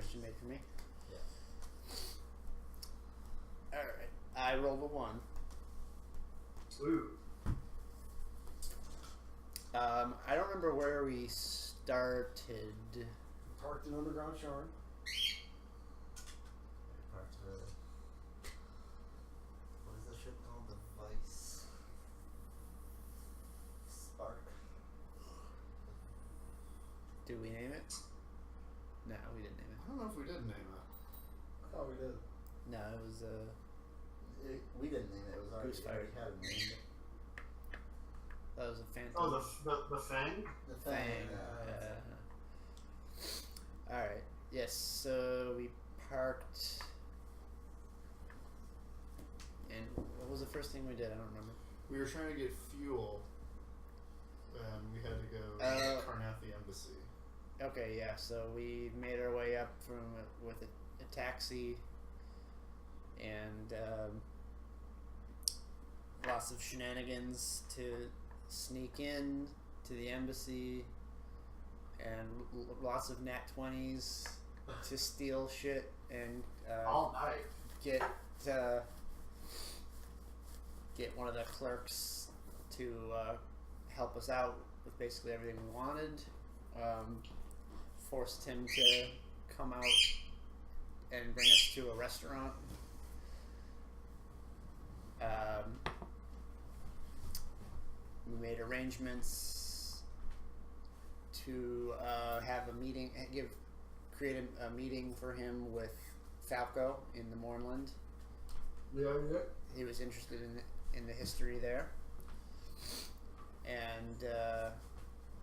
question made for me. Yeah. Alright. I rolled a 1. Ooh. I don't remember where we started. Parked an underground shard. Parked what is that ship called? The Vice Spark. Did we name it? No, we didn't name I don't know if we did name it. I thought we did. it. No, it was We didn't name it. It was already, Goose we already had it named. that was a phantom. Oh, the Fang? The thing. Thing. Alright. Yes, so we parked. And what was the first thing we did? I don't remember. We were trying to get fuel, and we had to go to Carnathi Embassy. Okay, yeah, so we made our way up with a taxi and lots of shenanigans to sneak in to the embassy and lots of nat 20s to steal shit and All night. get one of the clerks to help us out with basically everything we wanted. Forced him to come out and bring us to a restaurant. We made arrangements to have a meeting, create a meeting for him with Falco in the Mournland. Yeah. He was interested in the history there, and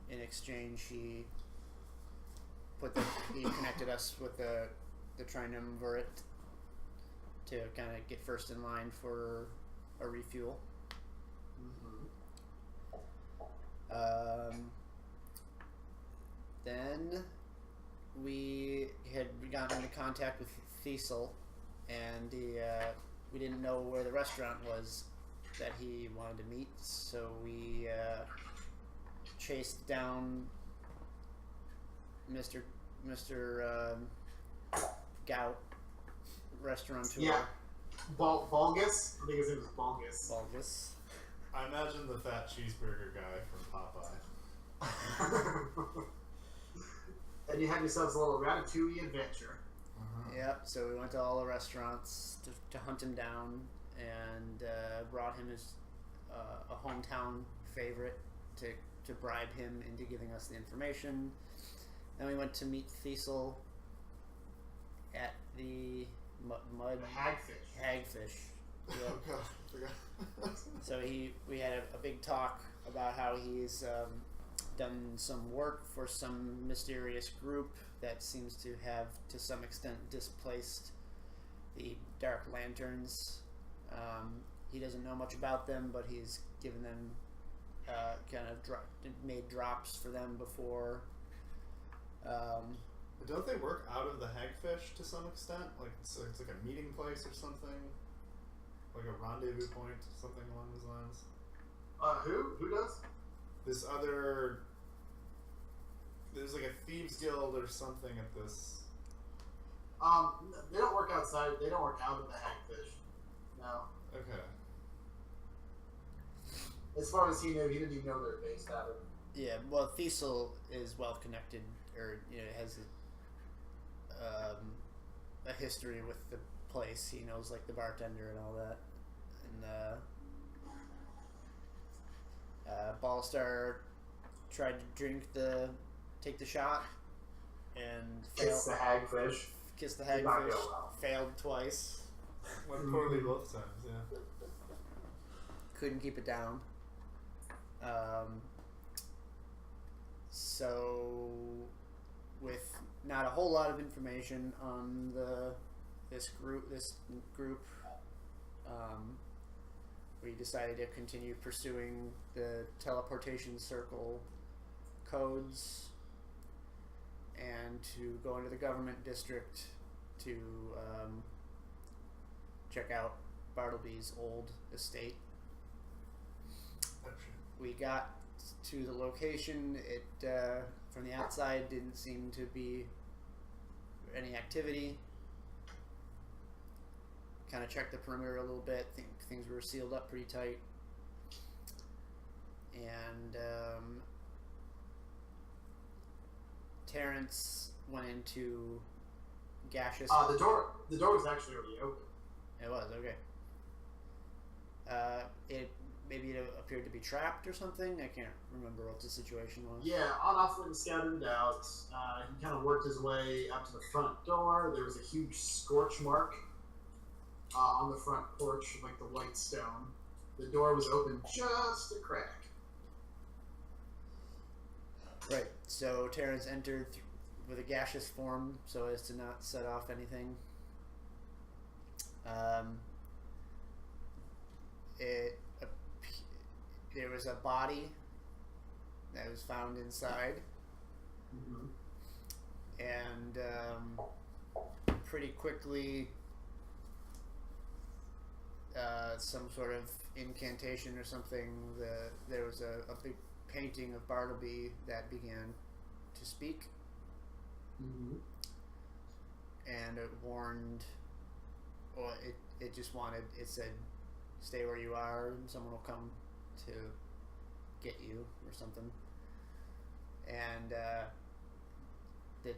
in exchange, he connected us with the Triumvirate to kind of get first in line for a refuel. Then we had gotten into contact with Thistle, and we didn't know where the restaurant was that he wanted to meet, so we chased down Mr. Gout, restaurateur. Yeah. Balgus? I think his name is Balgus. Balgus. I imagine the fat cheeseburger guy from Popeye. And you had yourselves a little ratatouille adventure. Yep, so we went to all the restaurants to hunt him down and brought him his a hometown favorite to bribe him into giving us the information. Then we went to meet Thistle at the mud The hagfish. hagfish. Yep. Oh god, I forgot. So we had a big talk about how he's done some work for some mysterious group that seems to have to some extent displaced the Dark Lanterns. He doesn't know much about them, but he's given them made drops for them before. Don't they work out of the hagfish to some extent? Like it's like a meeting place or something? Like a rendezvous point, something along those lines? Who does? This other... There's like a thieves guild or something at this... They don't work outside. They don't work out of the hagfish. No. Okay. As far as he knew, he didn't even know they were based out of. Yeah, well, Thistle is well connected, or has a history with the place. He knows like the bartender and all that. And Ballstar tried to take the shot and Kiss the hagfish. Kiss the Did not hagfish. go well. Failed twice. Went poorly both times, yeah. Couldn't keep it down. So, with not a whole lot of information on this group, we decided to continue pursuing the teleportation circle codes and to go into the government district to check out Bartleby's old estate. We got to the location. It from the outside didn't seem to be any activity. Kind of checked the perimeter a little bit. Think things were sealed up pretty tight. And Terrence went into gaseous. The door was actually already open. It was okay. It appeared to be trapped or something. I can't remember what the situation was. Yeah, Onoflin scouted it out. He kind of worked his way up to the front door. There was a huge scorch mark on the front porch, like the white stone. The door was open just a crack. Right. So Terrence entered with a gaseous form so as to not set off anything. There was a body that was found inside, Mm-hmm. and pretty quickly, some sort of incantation or something. There was a big painting of Bartleby that began to speak, Mm-hmm. and it warned, or it just wanted. It said, "Stay where you are, and someone will come to get you," or something. And the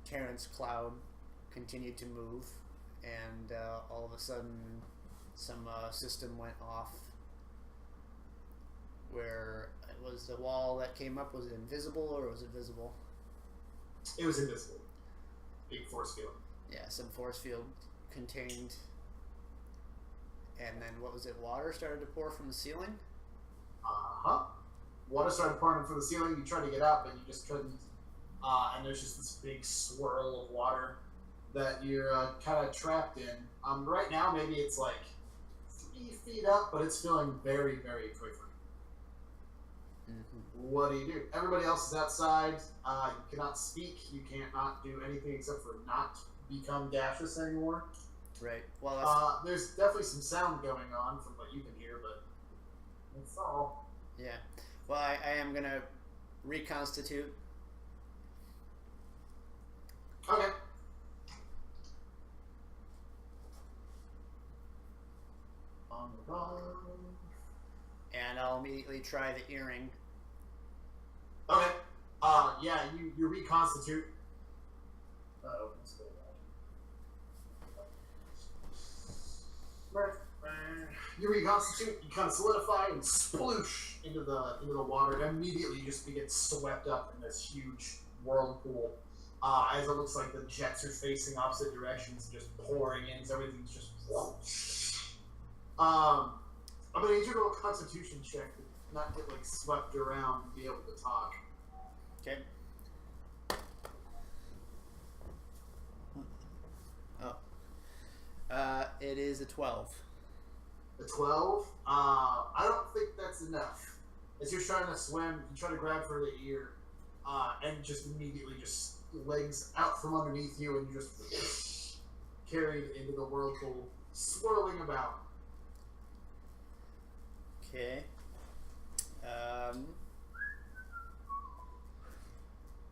Terrence cloud continued to move, and all of a sudden, some system went off. Where was the wall that came up? Was it invisible or was it visible? It was invisible. Big force field. Yeah, some force field contained. And then what was it? Water started to pour from the ceiling? Uh-huh. Water started pouring from the ceiling. You tried to get up, but you just couldn't. And there's just this big swirl of water that you're kind of trapped in. Right now, maybe it's like 3 feet up, but it's filling very, very quickly. Mm-hmm. What do? Everybody else is outside. You cannot speak. You can't not do anything except for not become gaseous anymore. Right. Well, There's definitely some sound going on from what you can hear, but that's all. yeah. Well, I am going to reconstitute. Okay. On the run. And I'll immediately try the earring. Okay. Yeah, you reconstitute. Uh-oh. You reconstitute, you kind of solidify and sploosh into the water, and immediately you just get swept up in this huge whirlpool. As it looks like the jets are facing opposite directions, just pouring in, so everything's just. I'm gonna need you to roll a Constitution check to not get like swept around and be able to talk. Okay. Oh. It is a 12. A 12? I don't think that's enough. As you're trying to swim, you try to grab for the ear, and just immediately just legs out from underneath you, and you're just carried into the whirlpool, swirling about. Okay.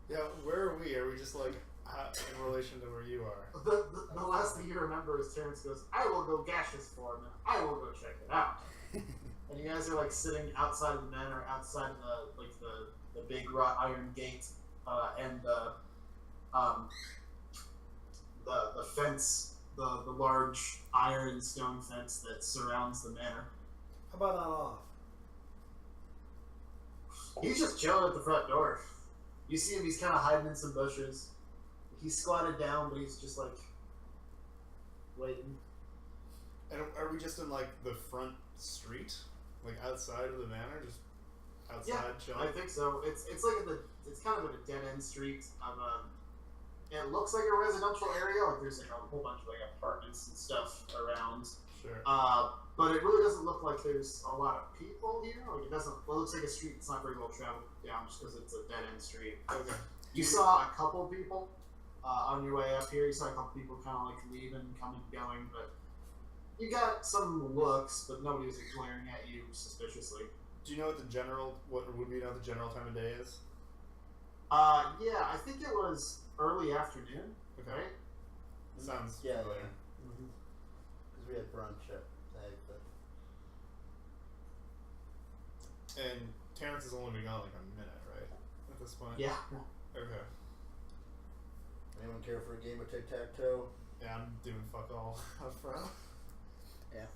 Yeah, where are we? Are we just like in relation to where you are? The last thing you remember is Terrence goes, "I will go gaseous for him, and I will go check it out." And you guys are like sitting outside of the manor, outside of the big wrought iron gate, and the fence, the large iron and stone fence that surrounds the manor. How about on off? He's just chilling at the front door. You see him, he's kind of hiding in some bushes. He's squatted down, but he's just like waiting. And are we just in like the front street, like outside of the manor, just outside chilling? I think so. It's like it's kind of a dead end street of it looks like a residential area. Like there's like a whole bunch of like apartments and stuff around. Sure. But it really doesn't look like there's a lot of people here. Like it doesn't. Well, it looks like a street that's not very well traveled down, just because it's a dead end street. Okay. You saw a couple people on your way up here. You saw a couple people kind of like leaving, coming, going, but you got some looks, but nobody was glaring at you suspiciously. Do you know what would we know what the general time of day is? Yeah, I think it was early afternoon. Okay. Right? Sounds Yeah, familiar. because we had brunch at the Hagfish. And Terrence has only been gone like a minute, right? At this point. Yeah. Okay. Anyone care for a game of tic-tac-toe? Yeah, I'm doing fuck all up front. Yeah.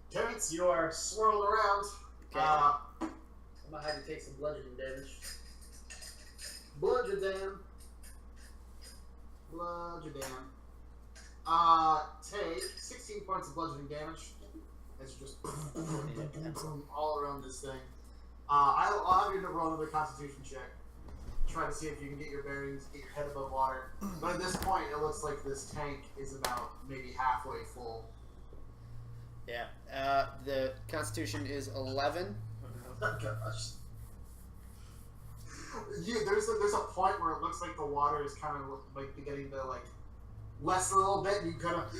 Terrence, you are swirled around. Okay. I'm gonna have you take some bludgeoning damage. Bludgeoning. Take 16 points of bludgeoning damage. As you just all around this thing. I'll have you to roll another Constitution check. Try to see if you can get your bearings, get your head above water. But at this point, it looks like this tank is about maybe halfway full. Yeah. The Constitution is 11. Oh gosh. Yeah, there's a point where it looks like the water is kind of like beginning to like lessen a little bit, and you kind of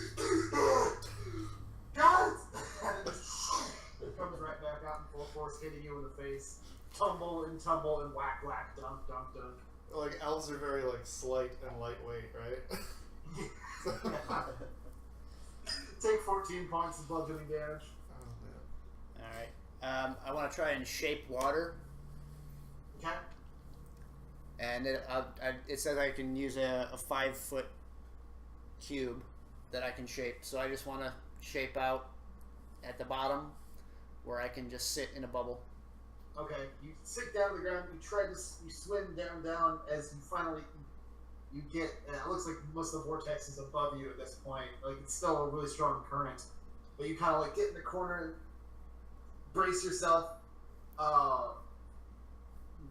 God, and it comes right back out in full force, hitting you in the face. Tumble and whack, dunk. Like elves are very like slight and lightweight, right? Take 14 points of bludgeoning damage. Oh man. Alright. I want to try and shape water. Okay. And it says I can use a 5-foot cube that I can shape. So I just want to shape out at the bottom where I can just sit in a bubble. Okay, you sit down on the ground, you swim down as you finally, you get, it looks like most of the vortex is above you at this point. Like, it's still a really strong current. But you kind of like get in the corner and brace yourself.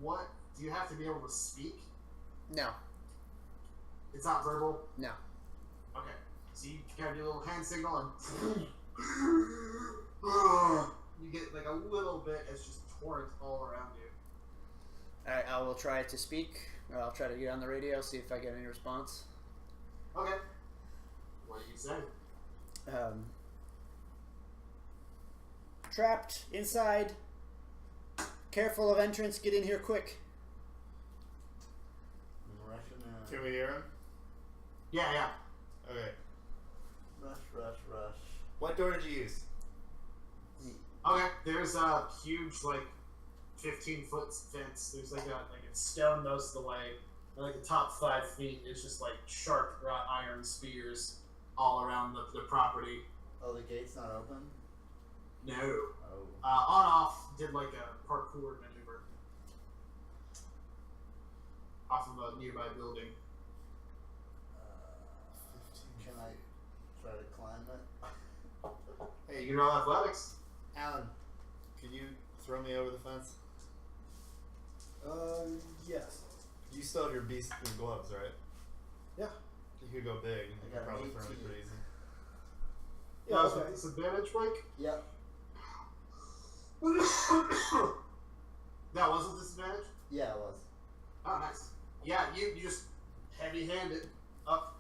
What, do you have to be able to speak? No. It's not verbal? No. Okay, so you kind of do a little hand signal and you get like a little bit, it's just torrent all around you. Alright, I will try to speak. Or I'll try to get on the radio, see if I get any response. Okay. What do you say? Trapped inside. Careful of entrance. Get in here quick. I'm rushing out. Can we hear him? Yeah. Okay. Rush. What door did you use? Okay, there's a huge, like, 15-foot fence. There's like a stone most of the way. And like the top 5 feet is just like sharp wrought iron spears all around the property. Oh, the gate's not open? No. Oh. On-off did like a parkour maneuver off of a nearby building. Can I try to climb it? Hey, you can roll athletics. Alan, can you throw me over the fence? Yes. You still have your beast and gloves, right? Yeah. You could go big. You I could got probably an throw me 18. pretty easy. Yeah, That was okay. a disadvantage, Mike? Yep. That was a disadvantage? Yeah, it was. Oh, nice. Yeah, you just heavy-handed up.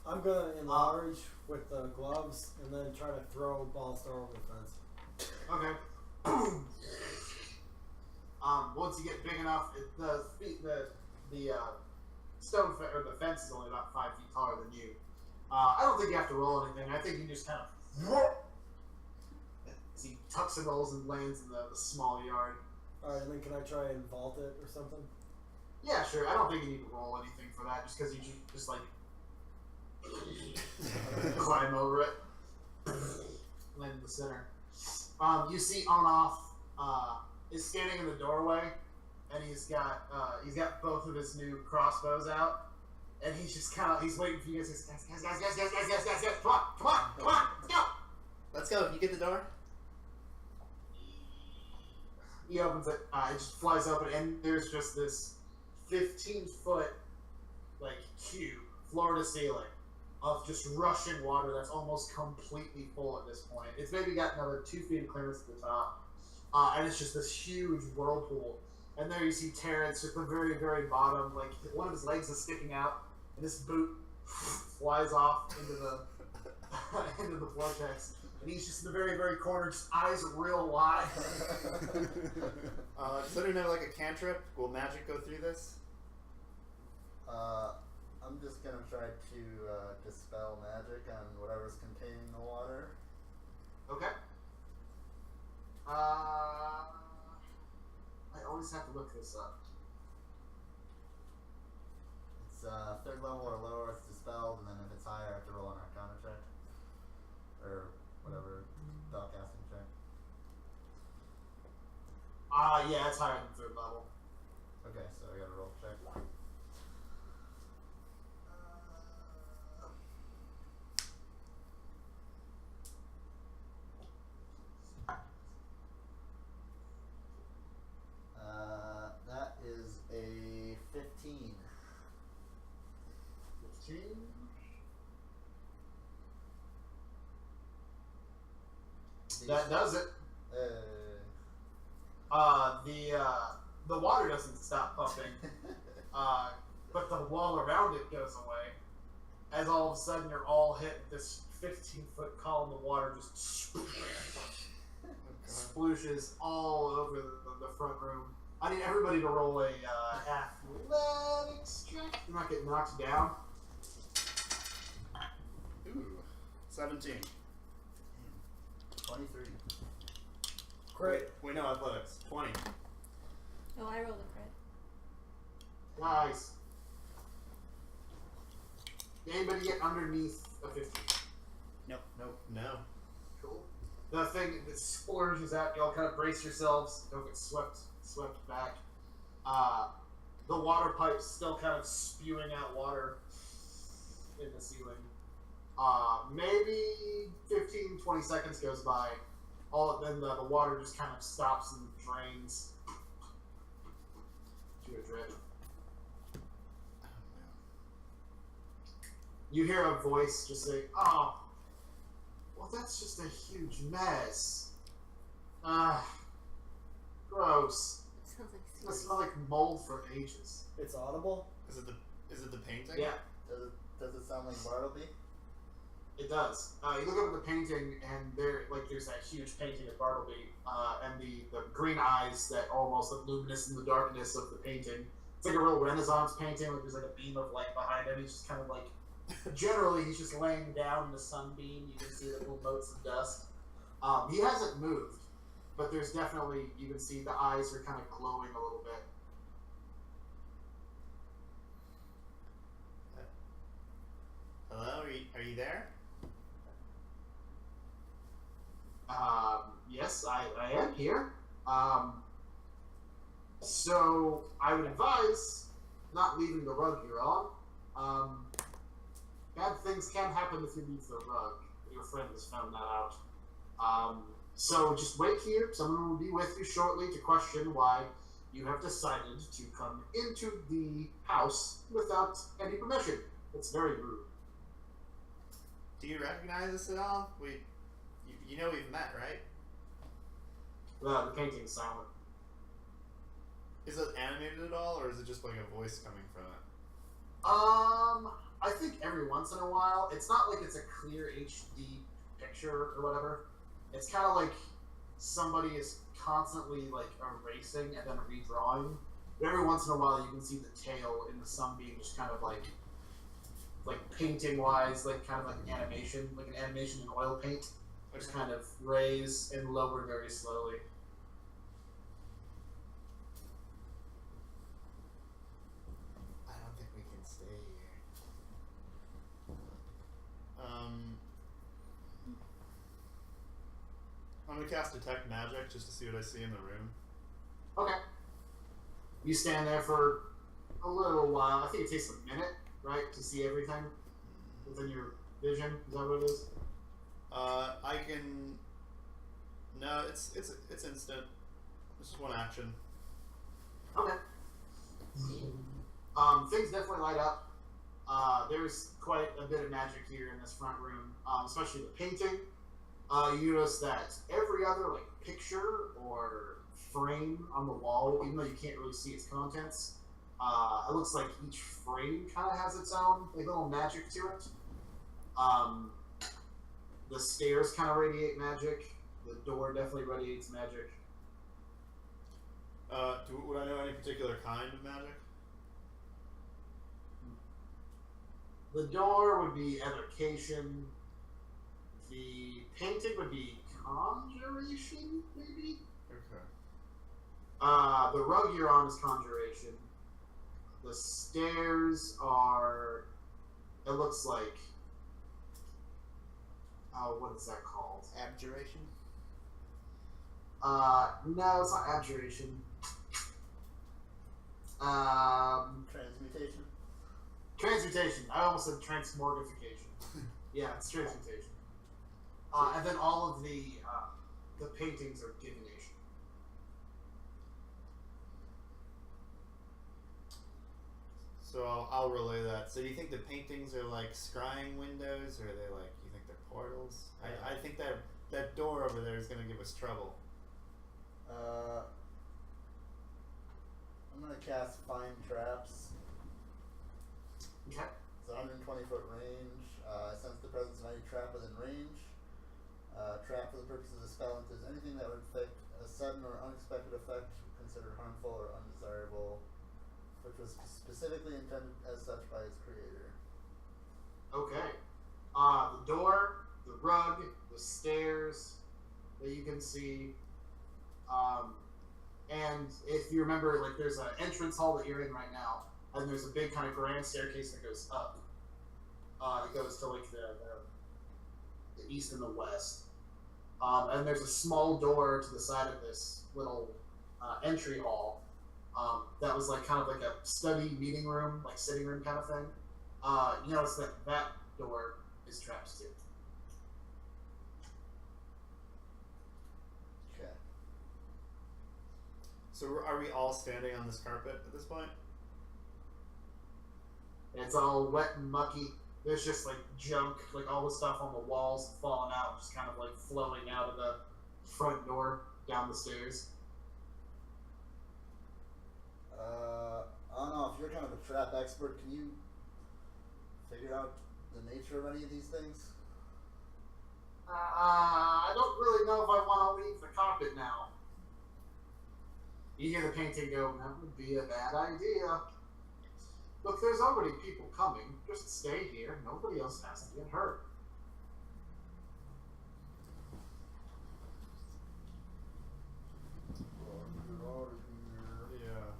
I'm gonna enlarge with the gloves and then try to throw Ballstar over the fence. Okay. Once you get big enough, the stone or the fence is only about 5 feet taller than you. I don't think you have to roll anything. I think you just kind of as he tucks and rolls and lands in the small yard. Alright, and then can I try and vault it or something? Yeah, sure. I don't think you need to roll anything for that, just because you just like climb over it, land in the center. You see on-off is standing in the doorway, and he's got both of his new crossbows out, and he's just kind of waiting for you guys. Guys, come on, let's go. Let's go. You get the door? He opens it. It just flies open, and there's just this 15-foot like cube, floor to ceiling, of just rushing water that's almost completely full at this point. It's maybe got another 2 feet of clearance at the top. And it's just this huge whirlpool. And there you see Terrence at the very, very bottom, like one of his legs is sticking out, and this boot flies off into the into the vortex. And he's just in the very, very corner, just eyes real wide. Does anyone have like a cantrip? Will magic go through this? to dispel magic on whatever's containing the water. Okay. I always have to look this up. It's third level or lower, it's dispelled, and then if it's higher, I have to roll an Arcana check. Or whatever, spellcasting check. Yeah, it's higher than third level. Okay, so I gotta roll a check. That is a 15. 15. That does it. The water doesn't stop pumping, but the wall around it goes away. As all of a sudden you're all hit with this 15-foot column of water just splooshes all over the front room. I need everybody to roll a athletics check. You're not getting knocked down. Ooh, 17. 23. Crit. Wait, no, athletics. 20. Oh, I rolled a crit. Nice. Did anybody get underneath a 15? Nope. No. Cool. The thing that splurges out, y'all kind of brace yourselves, don't get swept back. The water pipe's still kind of spewing out water in the ceiling. Maybe 15, 20 seconds goes by. Then the water just kind of stops and drains to a drip. You hear a voice just say, "Oh, well, that's just a huge mess. Gross. Sounds like It must smell like mold for ages." It's audible. Is it the painting? Yeah, Does it sound like Bartleby? it does. You look up at the painting, and there's that huge painting of Bartleby, and the green eyes that are almost look luminous in the darkness of the painting. It's like a real Renaissance painting. Like there's like a beam of light behind him. He's just kind of like, generally, he's just laying down in the sunbeam. You can see the little motes of dust. He hasn't moved, but there's definitely, you can see the eyes are kind of glowing a little bit. Hello, are you there? Yes, I am here. So I would advise not leaving the rug you're on. Bad things can happen if you leave the rug. Your friend has found that out. So just wait here. Someone will be with you shortly to question why you have decided to come into the house without any permission. It's very rude. Do you recognize us at all? You know we've met, right? The painting's silent. Is it animated at all, or is it just like a voice coming from it? I think every once in a while, it's not like it's a clear HD picture or whatever. It's kind of like somebody is constantly like erasing and then redrawing. But every once in a while, you can see the tail in the sunbeam just kind of like painting wise, like kind of like an animation in oil paint. Just kind of raise and lower very slowly. I don't think we can stay here. I'm gonna cast Detect Magic just to see what I see in the room. Okay. You stand there for a little while. I think it takes a minute, right, to see everything within your vision. Is that what it is? I can. No, it's instant. It's just one action. Okay. Things definitely light up. There's quite a bit of magic here in this front room, especially the painting. You notice that every other picture or frame on the wall, even though you can't really see its contents, it looks like each frame kind of has its own little magic to it. The stairs kind of radiate magic. The door definitely radiates magic. Would I know any particular kind of magic? The door would be evocation. The painting would be conjuration, maybe? Okay. The rug you're on is conjuration. The stairs are. It looks like. What is that called? Abjuration. No, it's not abjuration. Transmutation. Transmutation. I almost said transmorgification. Yeah, it's transmutation. And then all of the paintings are divination. So I'll relay that. So do you think the paintings are like scrying windows, or are they like, you think they're portals? I think that door over there is gonna give us trouble. I'm gonna cast Find Traps. Okay. It's a 120-foot range. Sense the presence of any trap within range. Trap for the purpose of the spell enters anything that would inflict a sudden or unexpected effect considered harmful or undesirable, which was specifically intended as such by its creator. Okay. The door, the rug, the stairs that you can see. And if you remember, like, there's an entrance hall that you're in right now, and there's a big kind of grand staircase that goes up. It goes to like the east and the west. And there's a small door to the side of this little entry hall. That was like kind of like a study meeting room, like sitting room kind of thing. You notice that door is trapped too. Okay. So are we all standing on this carpet at this point? It's all wet and mucky. There's just like junk, like all the stuff on the walls falling out, just kind of like flowing out of the front door down the stairs. I don't know, if you're kind of a trap expert, can you figure out the nature of any of these things? I don't really know if I want to leave the carpet now. You hear the painting go, that would be a bad idea. Look, there's already people coming. Just stay here. Nobody else has to get hurt. Yeah.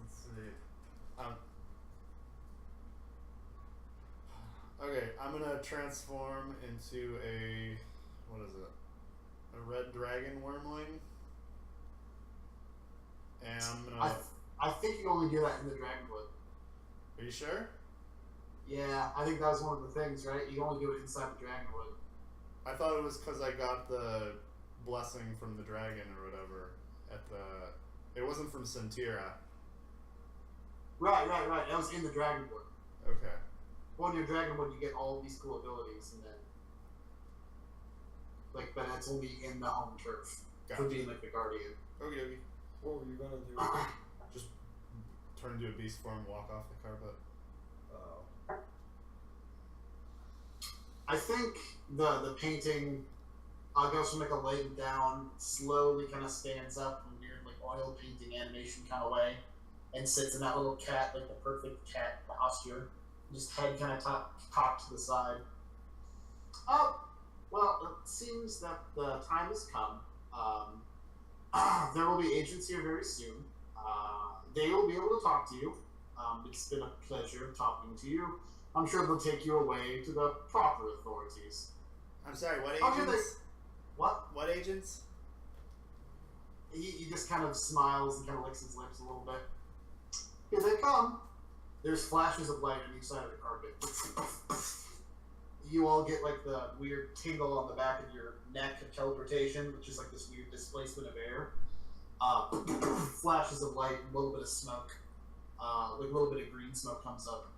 Let's see. Okay, I'm gonna transform into a, what is it? A red dragon wormling. And I'm gonna. I think you only do that in the Dragonwood. Are you sure? Yeah, I think that was one of the things, right? You only do it inside the Dragonwood. I thought it was because I got the blessing from the dragon or whatever at the. It wasn't from Centira. Right. That was in the Dragonwood. Okay. Well, in your Dragonwood, you get all of these cool abilities, and then, like, but that's only in the home turf for Gotcha. being like the guardian. Okie dokie. What were you gonna do? Just turn into a beast form and walk off the carpet. Oh. I think the painting goes from like a laying down, slowly kind of stands up in a weird like oil painting animation kind of way, and sits in that little cat, like the perfect cat posture, just head kind of cocked to the side. Oh, well, it seems that the time has come. There will be agents here very soon. They will be able to talk to you. It's been a pleasure talking to you. I'm sure they'll take you away to the proper authorities. I'm sorry, what Oh, here agents? What? What agents? He just kind of smiles and kind of licks his lips a little bit. Here they come. There's flashes of light on each side of the carpet. You all get like the weird tingle on the back of your neck of teleportation, which is like this weird displacement of air. Flashes of light, a little bit of smoke. Like a little bit of green smoke comes up.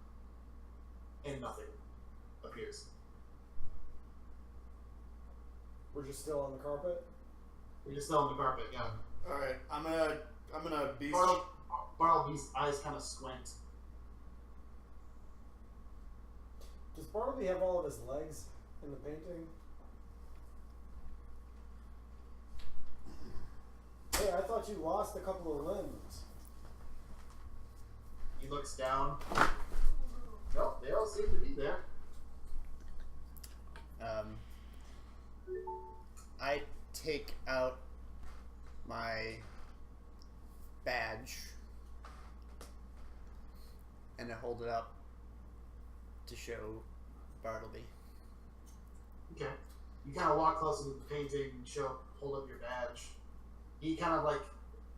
And nothing appears. We're just still on the carpet? We're just still on the carpet, yeah. Alright, I'm gonna I'm gonna beast. Bartleby's eyes kind of squint. Does Bartleby have all of his legs in the painting? Hey, I thought you lost a couple of limbs. He looks down. Nope, they all seem to be there. I take out my badge and I hold it up to show Bartleby. Okay. You kind of walk closer to the painting and hold up your badge. He kind of like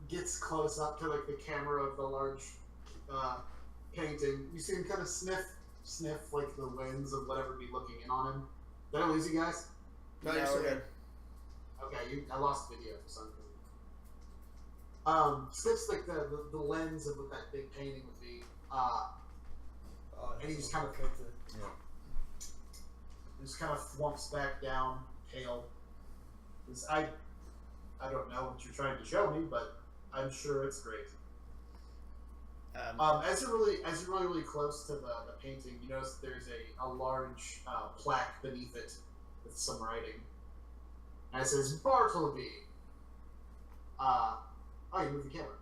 gets close up to like the camera of the large painting. You see him kind of sniff like the lens of whatever be looking in on him. Did I lose you guys? No, No, you're still we're good. Okay, I lost video for some reason. Sniffs like the lens of what that big painting would be. And he just kind of kicked it. just kind of flumps back down, pale. I don't know what you're trying to show me, but I'm sure it's great. As you're really close to the painting, you notice there's a large plaque beneath it with some writing, and it says Bartleby. Oh, you moved the camera.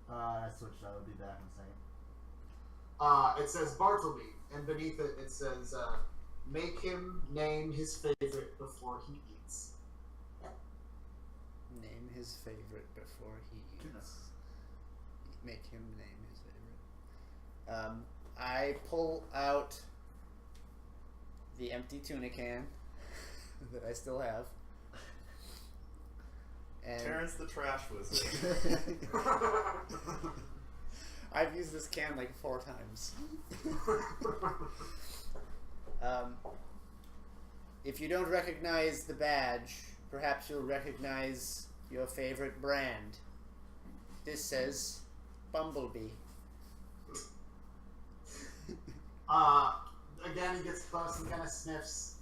I switched. I will be back in a second. It says Bartleby, and beneath it it says, "Make him name his favorite before he eats." Name his favorite before he eats. Make him name his favorite. I pull out the empty tuna can that I still have. And Terrence the trash wizard. I've used this can like 4 times. If you don't recognize the badge, perhaps you'll recognize your favorite brand. This says Bumblebee. Again, he gets close and kind of sniffs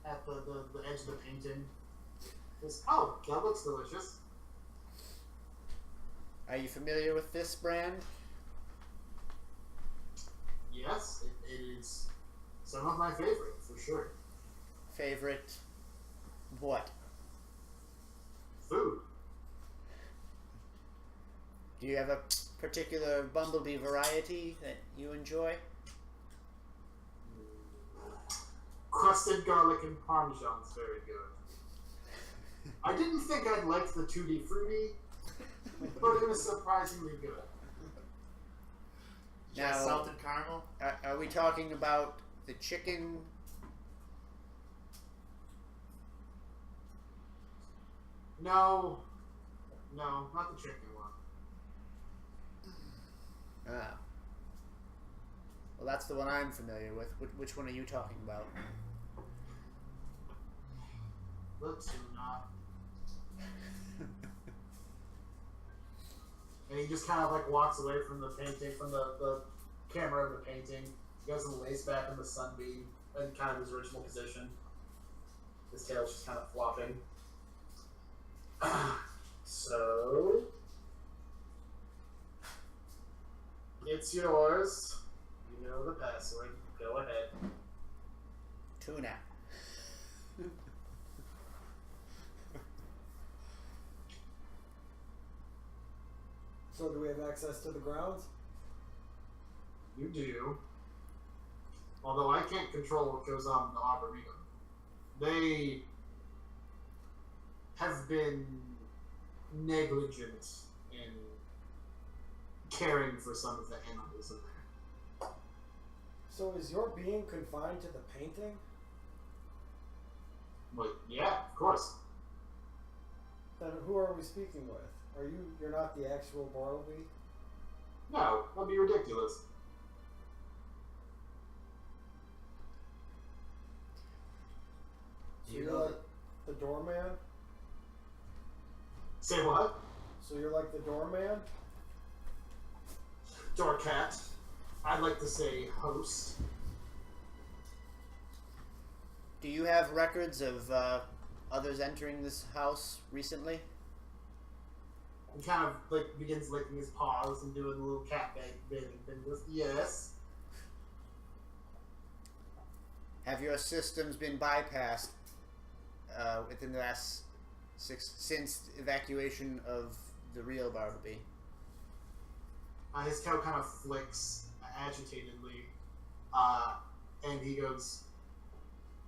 at the edge of the painting. Says, "Oh, that looks delicious." Are you familiar with this brand? Yes, it is some of my favorite, for sure. Favorite what? Food. Do you have a particular Bumblebee variety that you enjoy? Crusted garlic and parmesan's very good. I didn't think I'd like the Tutti Frutti, but it was surprisingly good. Now, salted caramel? Are we talking about the chicken? No, not the chicken one. Ah. Well, that's the one I'm familiar with. Which one are you talking about? The tuna. And he just kind of like walks away from the painting, from the camera of the painting. He goes and lays back in the sunbeam in kind of his original position. His tail's just kind of flopping. So it's yours. You know the password. Go ahead. Tuna. So do we have access to the grounds? You do. Although I can't control what goes on in the Arboretum. They have been negligent in caring for some of the animals in there. So is your being confined to the painting? But yeah, of course. Then who are we speaking with? You're not the actual Bartleby? No, that'd be ridiculous. So Do you you're know like the doorman? Say what? So you're like the doorman? Doorcat. I'd like to say host. Do you have records of others entering this house recently? He kind of like begins licking his paws and doing the little cat bathing thing. Goes, yes. Have your systems been bypassed within the last since evacuation of the real Bartleby? His tail kind of flicks agitatedly, and he goes,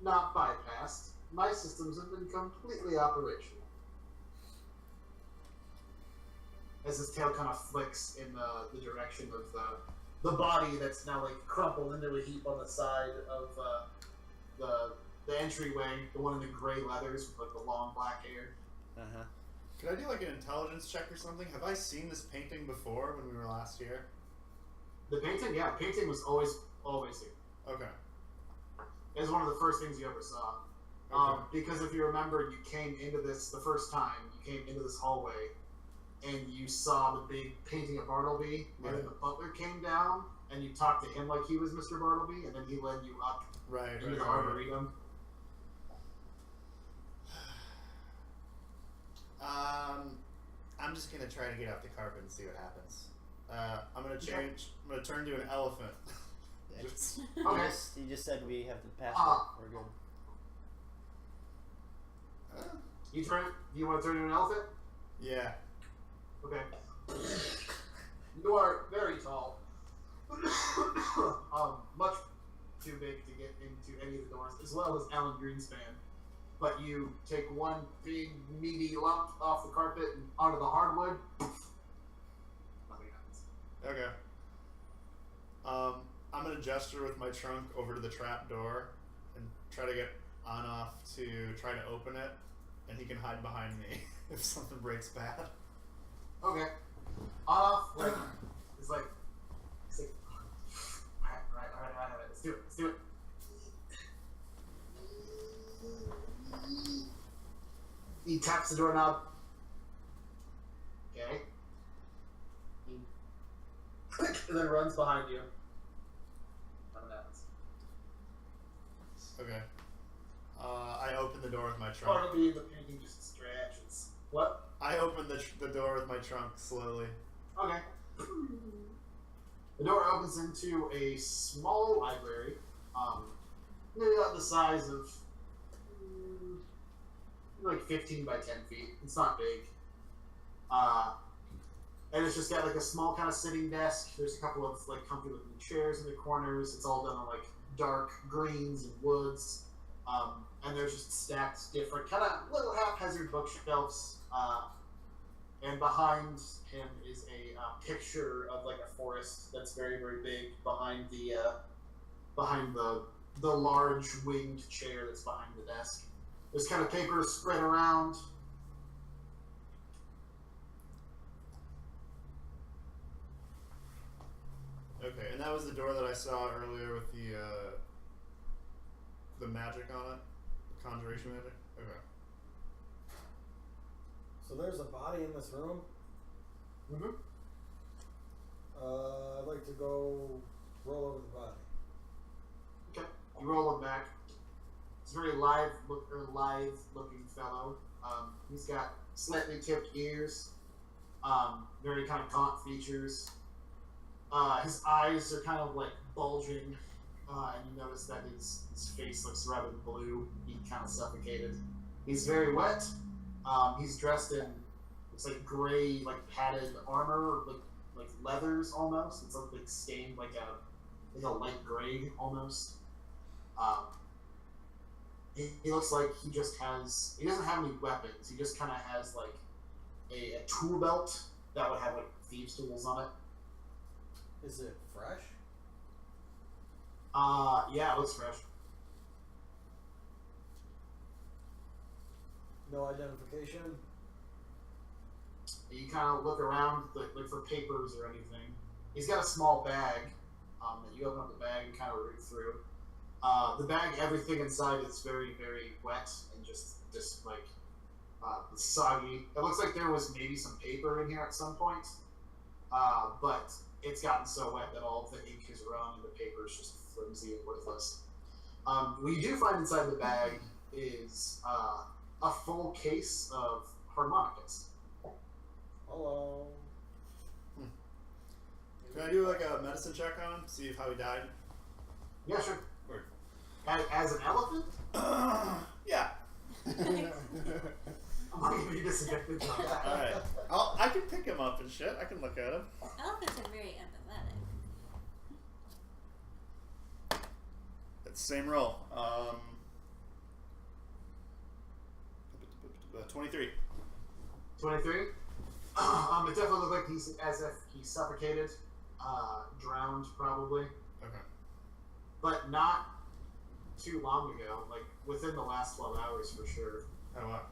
"Not bypassed. My systems have been completely operational." As his tail kind of flicks in the direction of the body that's now like crumpled into a heap on the side of the entryway, the one in the gray leathers with like the long black hair. Uh-huh. Could I do like an intelligence check or something? Have I seen this painting before when we were last here? The painting, yeah, painting was always here. Okay. It was one of the first things you ever saw. Okay. Because if you remember, you came into this the first time. You came into this hallway, and you saw the big painting of Bartleby, and then the butler came down, and you talked to him like he was Mr. Bartleby, and then he led you up into the Arboretum. I'm just gonna try to get off the carpet and see what happens. I'm gonna change. I'm gonna turn to an elephant. Just- Okay. You just said we have the password. We're good. You want to turn into an elephant? yeah. Okay. You are very tall. Much too big to get into any of the doors, as well as Alan Greenspan. But you take one big, meaty lump off the carpet and onto the hardwood. Nothing happens. Okay. I'm gonna gesture with my trunk over to the trap door and try to get Anoff to try to open it, and he can hide behind me if something breaks bad. Okay. Off, like, it's like, alright, let's do it. He taps the doorknob. Okay. And then runs behind you. Nothing happens. Okay. I open the door with my trunk. Bartleby, the painting just stretches. What? I open the door with my trunk slowly. Okay. The door opens into a small library, maybe about the size of like 15 by 10 feet. It's not big. And it's just got like a small kind of sitting desk. There's a couple of like comfy looking chairs in the corners. It's all done on like dark greens and woods. And there's just stacked different kind of little haphazard bookshelves. And behind him is a picture of like a forest that's very, very big behind the large winged chair that's behind the desk. There's kind of papers spread around. Okay, and that was the door that I saw earlier with the magic on it, the conjuration magic. Okay. So there's a body in this room. Mm-hmm. I'd like to go roll over the body. Okay. You roll him back. He's a very lithe looking fellow. He's got slightly tipped ears, very kind of gaunt features. His eyes are kind of like bulging, and you notice that his face looks rather blue. He kind of suffocated. He's very wet. He's dressed in looks like gray, like padded armor, like leathers almost. It's like stained like a light gray almost. He looks like he doesn't have any weapons. He just kind of has like a tool belt that would have like thieves' tools on it. Is it fresh? Yeah, it looks fresh. No identification? You kind of look around, look for papers or anything. He's got a small bag that you open up the bag and kind of read through. The bag, everything inside is very, very wet and just like soggy. It looks like there was maybe some paper in here at some point, but it's gotten so wet that all of the ink is run and the paper is just flimsy and worthless. What you do find inside the bag is a full case of harmonicas. Hello. Can I do like a medicine check on him? See how he died? Yeah, sure. Word. As an elephant? Yeah. I'm not gonna be disinfected. Alright. I can pick him up and shit. I can look at him. Elephants are very empathetic. It's the same roll. 23. 23. It definitely looked like he's as if he suffocated, drowned probably, Okay. but not too long ago. Like within the last 12 hours for sure. Oh wow.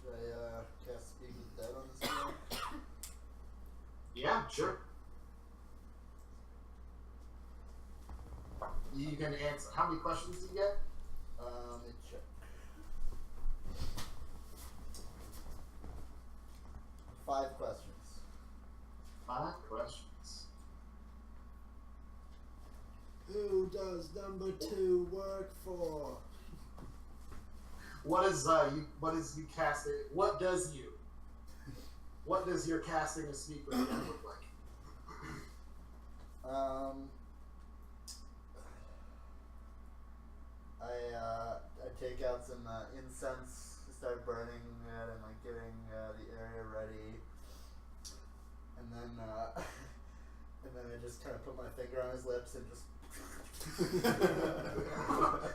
Should I cast Speak with Dead on this guy? Yeah, sure. You can answer. How many questions do you get? Let me check. 5 questions. 5 questions. Who does number 2 work for? What is you casting? What does your casting of Speak with Dead look like? I take out some incense, start burning it, and like getting the area ready, and then I just kind of put my finger on his lips and just.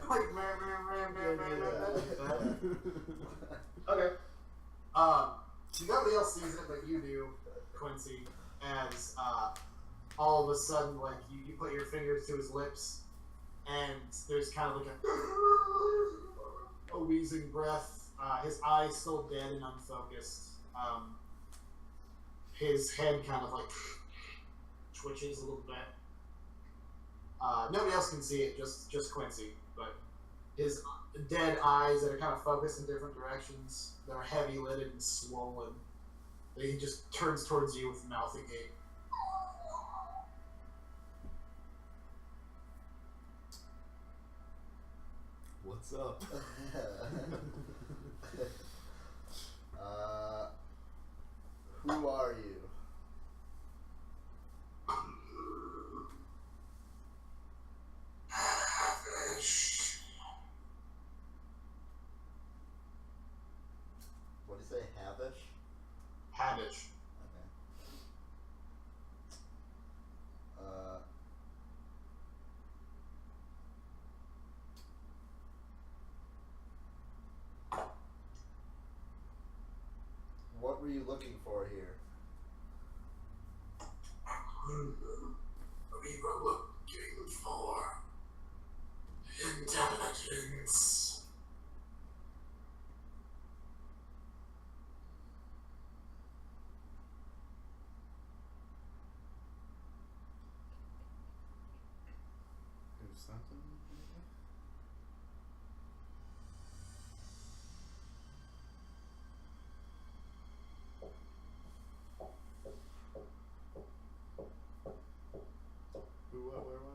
Like okay. Nobody else sees it, but you do, Quincy. As all of a sudden, like you put your fingers to his lips, and there's kind of like a wheezing breath. His eyes still dead and unfocused. His head kind of like twitches a little bit. Nobody else can see it, just Quincy. But his dead eyes that are kind of focused in different directions, that are heavy lidded and swollen. He just turns towards you with mouth agape. What's up? Who are you? What do you say, Havish? Havish. Okay. What were you looking for here? We were looking for intelligence. There's something. Who, what, where, what?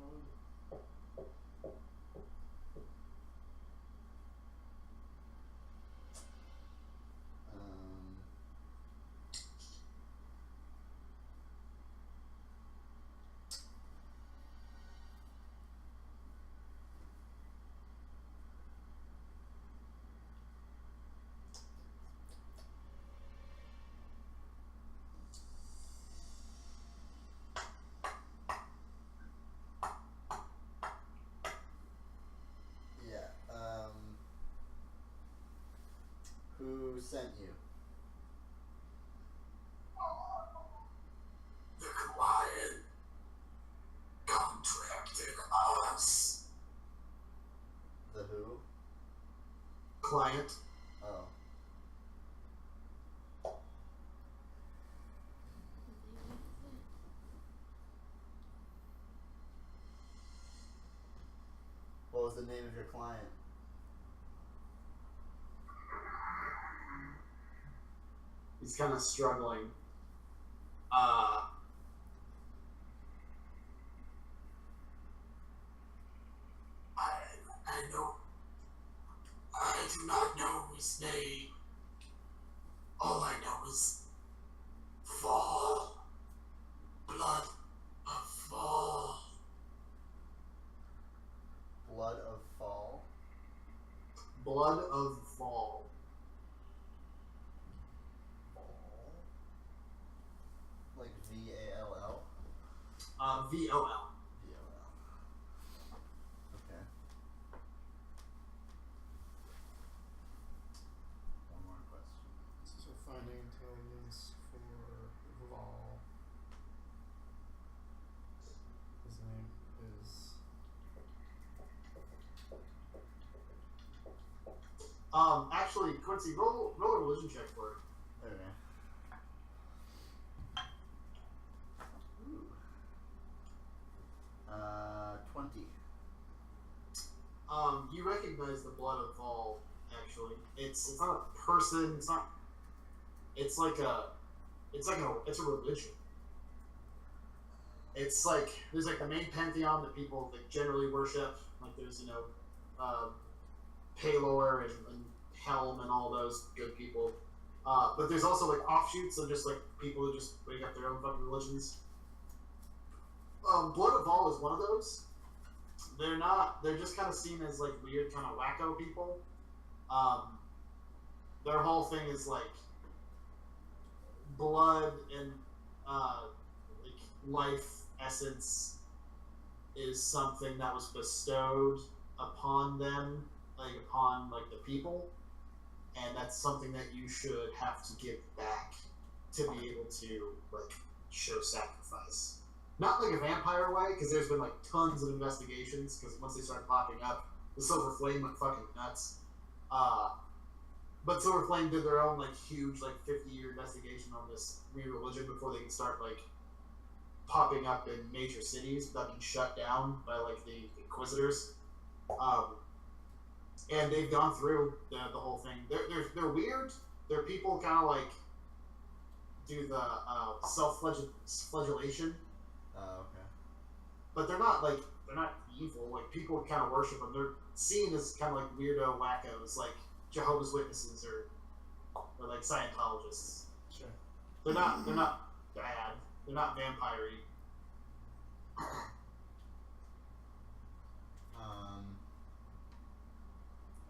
Yeah. Who sent you? The client contracted us. The who? Client. Oh. What was the name of your client? He's kind of struggling. I know do not know his name. All I know is fall. Blood of fall. Blood of Fall. Blood of fall. Fall. Like VALL. VOL. VOL. Okay. One more question. So finding intelligence for Vol. His name is. Actually, Quincy, roll a religion check for it. Okay. Ooh. 20. You recognize the blood of Vol. Actually, it's not a person. It's not. It's a religion. It's like there's like the main pantheon that people like generally worship. Like there's Palor and Helm and all those good people. But there's also like offshoots of just like people who just make up their own fucking religions. Blood of Vol is one of those. They're just kind of seen as like weird kind of wacko people. Their whole thing is like blood and like life essence is something that was bestowed upon them, like upon like the people, and that's something that you should have to give back to be able to like show sacrifice. Not like a vampire way, because there's been like tons of investigations. Because once they started popping up, the Silver Flame went fucking nuts. But Silver Flame did their own like huge like 50-year investigation on this weird religion before they can start like popping up in major cities without being shut down by like the Inquisitors. And they've gone through the whole thing. They're weird. They're people kind of like do the self-flagellation. Okay. But they're not evil. Like people kind of worship them. They're seen as kind of like weirdo wackos, like Jehovah's Witnesses or like Scientologists. Sure. They're not bad. They're not vampire-y.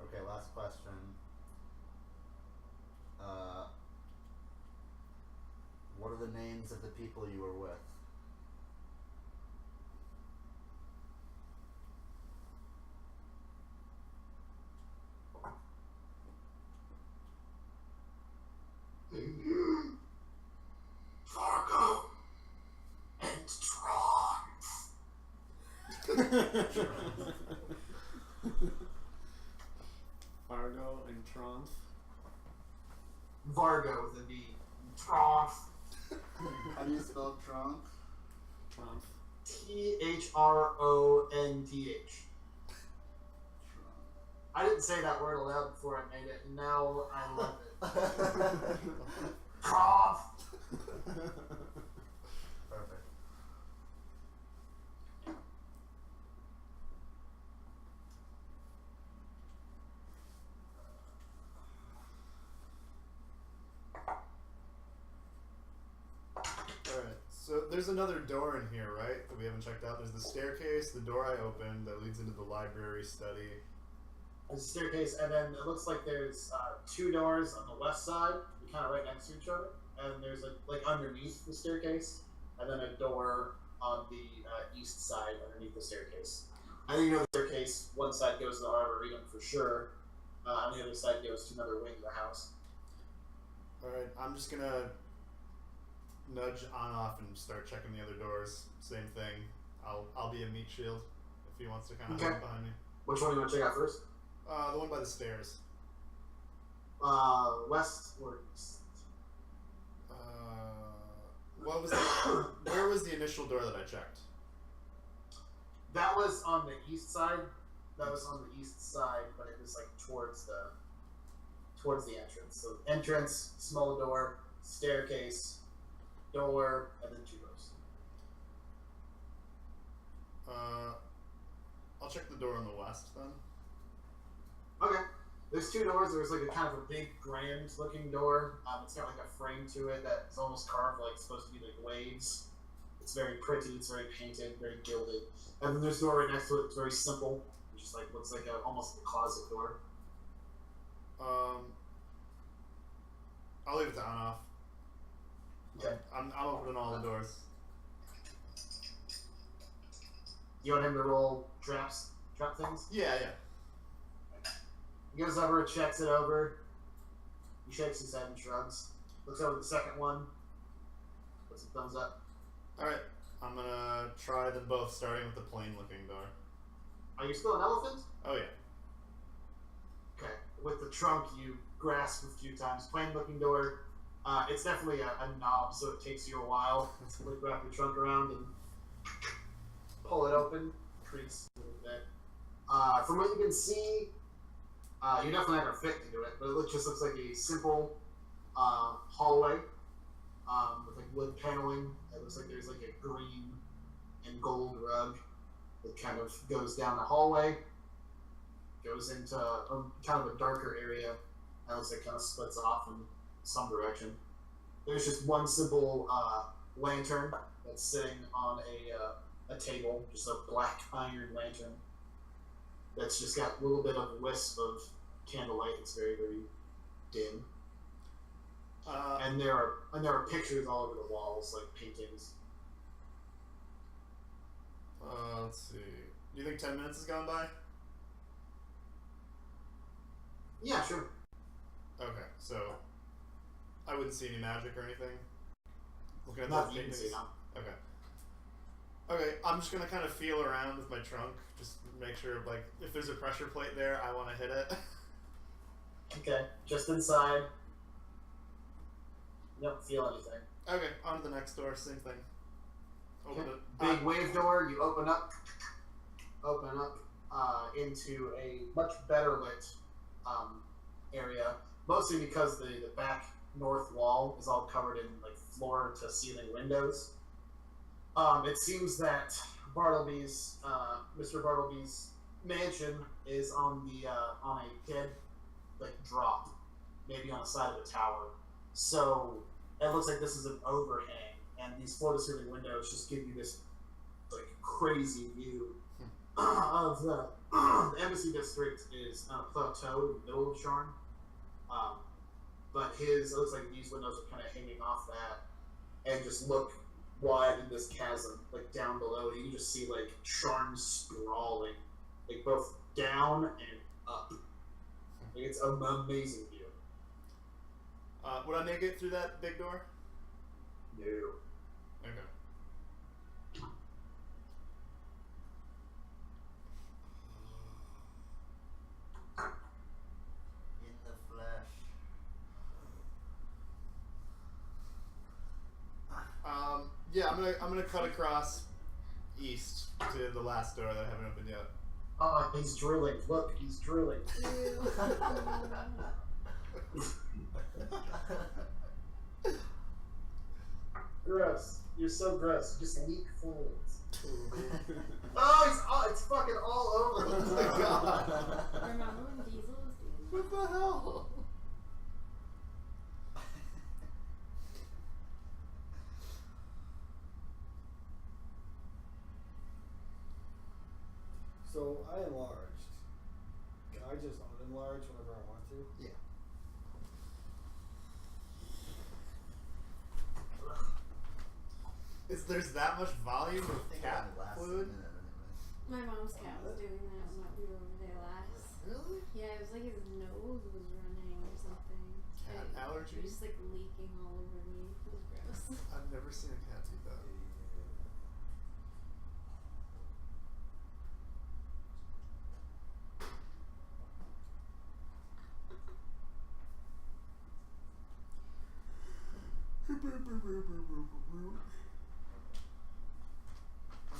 Okay, last question. What are the names of the people you were with? Fargo and Tron. Fargo and Tronth. Vargo with a V. Tron. How do you spell Tronth? Tronth. THRONTH. Tronth. I didn't say that word aloud before I made it, and now I love it. Tron. Perfect. Alright, so there's another door in here, right? That we haven't checked out. There's the staircase, the door I opened that leads into the library study. There's a staircase, and then it looks like there's two doors on the left side, kind of right next to each other, and there's like underneath the staircase, and then a door on the east side underneath the staircase. I think you know the staircase, one side goes to the Arboretum for sure, and the other side goes to another wing of the house. Alright, I'm just gonna nudge on off and start checking the other doors. Same thing. I'll be a meat shield if he wants to kind of hide behind me. Which one do you want to check out first? The one by the stairs. West or east? What was where was the initial door that I checked? That was on the east side. But it was like towards the entrance. So entrance, small door, staircase, door, and then two doors. I'll check the door on the west then. Okay. There's two doors. There's like a kind of a big, grand-looking door. It's got like a frame to it that's almost carved like it's supposed to be like waves. It's very pretty. It's very painted, very gilded. And then there's a door right next to it. It's very simple. It just like looks like almost like a closet door. I'll leave it to on off. Okay. I'm opening all the doors. You want him to roll trap things? Yeah. He goes over, checks it over. He shakes his head and shrugs. Looks over the second one. Puts a thumbs up. Alright, I'm gonna try them both, starting with the plain-looking door. Are you still an elephant? Oh yeah. Okay. With the trunk, you grasp a few times. Plain-looking door. It's definitely a knob, so it takes you a while to like, wrap your trunk around and pull it open. Creaks a little bit. From what you can see, you're definitely not gonna fit into it, but it just looks like a simple hallway with like wood paneling. It looks like there's like a green and gold rug that kind of goes down the hallway, goes into kind of a darker area. That looks like it kind of splits off in some direction. There's just one simple lantern that's sitting on a table, just a black iron lantern that's just got a little bit of a wisp of candlelight. It's very, very dim. And there are pictures all over the walls, like paintings. Let's see. Do you think 10 minutes has gone by? Yeah, sure. Okay, so I wouldn't see any magic or anything. Looking at Not those you can paintings. see now. Okay. Okay, I'm just gonna kind of feel around with my trunk, just make sure, like, if there's a pressure plate there, I want to hit it. Okay, just inside. You don't feel anything. Okay, on to the next door, same thing. Open Okay. it. Big wave door. You open up into a much better lit area. Mostly because the back north wall is all covered in like floor to ceiling windows. It seems that Mr. Bartleby's mansion is on a dead like drop, maybe on the side of a tower. So it looks like this is an overhang, and these floor to ceiling windows just give you this like crazy view of the embassy district is on a plateau in the middle of Sharn. But it looks like these windows are kind of hanging off that, and just look wide in this chasm, like down below. You just see like Sharn sprawling, like both down and up. Like it's an amazing view. Would I make it through that big door? No. Okay. In the flesh. Yeah, I'm gonna cut across east to the last door that I haven't opened yet. Oh, he's drilling. Look, he's drilling. Gross. You're so gross. You just leak fluids. Oh, it's fucking all over. Oh my god. Remember when Diesel was doing What the hell? So I enlarged. Can I just unenlarge whenever I want to? Yeah. There's that much volume I of think cat it lasts fluid? a minute anyway. My mom's cat was doing that when we were over there last. Really? Yeah, it was like his nose was running or something. Cat It allergy? was just like leaking all over me. It was gross. I've never seen a cat do that.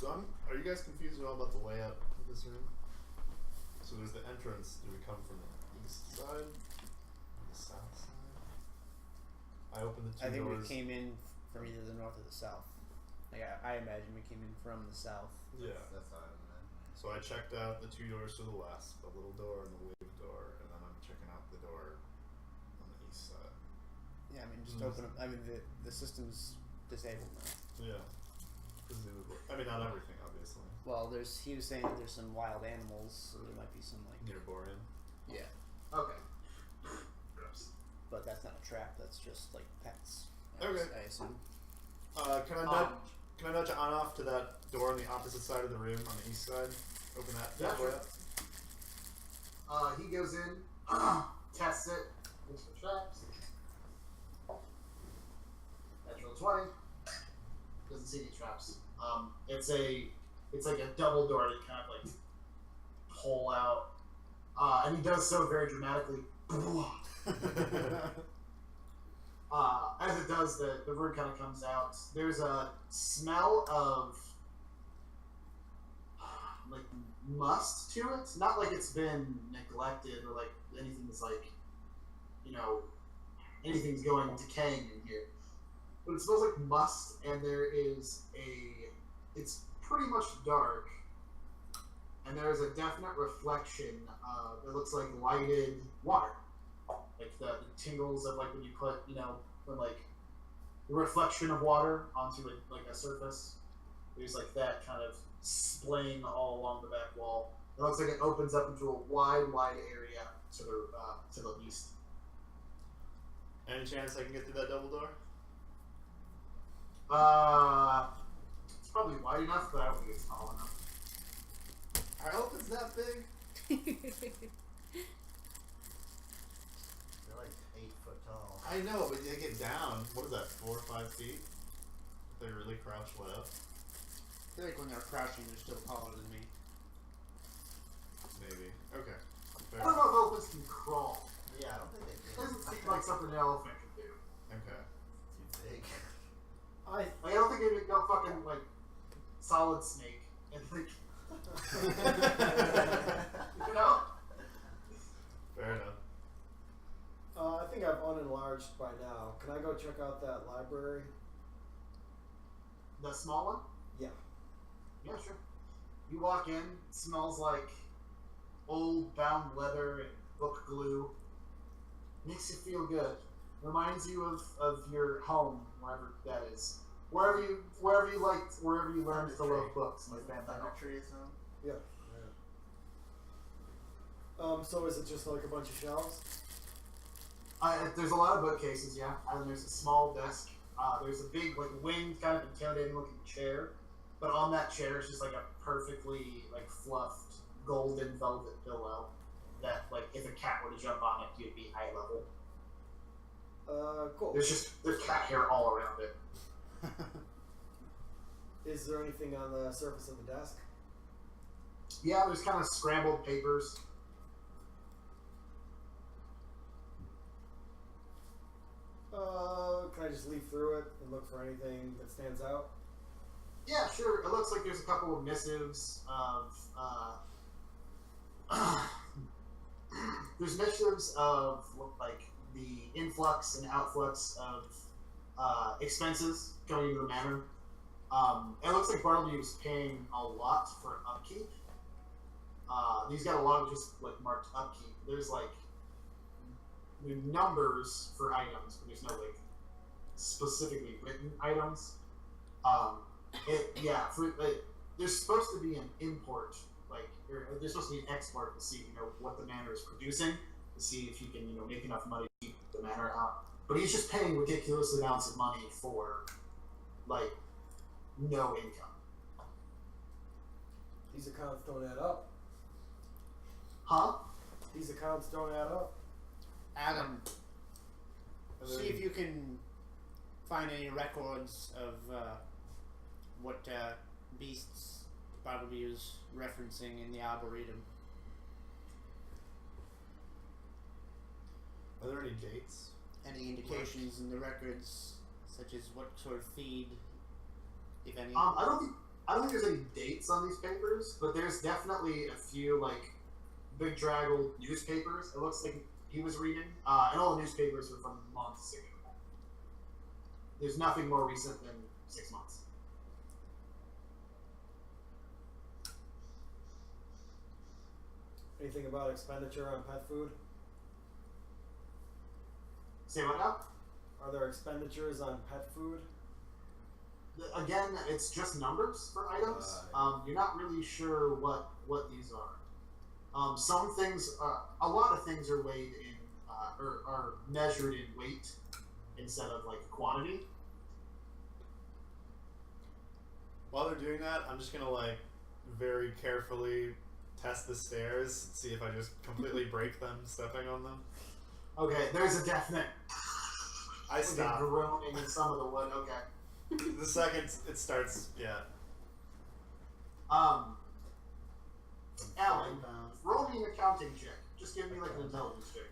So are you guys confused at all about the layout of this room? So there's the entrance. Do we come from the east side? Or the south side? I opened the two I think doors. we came in from either the north or the south. Like I imagine we came in from the south. Yeah. That's how I imagine. So I checked out the two doors to the west, the little door and the wave door, and then I'm checking east side. Yeah, I mean, just Mm. open up. I mean, the system's disabled now. Yeah. Presumably. I mean, not everything, obviously. Well, he was saying that there's some wild animals, so there might be some Near Borean. yeah, Okay. Gross. but that's not a trap. That's just like pets. Okay. I assume. Can I nudge on off to that door on the opposite side of the room on the east side? Open that Yeah, way sure. up. He goes in, tests it, looks for traps. Natural 20. Doesn't see any traps. It's like a double door to kind of like pull out. And he does so very dramatically. As it does, the word kind of comes out. There's a smell of like must to it. Not like it's been neglected or like anything's like, anything's going decaying in here. But it smells like must, and it's pretty much dark, and there is a definite reflection. It looks like lighted water. Like the tingles of like when you put, when like the reflection of water onto like a surface. There's like that kind of splaying all along the back wall. It looks like it opens up into a wide area to the east. Any chance I can get through that double door? It's probably wide enough, but I don't think it's tall enough. I hope it's that big. They're like 8 foot tall. I know, but they get down. What is that? 4 or 5 feet? If they really crouch way up. I feel like when they're crouching, they're still taller than me. Maybe. Okay. I Fair. don't know if elephants can crawl. Yeah, I don't think they It can. doesn't seem like something an elephant could do. Okay. Too big. Like, I don't think it would go fucking like solid snake and like you know. Fair enough. I think I've unenlarged by now. Can I go check out that library? The small one? Yeah. Yeah, sure. You walk in, it smells like old bound leather and book glue. Makes you feel good. Reminds you of your home, wherever that is. Wherever you learned to love books, my family. Thunder trees, huh? Yeah. So is it just like a bunch of shelves? There's a lot of bookcases, yeah. And there's a small desk. There's a big, like, winged, kind of intimidating looking chair. But on that chair is just like a perfectly, like, fluffed golden velvet pillow that, like, if a cat were to jump on it, you'd be eye level. Cool. There's cat hair all around it. Is there anything on the surface of the desk? Yeah, there's kind of scrambled papers. Can I just leaf through it and look for anything that stands out? Yeah, sure. It looks like there's a couple of missives of there's missives of like the influx and outflux of expenses coming into the manor. It looks like Bartleby was paying a lot for upkeep. He's got a lot of just like marked upkeep. There's like numbers for items, but there's no like specifically written items. There's supposed to be an import, like, or there's supposed to be an export to see, what the manor is producing, to see if you can, make enough money to keep the manor out. But he's just paying ridiculous amounts of money for, like, no income. These accounts don't add up. Huh? These accounts don't add up. Adam, And see then- if you can find any records of what beasts Bartleby was referencing in the Arboretum. Are there any dates? Any indications in the records, such as what sort of feed, if any? I don't think there's any dates on these papers, but there's definitely a few, like, big draggled newspapers. It looks like he was reading, and all the newspapers are from months ago. There's nothing more recent than 6 months. Anything about expenditure on pet food? Say what now? Are there expenditures on pet food? Again, it's just numbers for items. You're not really sure what these are. Some things, a lot of things are weighed in, or are measured in weight instead of like quantity. While they're doing that, I'm just gonna like very carefully test the stairs, see if I just completely break them stepping on them. Okay, there's a definite I stop. groaning in some of the wood. Okay. The second it starts, yeah. Alan, 40 pounds. roll me an accounting check. Just give me like an intelligence check.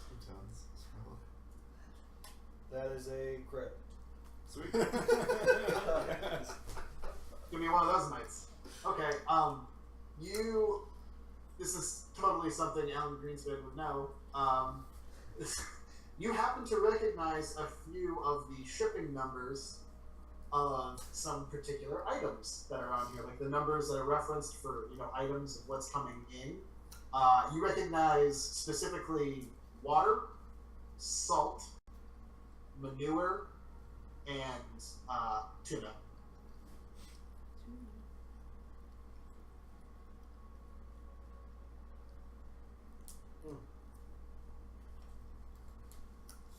2 tons. That is a crit. Sweet. Give me one of those nights. Okay, this is totally something Alan Greenspan would know. You happen to recognize a few of the shipping numbers of some particular items that are on here, like the numbers that are referenced for, items of what's coming in. You recognize specifically water, salt, manure, and tuna.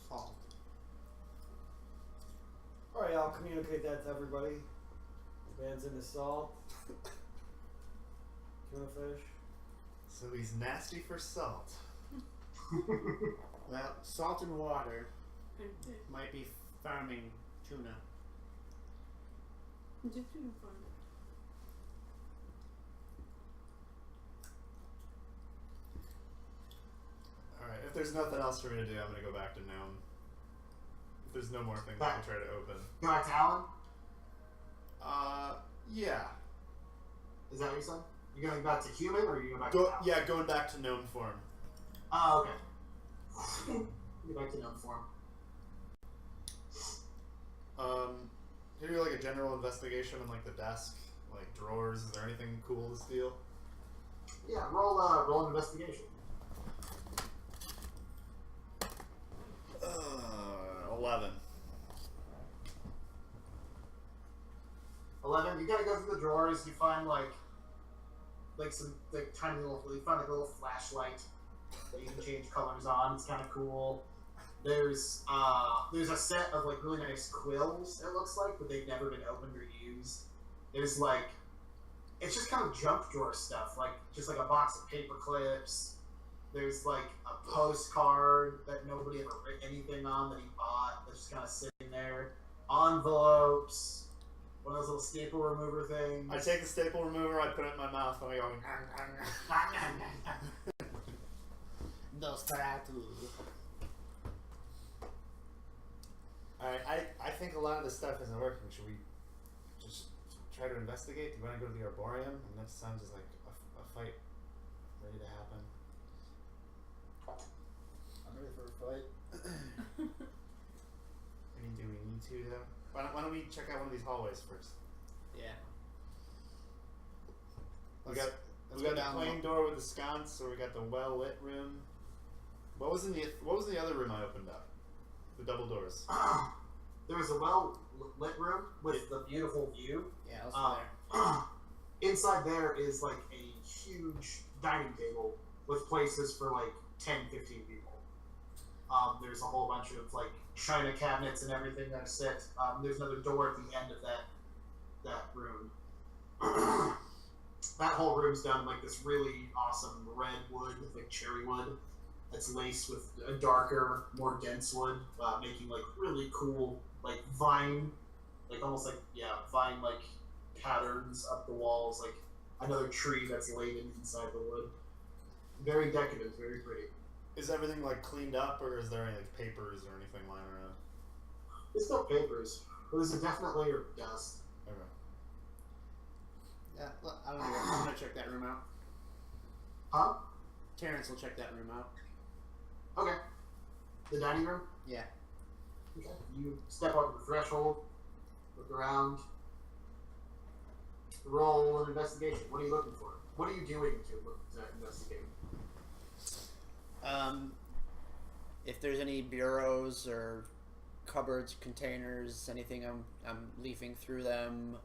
Salt. Alright, I'll communicate that to everybody. Band's into salt. Tuna fish. So he's nasty for salt. Well, salt and water might be farming tuna. Just tuna farm. Alright, if there's nothing else for me to do, I'm gonna go back to Gnome. If there's no more things I can try to open. Go back to Alan? Yeah. Is that what you said? You going back to human or are you going back to Alan? Yeah, going back to Gnome form. Oh, okay. Go back to gnome form. Can you do like a general investigation on like the desk, like drawers? Is there anything cool to steal? Yeah, roll an investigation. 11. 11. You gotta go through the drawers. You find like some like tiny little. You find like a little flashlight that you can change colors on. It's kind of cool. There's a set of like really nice quills. It looks like, but they've never been opened or used. There's like, it's just kind of junk drawer stuff. Like just like a box of paper clips. There's like a postcard that nobody ever wrote anything on that he bought. That's just kind of sitting there. Envelopes. One of those little staple remover things. I take the staple remover, I put it in my mouth, and I go. Nosferatu. Alright, I think a lot of this stuff isn't working. Should we just try to investigate? Do you want to go to the Arboreum? And that sounds like a fight ready to happen. I'm ready for a fight. Do we need to, though? Why don't we check out one of these hallways first? Yeah. We Let's got go the down plain door with the sconce, or we got the well lit room. What was the other room I opened up? The double doors. There was a well lit room with the beautiful view. Yeah, let's go there. Inside there is like a huge dining table with places for like 10, 15 people. There's a whole bunch of like china cabinets and everything that sit. There's another door at the end of that room. That whole room's done like this really awesome red wood, like cherry wood, that's laced with a darker, more dense wood, making like really cool like vine, like almost like vine like patterns up the walls, like another tree that's laid inside the wood. Very decadent, very pretty. Is everything like cleaned up, or is there any like papers or anything lying around? There's no papers, but there's a definite layer of dust. Okay. Yeah, look, I don't know. I'm gonna check that room out. Huh? Terrence will check that room out. Okay. The dining room? Yeah. Okay. You step up to the threshold, look around, roll an investigation. What are you looking for? What are you doing to investigate? If there's any bureaus or cupboards, containers, anything. I'm leafing through them,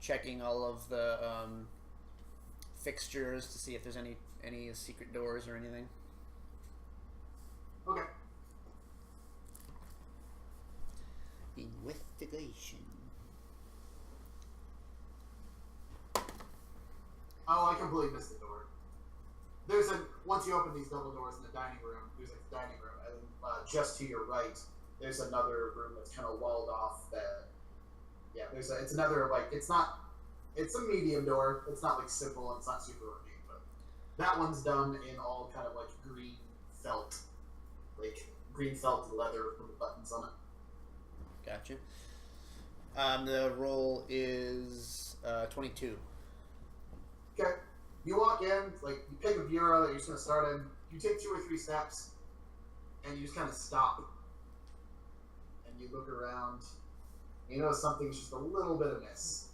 checking all of the fixtures to see if there's any secret doors or anything. Okay. Investigation. Oh, I completely missed the door. Once you open these double doors in the dining room, there's like the dining room, and just to your right, there's another room that's kind of walled off. It's another it's a medium door. It's not like simple. It's not super ornate, but that one's done in all kind of like green felt leather with the buttons on it. Gotcha. The roll is 22. Okay. You walk in, like, you pick a bureau that you're just going to start in. You take 2 or 3 steps, and you just kind of stop. And you look around. And you notice something's just a little bit amiss.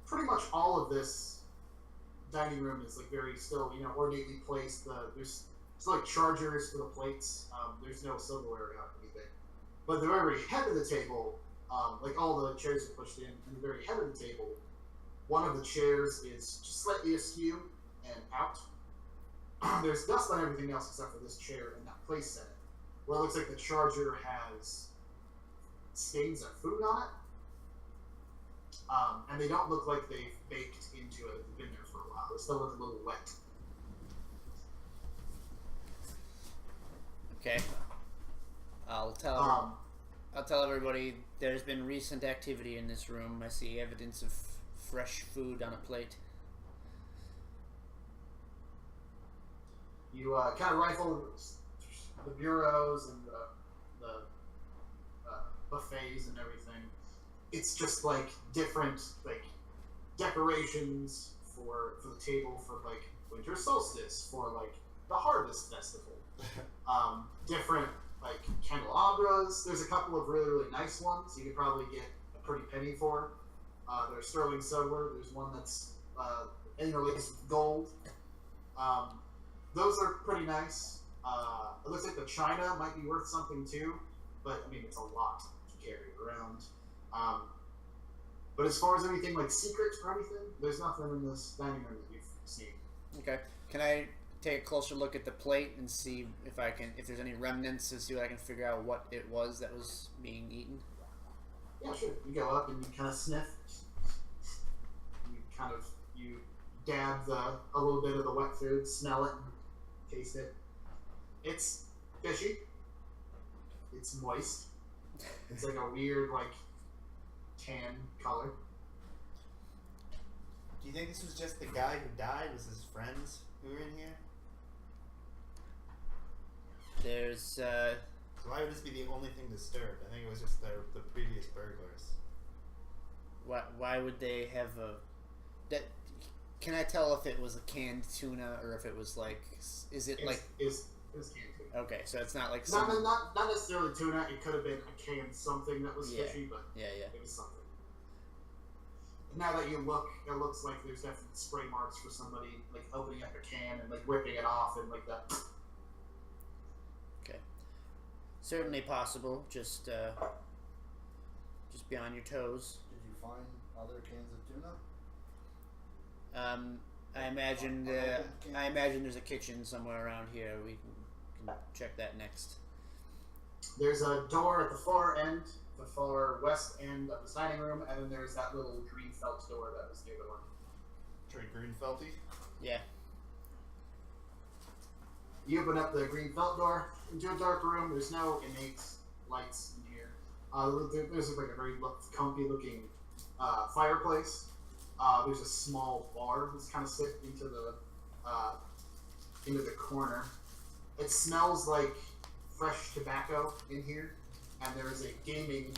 Pretty much all of this dining room is, like, very still, ornately placed. There's like chargers for the plates. There's no silverware or anything. But the very head of the table, like all the chairs are pushed in, and the very head of the table, one of the chairs is just slightly askew and out. There's dust on everything else except for this chair and that place set, where it looks like the charger has stains of food on it. And they don't look like they've baked into it. They've been there for a while. They still look a little wet. Okay. I'll tell everybody there's been recent activity in this room. I see evidence of fresh food on a plate. You kind of rifle the bureaus and the buffets and everything. It's just like different like decorations for the table for like winter solstice, for like the harvest festival. Different like candelabras. There's a couple of really, really nice ones you could probably get a pretty penny for. There's sterling silver. There's one that's interlaced with gold. Those are pretty nice. It looks like the china might be worth something too, but I mean it's a lot to carry around. But as far as anything like secrets or anything, there's nothing in this dining room that you've seen. Okay. Can I take a closer look at the plate and see if there's any remnants, and see what I can figure out what it was that was being eaten? Yeah, sure. You go up and you kind of sniff. You dab a little bit of the wet food, smell it, and taste it. It's fishy. It's moist. It's like a weird, like, tan color. Do you think this was just the guy who died? Was his friends who were in here? There's So why would this be the only thing disturbed? I think it was just the previous burglars. why would they have can I tell if it was a canned tuna or if it was like is it like It was canned tuna. okay, so it's not like Not necessarily tuna. It could have been a canned something that was fishy, but yeah. it was something. Now that you look, it looks like there's definitely spray marks for somebody like opening up a can and like ripping it off and like that. Okay. Certainly possible. Just be on your toes. Did you find other cans of tuna? I imagine there's a kitchen somewhere around here. We can check that next. There's a door at the far end, the far west end of the dining room, and then there's that little green felt door that was near the one. Trey Greenfelty. Yeah. You open up the green felt door into a dark room. There's no innate lights in here. There's like a very comfy looking fireplace. There's a small bar that's kind of set into the corner. It smells like fresh tobacco in here, and there is a gaming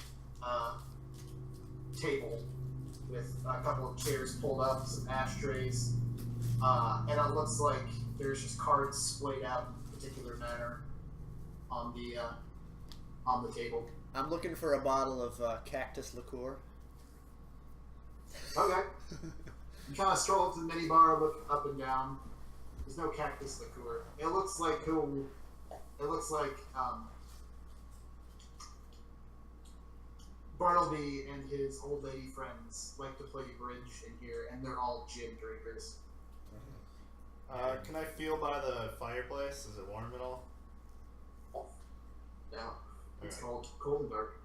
table with a couple of chairs pulled up, some ashtrays, and it looks like there's just cards splayed out in a particular manner on the table. I'm looking for a bottle of cactus liqueur. Okay. You kind of stroll up to the minibar, look up and down. There's no cactus liqueur. It looks like Bartleby and his old lady friends like to play bridge in here, and they're all gin drinkers. Can I feel by the fireplace? Is it warm at all? Yeah, it's Okay. cold and dark.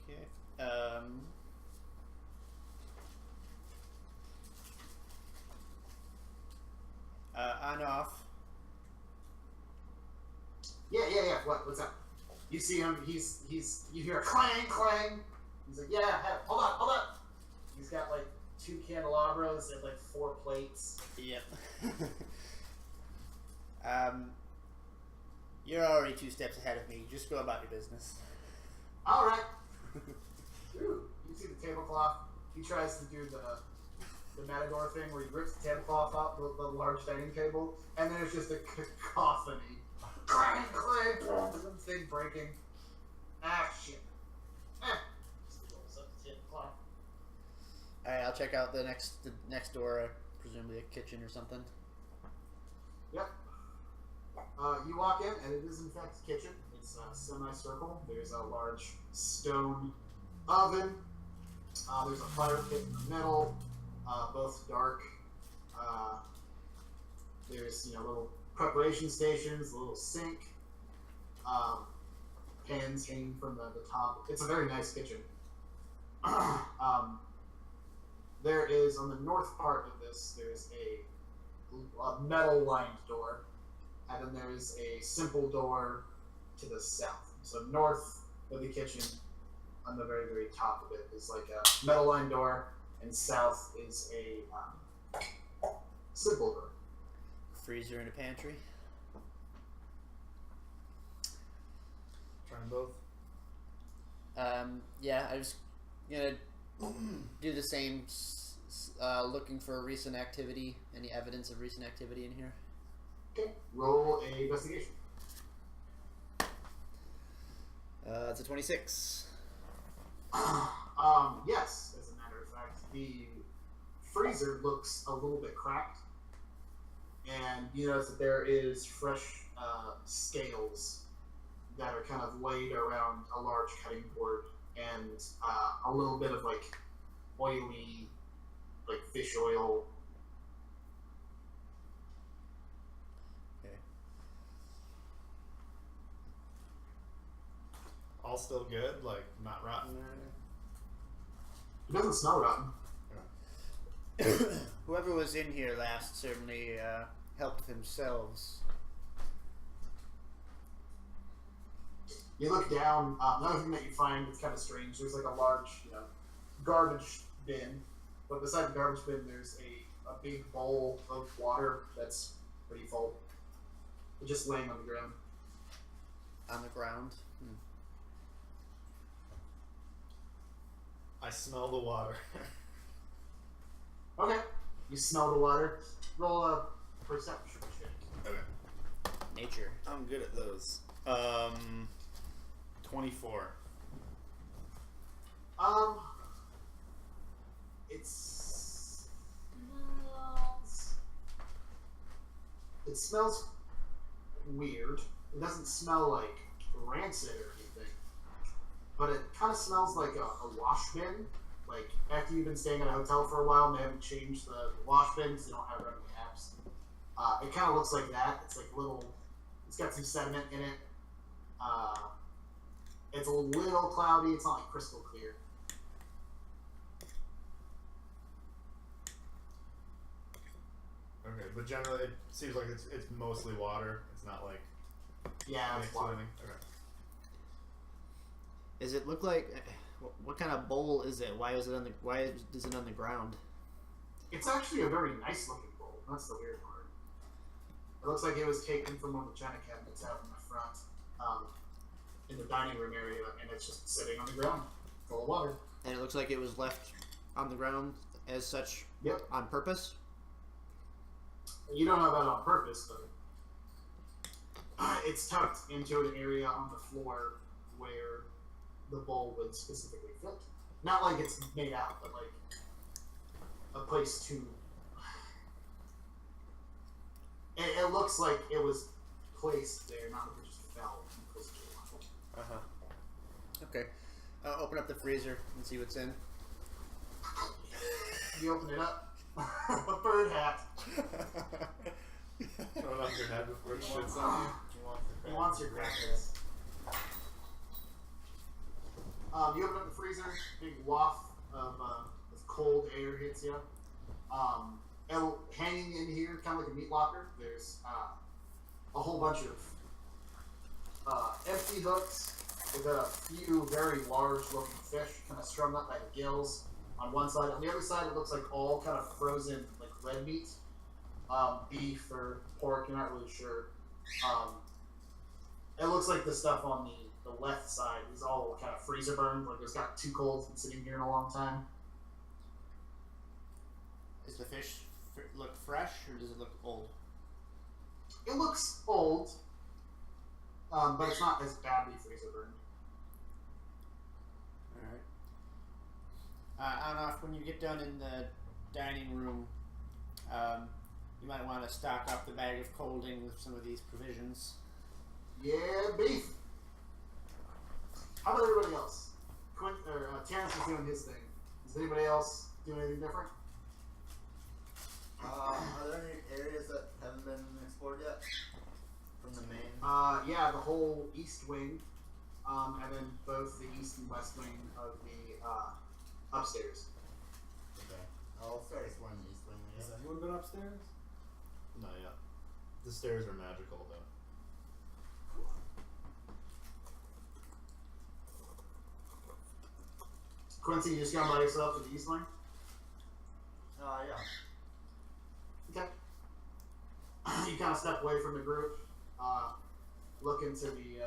Okay. On off. Yeah. What's up? You see him? You hear a clang, clang. He's like, yeah. Hey, hold on. He's got like 2 candelabras and like 4 plates. Yep. You're already 2 steps ahead of me. Just go about your business. All right. Ooh, you see the tablecloth. He tries to do the Matador thing where he rips the tablecloth off the large dining table, and then it's just a cacophony. Clang, clang, thing breaking. Ah, shit. Just rolls up the tablecloth. Alright, I'll check out the next door, presumably a kitchen or something. Yep. You walk in, and it is in fact a kitchen. It's a semicircle. There's a large stone oven. There's a fire pit in the middle, both dark. There's little preparation stations, a little sink, pans hanging from the top. It's a very nice kitchen. There is, on the north part of this, there's a metal-lined door, and then there's a simple door to the south. So north of the kitchen, on the very, very top of it, is like a metal-lined door, and south is a simple door. Freezer in a pantry. Trying both. Yeah, I was gonna do the same. Looking for recent activity. Any evidence of recent activity in here? Okay, roll a investigation. It's a 26. Yes, as a matter of fact, the freezer looks a little bit cracked, and you notice that there is fresh scales that are kind of laid around a large cutting board, and a little bit of like oily, like fish oil. Okay. All still good? Like, not rotten or anything? It doesn't smell rotten. Whoever was in here last certainly helped themselves. You look down. Another thing that you find that's kind of strange. There's like a large, garbage bin, but beside the garbage bin, there's a big bowl of water that's pretty full, just laying on the ground. On the ground. I smell the water. Okay. You smell the water. Roll a perception check. Okay. Nature. I'm good at those. 24. It smells weird. It doesn't smell like rancid or anything, but it kind of smells like a wash bin. Like after you've been staying at a hotel for a while and they haven't changed the wash bin because they don't have it on the apps. It kind of looks like that. It's like it's got some sediment in it. It's a little cloudy. It's not like crystal clear. Okay, but generally it seems like it's mostly water. It's not like Yeah, it's mixed water. with anything. Okay. Does it look like? What kind of bowl is it? Why is it on the? Why is it on the ground? It's actually a very nice looking bowl. That's the weird part. It looks like it was taken from one of the china cabinets out in the front, in the dining room area, and it's just sitting on the ground, full of water. And it looks like it was left on the ground as such. Yep. On purpose. You don't know that on purpose, but it's tucked into an area on the floor where the bowl would specifically fit. Not like it's made out, but like a place to looks like it was placed there, not like it just fell. Okay. Open up the freezer and see what's in. You open it up. A bird hat. Throw it off your head before it shits on you. He wants your crackers. You open up the freezer, big waft of cold air hits you. And hanging in here, kind of like a meat locker, there's a whole bunch of empty hooks with a few very large-looking fish, kind of strung up by the gills on one side. On the other side, it looks like all kind of frozen, like red meat, beef or pork. You're not really sure. It looks like the stuff on the left side is all kind of freezer burned, like it's got too cold, it's been sitting here in a long time. Does the fish look fresh or does it look old? It looks old, but it's not as badly freezer burned. Alright. Anoff, when you get down in the dining room, you might want to stock up the bag of colding with some of these provisions. Yeah, beef. How about everybody else? Terrence is doing his thing. Is anybody else doing anything different? Are there any areas that haven't been explored yet? From the main? Yeah, the whole east wing, and then both the east and west wing of the upstairs. Okay. I'll start exploring the east wing. Has Yeah. anyone been upstairs? Not yet. The stairs are magical though. Quincy, you just gone by yourself to the east wing? Yeah. Okay. You kind of step away from the group, look into the.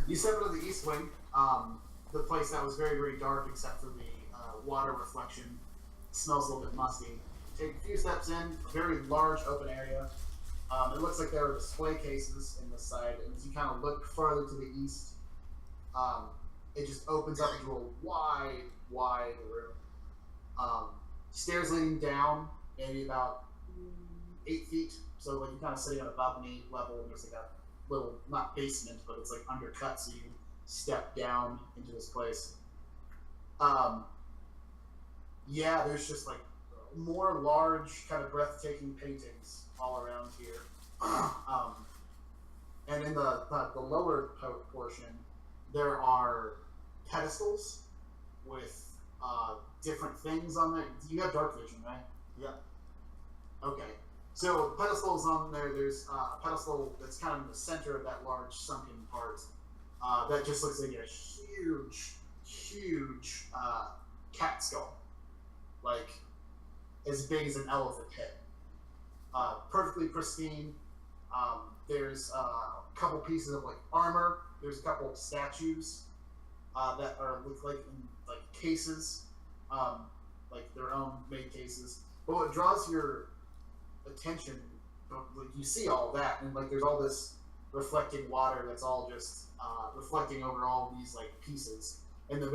You step into the east wing, the place that was very, very dark except for the water reflection. It smells a little bit musty. Take a few steps in, very large open area. It looks like there are display cases in this side, and as you kind of look farther to the east, it just opens up into a wide, wide room. Stairs leading down, maybe about 8 feet. So like you're kind of sitting on a balcony level, and there's like a little, not basement, but it's like undercut, so you step down into this place. Yeah, there's just like more large, kind of breathtaking paintings all around here. And in the lower portion, there are pedestals with different things on there. You have dark vision, right? Yeah. Okay. So pedestals on there. There's a pedestal that's kind of in the center of that large sunken part. That just looks like a huge cat skull, like as big as an elephant head. Perfectly pristine. There's a couple pieces of like armor. There's a couple of statues that look like in like cases, like their own made cases. But what draws your attention, like you see all that, and like there's all this reflecting water that's all just reflecting over all these like pieces. In the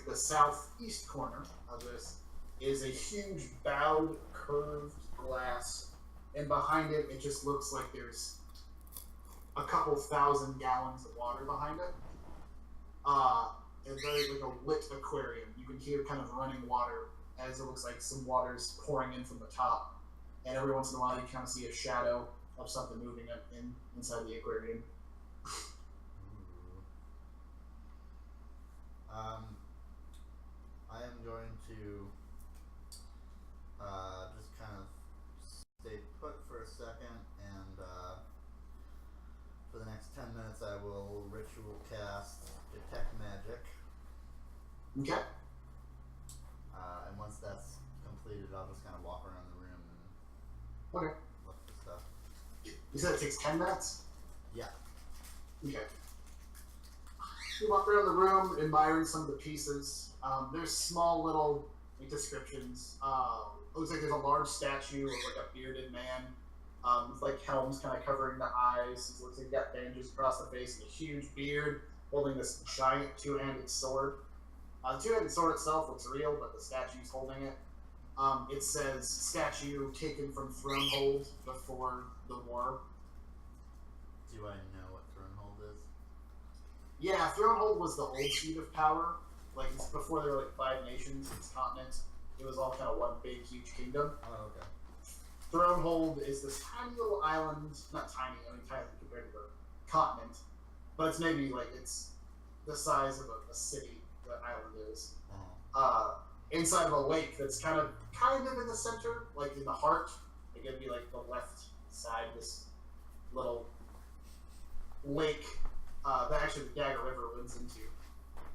the southeast corner of this is a huge bowed, curved glass, and behind it, it just looks like there's a couple thousand gallons of water behind it. It's very like a lit aquarium. You can hear kind of running water as it looks like some water's pouring in from the top, and every once in a while you kind of see a shadow of something moving inside the aquarium. I am going to just kind of stay put for a second, and for the next 10 minutes I will ritual cast Detect Magic. Okay. And once that's completed, I'll just kind of walk around the room and Okay. look for stuff. You said it takes 10 minutes? Yeah. Okay. You walk around the room, admiring some of the pieces. There's small little like, descriptions. Looks like there's a large statue of like a bearded man With like helms kind of covering the eyes. It looks like he got bandages across the face and a huge beard, holding this giant two-handed sword. The two-handed sword itself looks real, but the statue's holding it. It says statue taken from Thronehold before the war. Do I know what Thronehold is? Yeah, Thronehold was the old seat of power. Like it's before there were like 5 nations, it's continents. It was all kind of one big, huge kingdom. Oh, okay. Thronehold is this tiny little island, not tiny, I mean tiny compared to the continent, but it's maybe like it's the size of a city. The island is inside of a lake that's kind of in the center, like in the heart. It could be like the left side of this little lake that actually the Dagger River runs into,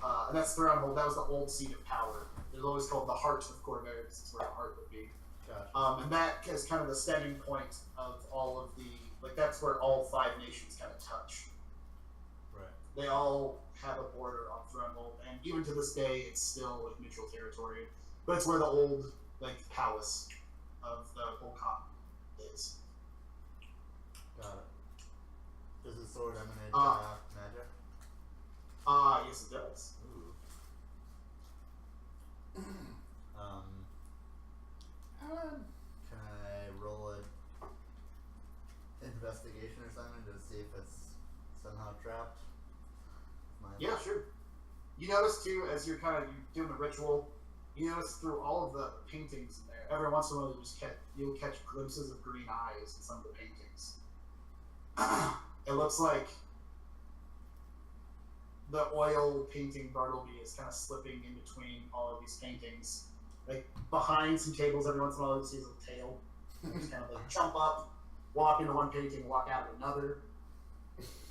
and that's Thronehold. That was the old seat of power. It was always called the Heart of Corvair. This is where the heart would be. Gotcha. And that is kind of the stemming point of all of the, like that's where all 5 nations kind of touch. Right. They all have a border on Thronehold, and even to this day, it's still like neutral territory. But it's where the old like palace of the whole continent is. Got it. Does the sword emanate magic? Yes, it does. Ooh. Can I roll an investigation or something to see if it's somehow trapped? Yeah, sure. You notice too, as you're doing the ritual, you notice through all of the paintings in there, every once in a while you'll catch glimpses of green eyes in some of the paintings. It looks like the oil painting Bartleby is kind of slipping in between all of these paintings. Like behind some tables, every once in a while you see his little tail. Just kind of like jump up, walk into one painting, walk out of another.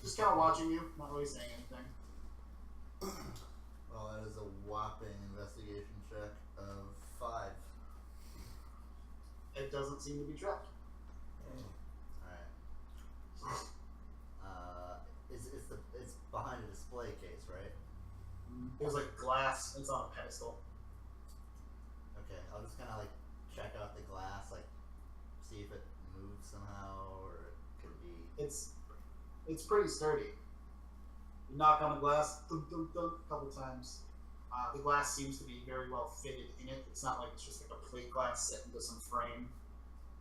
Just kind of watching you, not really saying anything. Well, that is a whopping investigation check of 5. It doesn't seem to be trapped. Alright. It's behind a display case, right? There's like glass, it's on a pedestal. Okay, I'll just kind of like check out the glass, like see if it moves somehow, or it could be. It's pretty sturdy. You knock on the glass, thump, thump, thump, a couple times. The glass seems to be very well fitted in it. It's not like it's just like a plate glass set into some frame.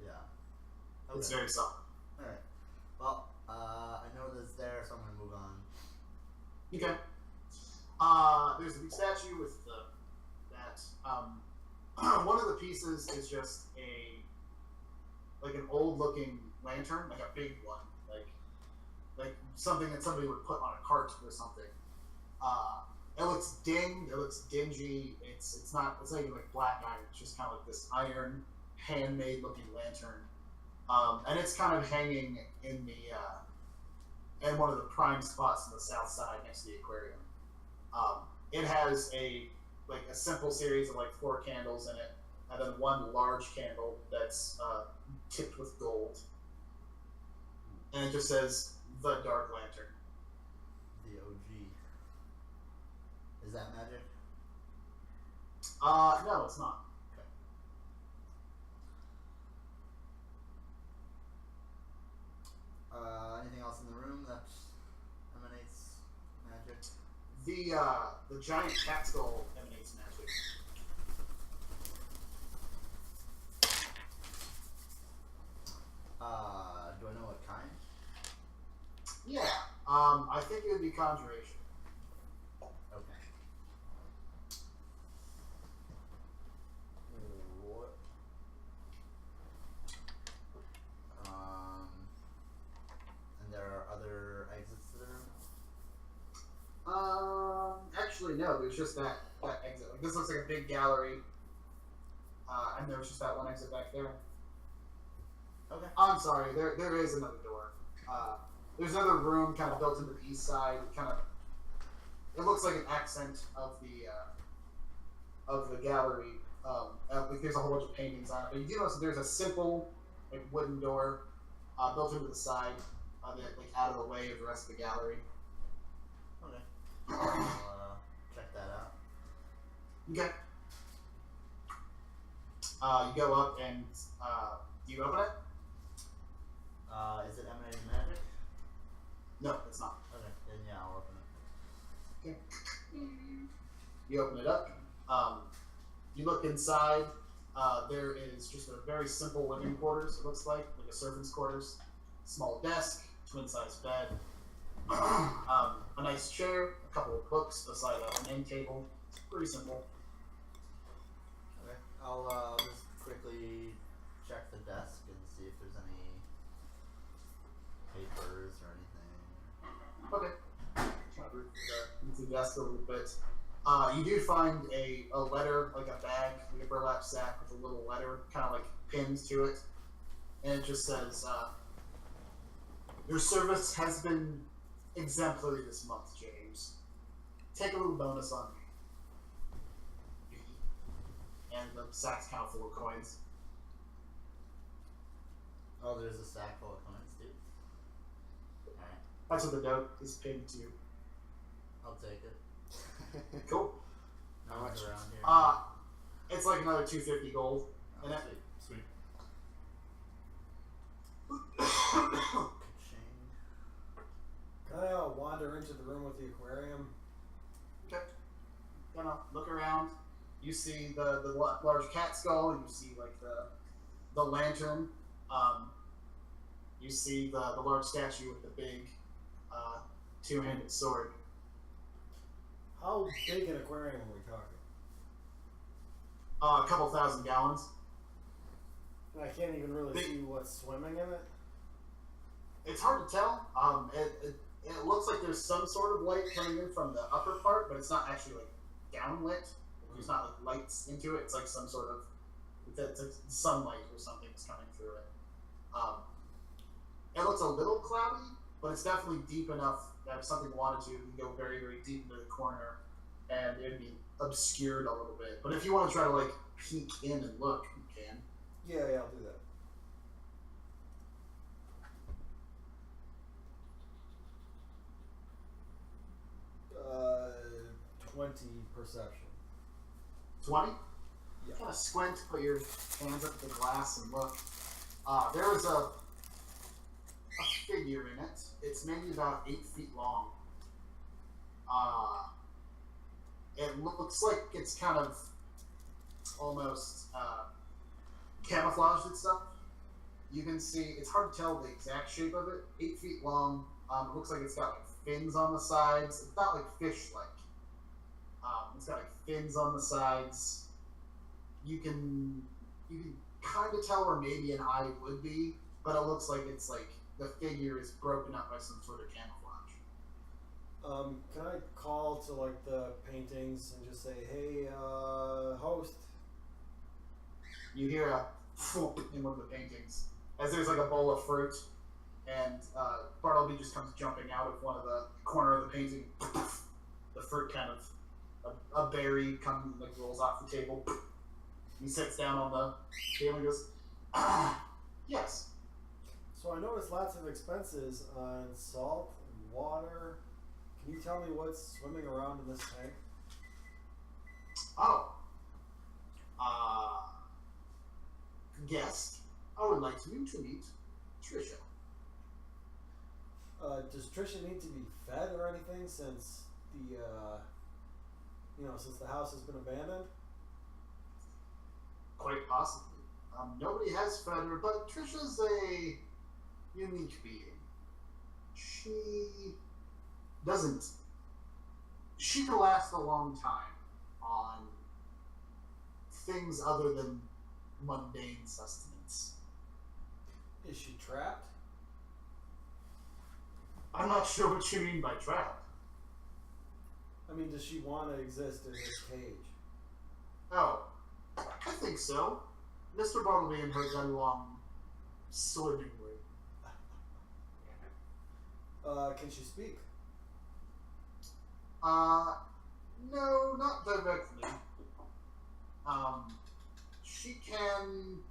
Yeah. It's Okay. very solid. Alright. Well, I know that's there, so I'm gonna move on. Okay. There's a big statue with that. One of the pieces is just an old looking lantern, like a big one, like something that somebody would put on a cart or something. It looks dinged, it looks dingy. It's not even like black iron. It's just kind of like this iron, handmade looking lantern, and it's kind of hanging in in one of the prime spots on the south side next to the aquarium. It has a simple series of 4 candles in it, and then one large candle that's tipped with gold, and it just says the Dark Lantern. The OG. Is that magic? No, it's not. Okay. Anything else in the room that emanates magic? The giant cat skull emanates magic. Do I know what kind? Yeah. I think it would be conjuration. Okay. What? And there are other exits to the room? Actually, no. There's just that exit. Like, this looks like a big gallery, and there's just that one exit back there. Okay. I'm sorry. There is another door. There's another room kind of built into the east side. It looks like an accent of the gallery. There's a whole bunch of paintings on it, but you do notice that there's a simple wooden door built into the side of it, out of the way of the rest of the gallery. Okay. I'll check that out. Okay. You go up and do you open it? You open it up. You look inside. There is just a very simple living quarters. It looks like a servant's quarters. Small desk, twin-sized bed, a nice chair, a couple of books beside an end table. It's pretty simple. Okay. I'll just quickly check the desk and see if there's any papers or anything. Okay. Try to move the desk a little bit. You do find a letter, like a bag, like a burlap sack with a little letter, kind of like pinned to it, and it just says, "Your service has been exemplary this month, James. Take a little bonus on me." And the sack's kind of full of coins. Oh, there's a sack full of coins, dude. Alright, That's what the note is pinned to. I'll take it. Cool. No How one's much? around here. It's like another 250 gold. Oh, and sweet. Sweet. Ka-ching. Can I wander into the room with the aquarium? Okay. Gonna look around. You see the large cat skull. You see like the lantern. You see the large statue with the big two-handed sword. How big an aquarium are we talking? A couple thousand gallons. And I can't even really see what's swimming in it. It's hard to tell. It looks like there's some sort of light coming in from the upper part, but it's not actually like downlit. There's not like lights into it. It's like some sort of it's like sunlight or something is coming through it. It looks a little cloudy, but it's definitely deep enough that if something wanted to, you can go very, very deep into the corner, and it'd be obscured a little bit. But if you want to try to like peek in and look, you can. Yeah, I'll do that. Uh, 20 perception. 20. Yeah. Kind of squint, put your hands up to the glass and look. There is a figure in it. It's maybe about 8 feet long. It looks like it's kind of almost camouflaged itself. You can see, it's hard to tell the exact shape of it. 8 feet long. It looks like it's got like fins on the sides. It's not like fish-like. It's got like fins on the sides. You can kind of tell where maybe an eye would be, but it looks like it's like the figure is broken up by some sort of camouflage. Can I call to like the paintings and just say, "Hey, host"? You hear a thump in one of the paintings as there's like a bowl of fruit, and Bartleby just comes jumping out of one of the corner of the painting. The fruit kind of a berry comes and like rolls off the table. He sits down on the table and goes, "Yes." So I noticed lots of expenses on salt and water. Can you tell me what's swimming around in this tank? Oh. Guest, I would like you to meet Trisha. Does Trisha need to be fed or anything since since the house has been abandoned? Quite possibly. Nobody has fed her, but Trisha's a unique being. She can last a long time on things other than mundane sustenance. Is she trapped? I'm not sure what you mean by trapped. I mean, does she want to exist in this cage? Oh, I think so. Mr. Bartleby and her got along swimmingly. Can she speak? No, not directly. She can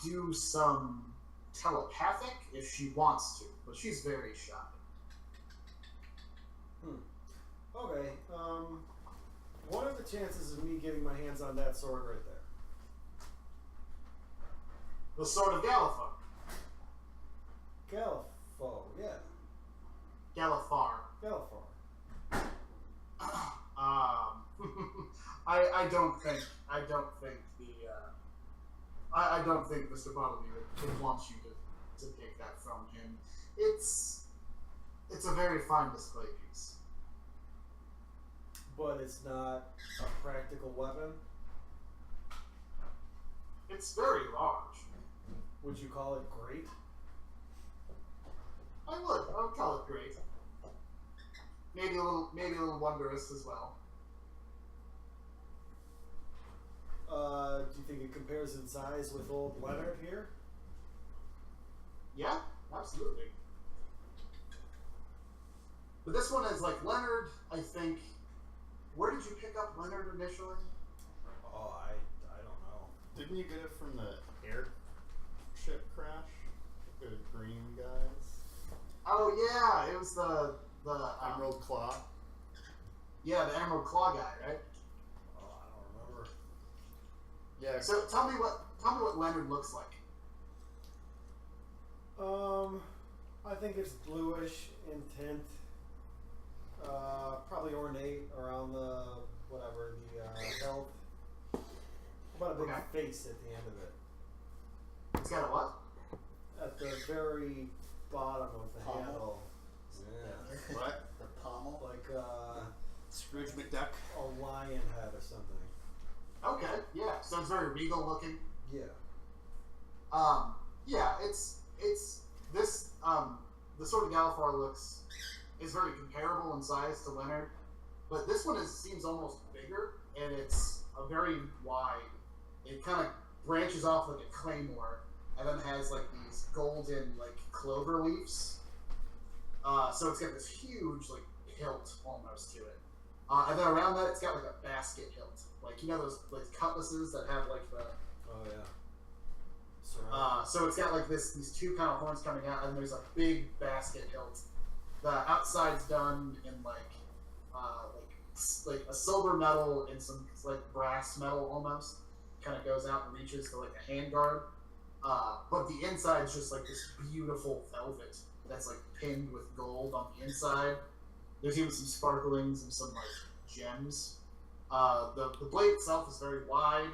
do some telepathic if she wants to, but she's very shy. Okay, what are the chances of me getting my hands on that sword right there? The Sword of Galifar. Galifo, yeah. Galifar. Galifar. I don't think the I don't think Mr. Bartleby would want you to take that from him. It's a very fine display piece. But it's not a practical weapon. It's very large. Would you call it great? I would call it great. Maybe a little wondrous as well. Do you think it compares in size with old Leonard here? Yeah, absolutely. But this one is like Leonard, I think. Where did you pick up Leonard initially? Oh, I don't know. Didn't you get it from the airship crash? The green guys? Oh yeah, it was the Emerald Claw? yeah, the Emerald Claw guy, right? Oh, I don't remember. Yeah. So tell me what Leonard looks like. I think it's bluish in tint. Probably ornate around the belt. About a big Okay. face at the end of it. It's got a what? At the very bottom of the Pommel? handle. Yeah. What? The pommel? Like Scrooge McDuck. a lion head or something. Okay, yeah. So it's very regal looking. Yeah. Yeah, it's this the Sword of Galifar is very comparable in size to Leonard, but this one seems almost bigger, and it's a very wide. It kind of branches off like a claymore, and then has like these golden like clover leaves. So it's got this huge like hilt almost to it, and then around that it's got like a basket hilt, like you know those like cutlasses that have like the. Oh yeah. Surround. So it's got like these two kind of horns coming out, and there's a big basket hilt. The outside's done in like a silver metal and some like brass metal almost. Kind of goes out and reaches to like a handguard. But the inside's just like this beautiful velvet that's like pinned with gold on the inside. There's even some sparklings and some like gems. The blade itself is very wide.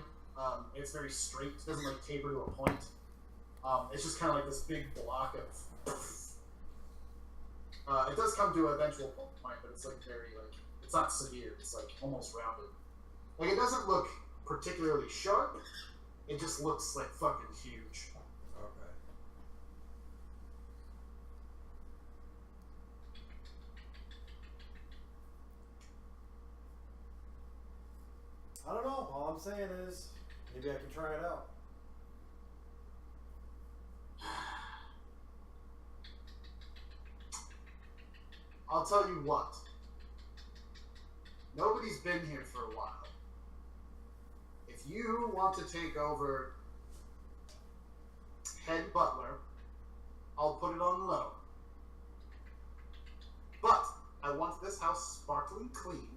It's very straight. It doesn't like taper to a point. It's just kind of like this big block of. It does come to an eventual point, but it's like very like it's not severe. It's like almost rounded. Like it doesn't look particularly sharp. It just looks like fucking huge. Okay. I don't know. All I'm saying is maybe I can try it out. I'll tell you what. Nobody's been here for a while. If you want to take over head butler, I'll put it on low. But I want this house sparkling clean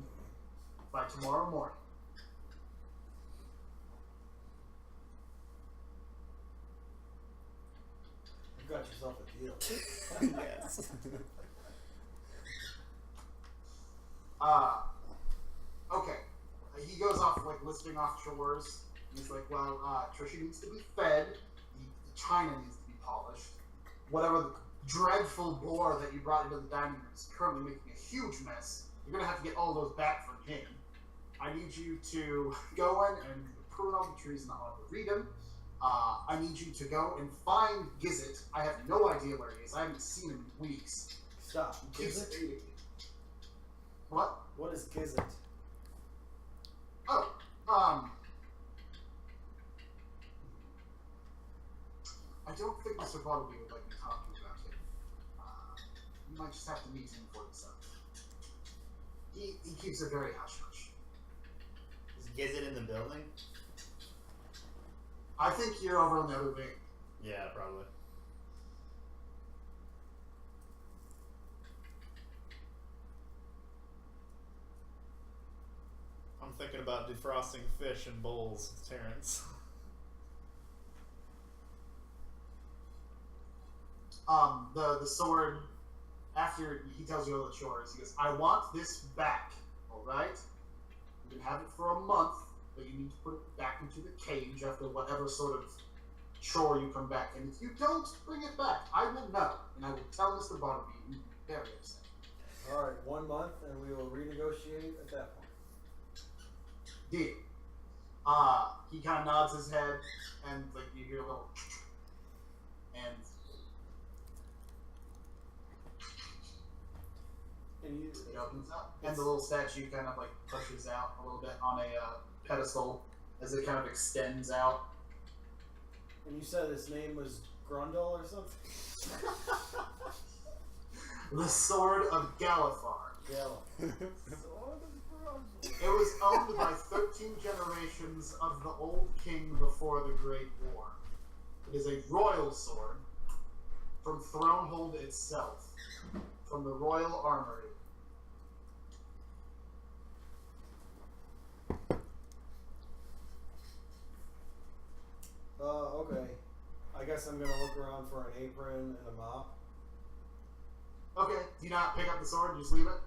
by tomorrow morning. You got yourself a deal. Yes. Okay. He goes off, like, listing off chores. He's like, well, Trisha needs to be fed. The china needs to be polished. Whatever the dreadful boar that you brought into the dining room is currently making a huge mess. You're going to have to get all those back from him. I need you to go in and prune all the trees in the Arboretum. I need you to go and find Gizzet. I have no idea where he is. I haven't seen him in weeks. Stop. He keeps Gizzet? evading me. What? What is Gizzet? Oh, I don't think Mr. Bartleby would like me talking about him. You might just have to meet him for yourself. He keeps it very hush-hush. Is Gizzet in the building? I think you're over on the other wing. Yeah, probably. I'm thinking about defrosting fish in bowls with Terrence. The sword, after he tells you all the chores, he goes, I want this back, alright? You can have it for a month, but you need to put it back into the cage after whatever sort of chore you come back. And if you don't bring it back, I will know, and I will tell Mr. Barnaby. You'd be very upset. Alright, 1 month and we will renegotiate at that point. Deal. He kind of nods his head, and like you hear a little, and And it opens up, and the little statue kind of like pushes out a little bit on a pedestal as it kind of extends out. you said his name was Grundle or something? The Sword of Galifar. Yeah. It was owned by 13 generations of the old king before the Great War. It is a royal sword from Thronehold itself, from the Royal Armory. Okay. I guess I'm gonna look around for an apron and a mop. Okay, do you not pick up the sword? You just leave it?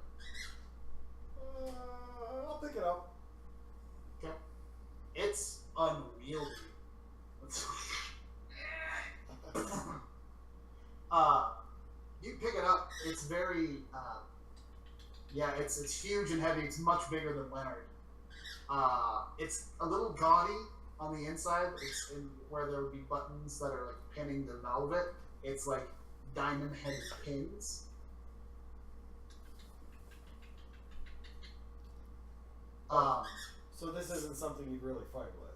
I'll pick it up. Okay. It's unwieldy. You pick it up. It's very, yeah, it's huge and heavy. It's much bigger than Leonard. It's a little gaudy on the inside. It's in where there would be buttons that are like pinning the velvet. It's like diamond-headed pins. So this isn't something you'd really fight with.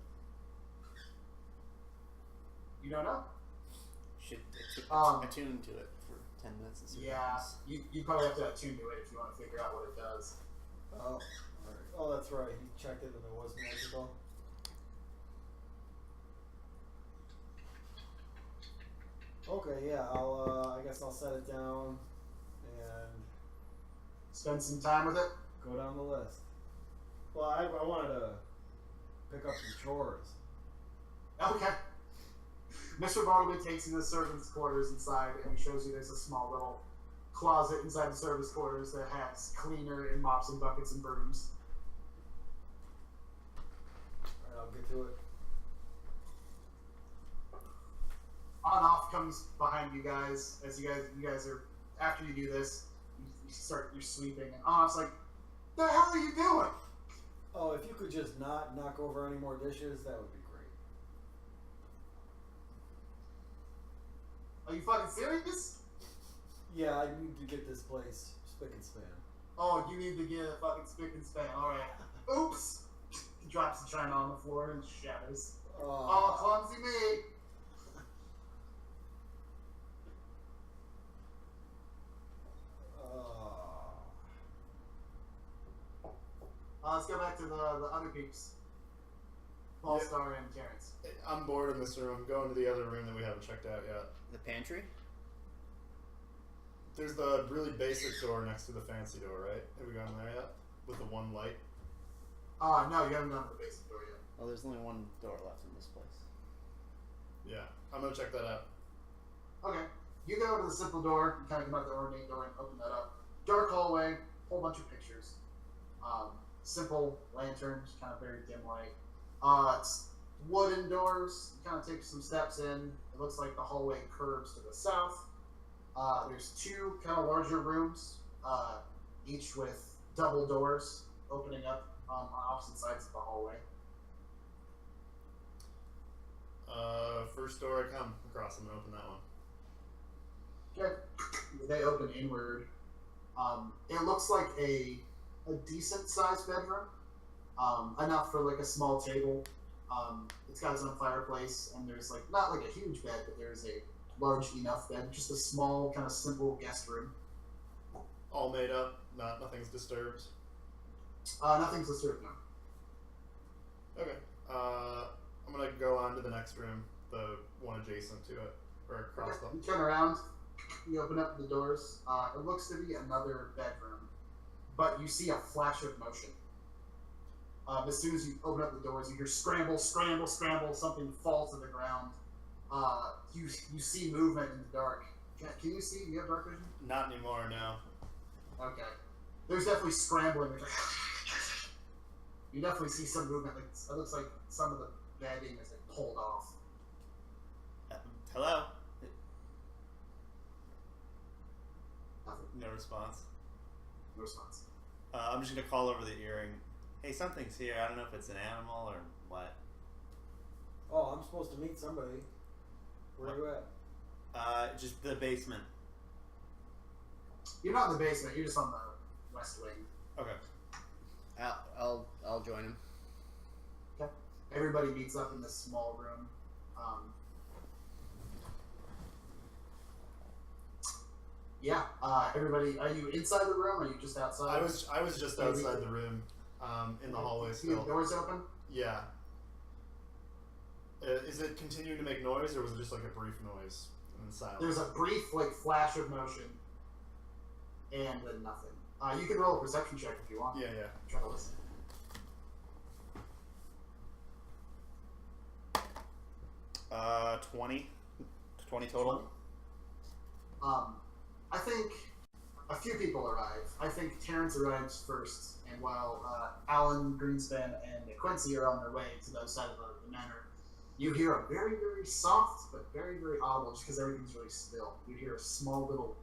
You don't know? Should Um, attune to it for 10 minutes and see what Yeah, happens. you probably have to attune to it if you want to figure out what it does. Oh, alright. Oh, that's right. He checked it and it was magical. Okay, yeah, I guess I'll set it down and Spend some time with it. go down the list. Well, I wanted to pick up some chores. Okay. Mr. Bartleby takes you to the servants' quarters inside, and he shows you there's a small little closet inside the service quarters that has cleaner and mops and buckets and brooms. Alright, I'll get to it. On-off comes behind you guys as you guys are, after you do this, you're sweeping, and On-off's like, the hell are you doing? Oh, if you could just not knock over any more dishes, that would be great. Are you fucking serious? Yeah, I need to get this place spick and span. Oh, you need to get a fucking spick and span. Alright. Oops! He drops the china on the floor and shatters. Oh, clumsy me! Let's go back to the other peeps. Ballstar and Terrence. I'm bored in this room. Go into the other room that we haven't checked out yet. The pantry? There's the really basic door next to the fancy door, right? Have we gone there yet? With the one light? No, you haven't gone to the basic door yet. Oh, there's only one door left in this place. Yeah. I'm gonna check that out. Okay. You go to the simple door, you kind of come out the ornate door and open that up. Dark hallway, whole bunch of pictures. Simple lanterns, kind of very dim light. It's wooden doors. You kind of take some steps in. It looks like the hallway curves to the south. There's two kind of larger rooms, each with double doors opening up on opposite sides of the hallway. First door I come across, I'm gonna open that one. Okay. They open inward. It looks like a decent sized bedroom. Enough for like a small table. It's got its own fireplace, and there's like not like a huge bed, but there's a large enough bed, just a small kind of simple guest room. All made up, nothing's disturbed. Nothing's disturbed now. Okay. I'm gonna go on to the next room, the one adjacent to it, or across Okay. them. You turn around, you open up the doors. It looks to be another bedroom, but you see a flash of motion. As soon as you open up the doors, you hear scramble, scramble, scramble. Something falls to the ground. You see movement in the dark. Can you see? Do you have dark vision? Not anymore now. Okay. There's definitely scrambling. You definitely see some movement. Like it looks like some of the bedding is like pulled off. Hello? Nothing. No response. No response. I'm just gonna call over the earring. Hey, something's here. I don't know if it's an animal or what. Oh, I'm supposed to meet somebody. Where are you at? Just the basement. You're not in the basement. You're just on the west wing. Okay. I'll join him. Okay. Everybody meets up in this small room. Yeah. Everybody, are you inside the room or are you just outside? I was just outside the room, in the hallway See the still. doors open? Yeah. Is it continuing to make noise, or was it just like a brief noise and then silence? There's a brief like flash of motion, and then nothing. You can roll a perception check if you want. Yeah. Try to listen. 20 total. I think a few people arrive. I think Terrence arrives first, and while Alan, Greenspan, and Quincy are on their way to the other side of the manor, you hear a very, very soft but very, very audible, just because everything's really still. You hear a small little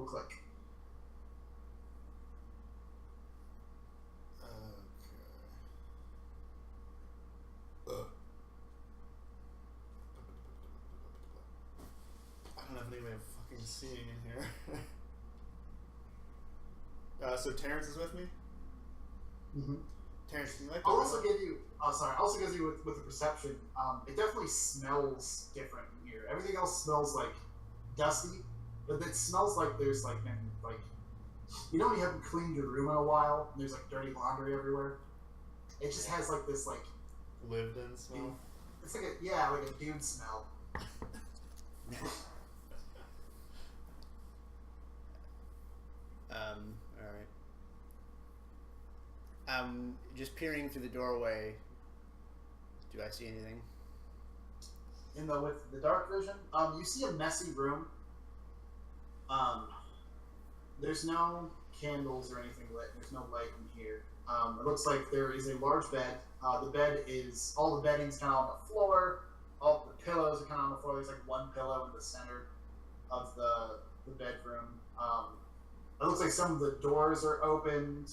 click. I don't have any way of fucking seeing in here. So Terrence is with me? Mm-hmm. Terrence, can you like I'll also give you. I'll also give you with the perception. It definitely smells different in here. Everything else smells like dusty, but it smells like there's like been like, you know when you haven't cleaned your room in a while and there's like dirty laundry everywhere. It just has like this like lived in smell? it's like a like a dude smell. Alright. Just peering through the doorway. Do I see anything? With the dark vision, you see a messy room. There's no candles or anything lit. There's no light in here. It looks like there is a large bed. The bed is all the bedding's kind of on the floor. All the pillows are kind of on the floor. There's like one pillow in the center of the bedroom. It looks like some of the doors are opened.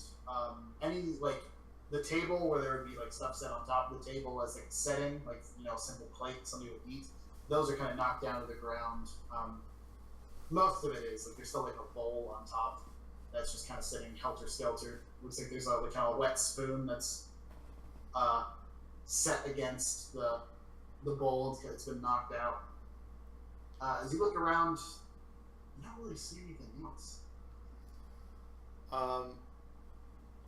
Any like the table where there would be like stuff set on top of the table as like setting, like a simple plate somebody would eat. Those are kind of knocked down to the ground. Most of it is like there's still like a bowl on top that's just kind of sitting helter skelter. Looks like there's a like, kind of wet spoon that's set against the bowl. It's been knocked out. As you look around, you don't really see anything else.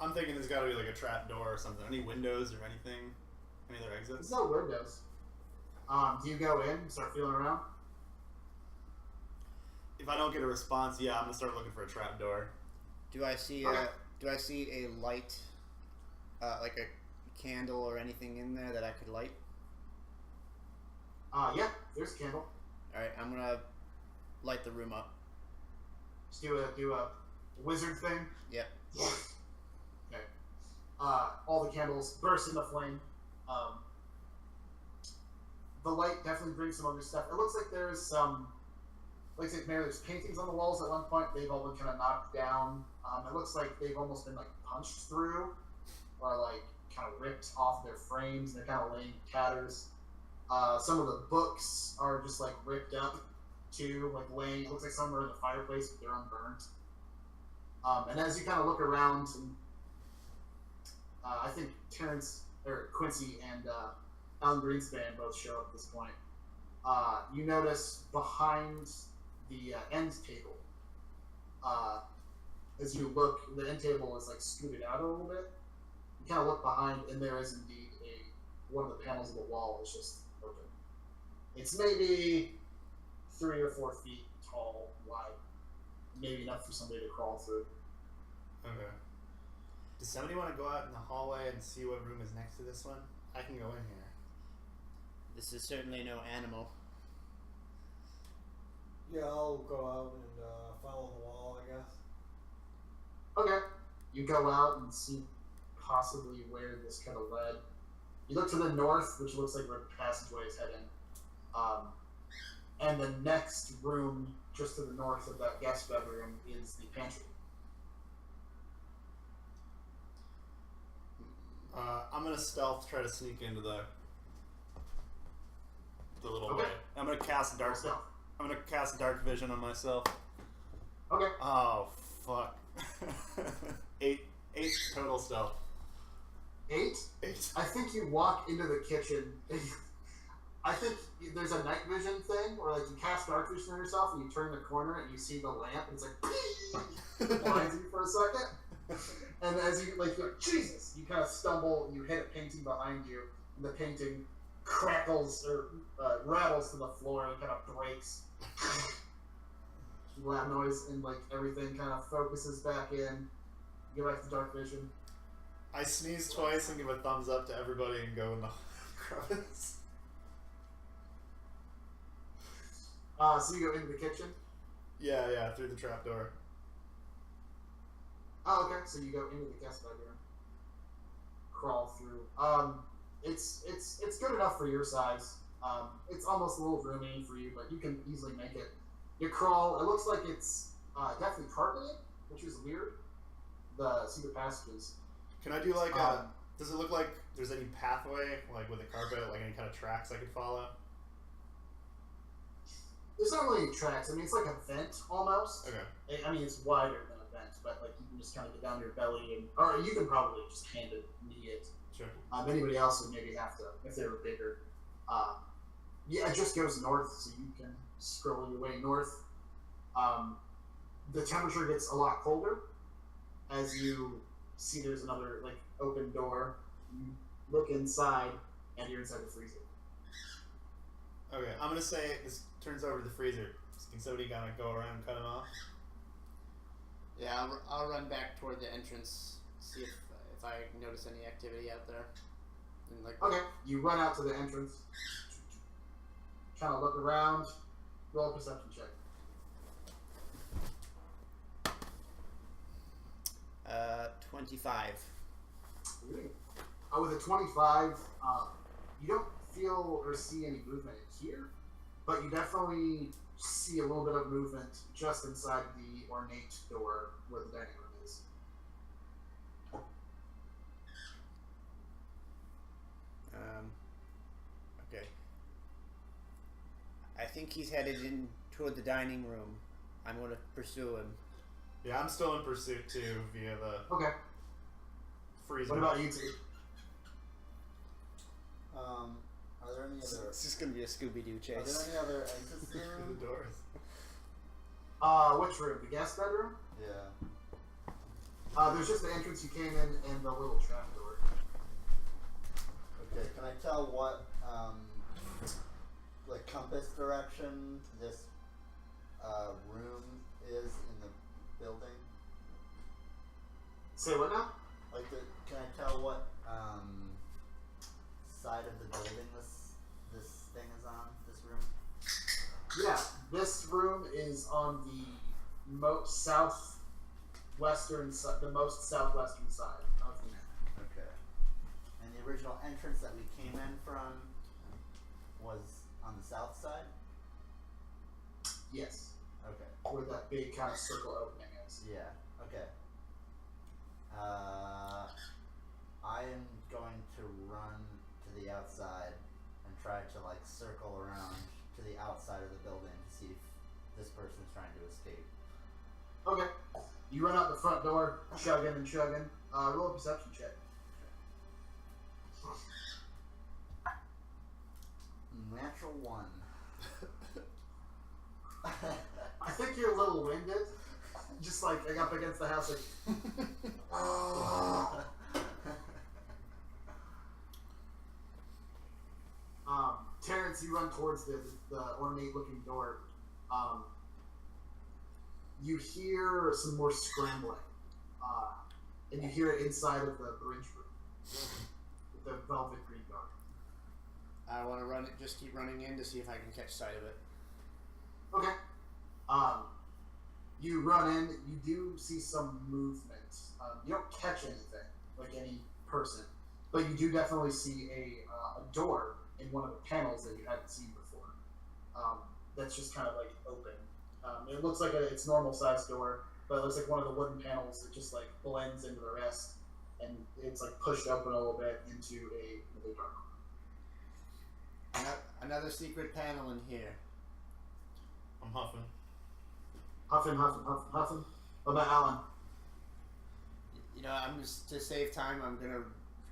I'm thinking there's got to be like a trap door or something. Any windows or anything? Any other exits? There's no windows. Do you go in and start feeling around? If I don't get a response, yeah, I'm gonna start looking for a trap door. Do I see Okay. Do I see a light, like a candle or anything in there that I could light? Yeah, there's a candle. All right, I'm gonna light the room up. Just do a wizard thing. Yep. Okay. All the candles burst into flame. The light definitely brings some other stuff. It looks like there's some, like I said, maybe there's paintings on the walls at one point. They've all been kind of knocked down. It looks like they've almost been like punched through, or like kind of ripped off their frames. They're kind of laying in tatters. Some of the books are just like ripped up too, like laying. It looks like some are in the fireplace, but they're unburned. And as you kind of look around, and I think Terrence or Quincy and Alan Greenspan both show up at this point. You notice behind the end table, as you look, the end table is like scooted out a little bit. You kind of look behind, and there is indeed one of the panels of the wall is just open. It's maybe 3 or 4 feet tall, wide, maybe enough for somebody to crawl through. Okay. Does somebody want to go out in the hallway and see what room is next to this one? I can go in here. This is certainly no animal. Yeah, I'll go out and follow the wall, I guess. Okay. You go out and see possibly where this kind of led. You look to the north, which looks like where the passageway is heading. And the next room, just to the north of that guest bedroom, is the pantry. I'm gonna stealth, try to sneak into the little Okay. way. I'm gonna cast dark. Stealth. I'm gonna cast dark vision on myself. Okay. Oh fuck. 8 total stealth. 8? 8. I think you walk into the kitchen. I think there's a night vision thing where like you cast dark vision on yourself and you turn the corner and you see the lamp and it's like blinds you for a second. And as you're like Jesus, you kind of stumble, you hit a painting behind you, and the painting crackles or rattles to the floor and kind of breaks. Loud noise and like everything kind of focuses back in. You get back to dark vision. I sneeze twice and give a thumbs up to everybody and go in the crevice. So you go into the kitchen. Yeah, through the trapdoor. Oh, okay. So you go into the guest bedroom, crawl through. It's good enough for your size. It's almost a little roomy for you, but you can easily make it. You crawl. It looks like it's definitely carpeted, which is weird. The secret passages. Can I do like a? Does it look like there's any pathway, like with a carpet, like any kind of tracks I could follow? There's not really any tracks. I mean, it's like a vent almost. Okay. I mean, it's wider than a vent, but like you can just kind of get down your belly, and or you can probably just hand me it. Sure. Anybody else would maybe have to if they were bigger. Yeah, it just goes north, so you can scroll your way north. The temperature gets a lot colder as you see there's another like open door. You look inside, and you're inside the freezer. Okay, I'm gonna say this turns over to the freezer. Can somebody kind of go around and cut him off? Yeah, I'll run back toward the entrance, see if I notice any activity out there. And like, Okay, you run out to the entrance, kind of look around, roll a perception check. 25. With a 25, you don't feel or see any movement here, but you definitely see a little bit of movement just inside the ornate door where the dining room is. Okay. I think he's headed in toward the dining room. I'm going to pursue him. Yeah, I'm still in pursuit too via the Okay. freezer. What about you two? Are there any other? It's just going to be a Scooby-Doo Are chase. there any other exits to the through room? the doors? Which room? The guest bedroom? Yeah. There's just the entrance you came in and the little trap door. Okay. Can I tell what like compass direction this room is in the building? Say what now? Like, can I tell what side of the building this thing is on? This room? Yeah, this room is on the most southwestern side of the map. Okay. And the original entrance that we came in from was on the south side? Yes, Okay. where that big kind of circle opening is. Yeah. Okay. I am going to run to the outside and try to like circle around to the outside of the building to see if this person's trying to escape. Okay. You run out the front door, chugging and chugging. Roll a perception check. Natural 1. I think you're a little winded. Just like up against the house, like. Terrence, you run towards the ornate-looking door. You hear some more scrambling, and you hear it inside of the bridge room with the velvet green guard. I want to run it, just keep running in to see if I can catch sight of it. Okay. You run in. You do see some movement. You don't catch anything, like any person, but you do definitely see a door in one of the panels that you hadn't seen before. That's just kind of like open. It looks like it's normal sized door, but it looks like one of the wooden panels that just like blends into the rest, and it's like pushed open a little bit into another dark room. Another secret panel in here. I'm huffing. Huffing. What about Alan? You know, I'm just to save time. I'm gonna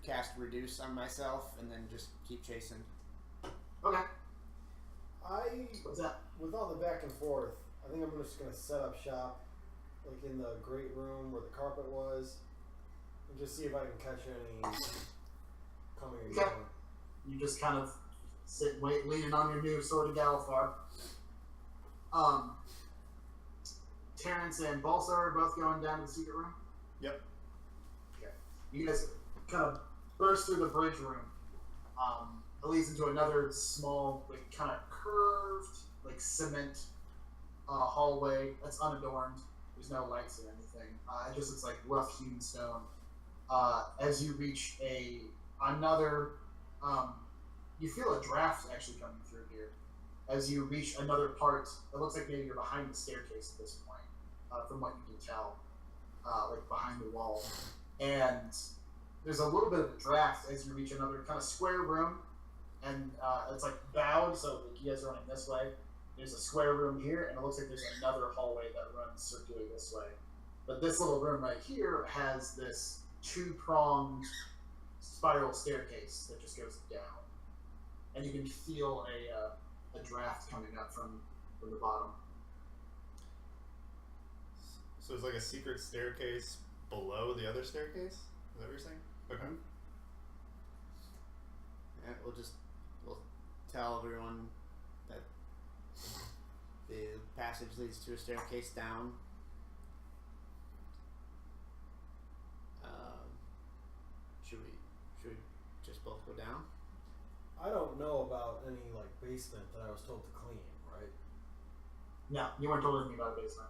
cast reduce on myself and then just keep chasing. Okay. What's that? With all the back and forth, I think I'm just gonna set up shop, like in the great room where the carpet was, and just see if I can catch any coming and Okay. going. You just kind of sit and wait, leaning on your new sword of Galifar. Terrence and Balsar are both going down to the secret room. Yep. Okay. You guys kind of burst through the bridge room. It leads into another small, like kind of curved, like cement hallway that's unadorned. There's no lights or anything. It just looks like rough hewn stone. As you reach another, you feel a draft actually coming through here. As you reach another part, it looks like maybe you're behind the staircase at this point, from what you can tell, like behind the wall. And there's a little bit of a draft as you reach another kind of square room, and it's like bowed, so like you guys are running this way. There's a square room here, and it looks like there's another hallway that runs circularly this way. But this little room right here has this two-pronged spiral staircase that just goes down, and you can feel a draft coming up from the bottom. So it's like a secret staircase below the other staircase? Is that what you're saying? Okay. And we'll tell everyone that the passage leads to a staircase down. Should we just both go down? I don't know about any like basement that I was told to clean, right? No, you weren't told anything about a basement.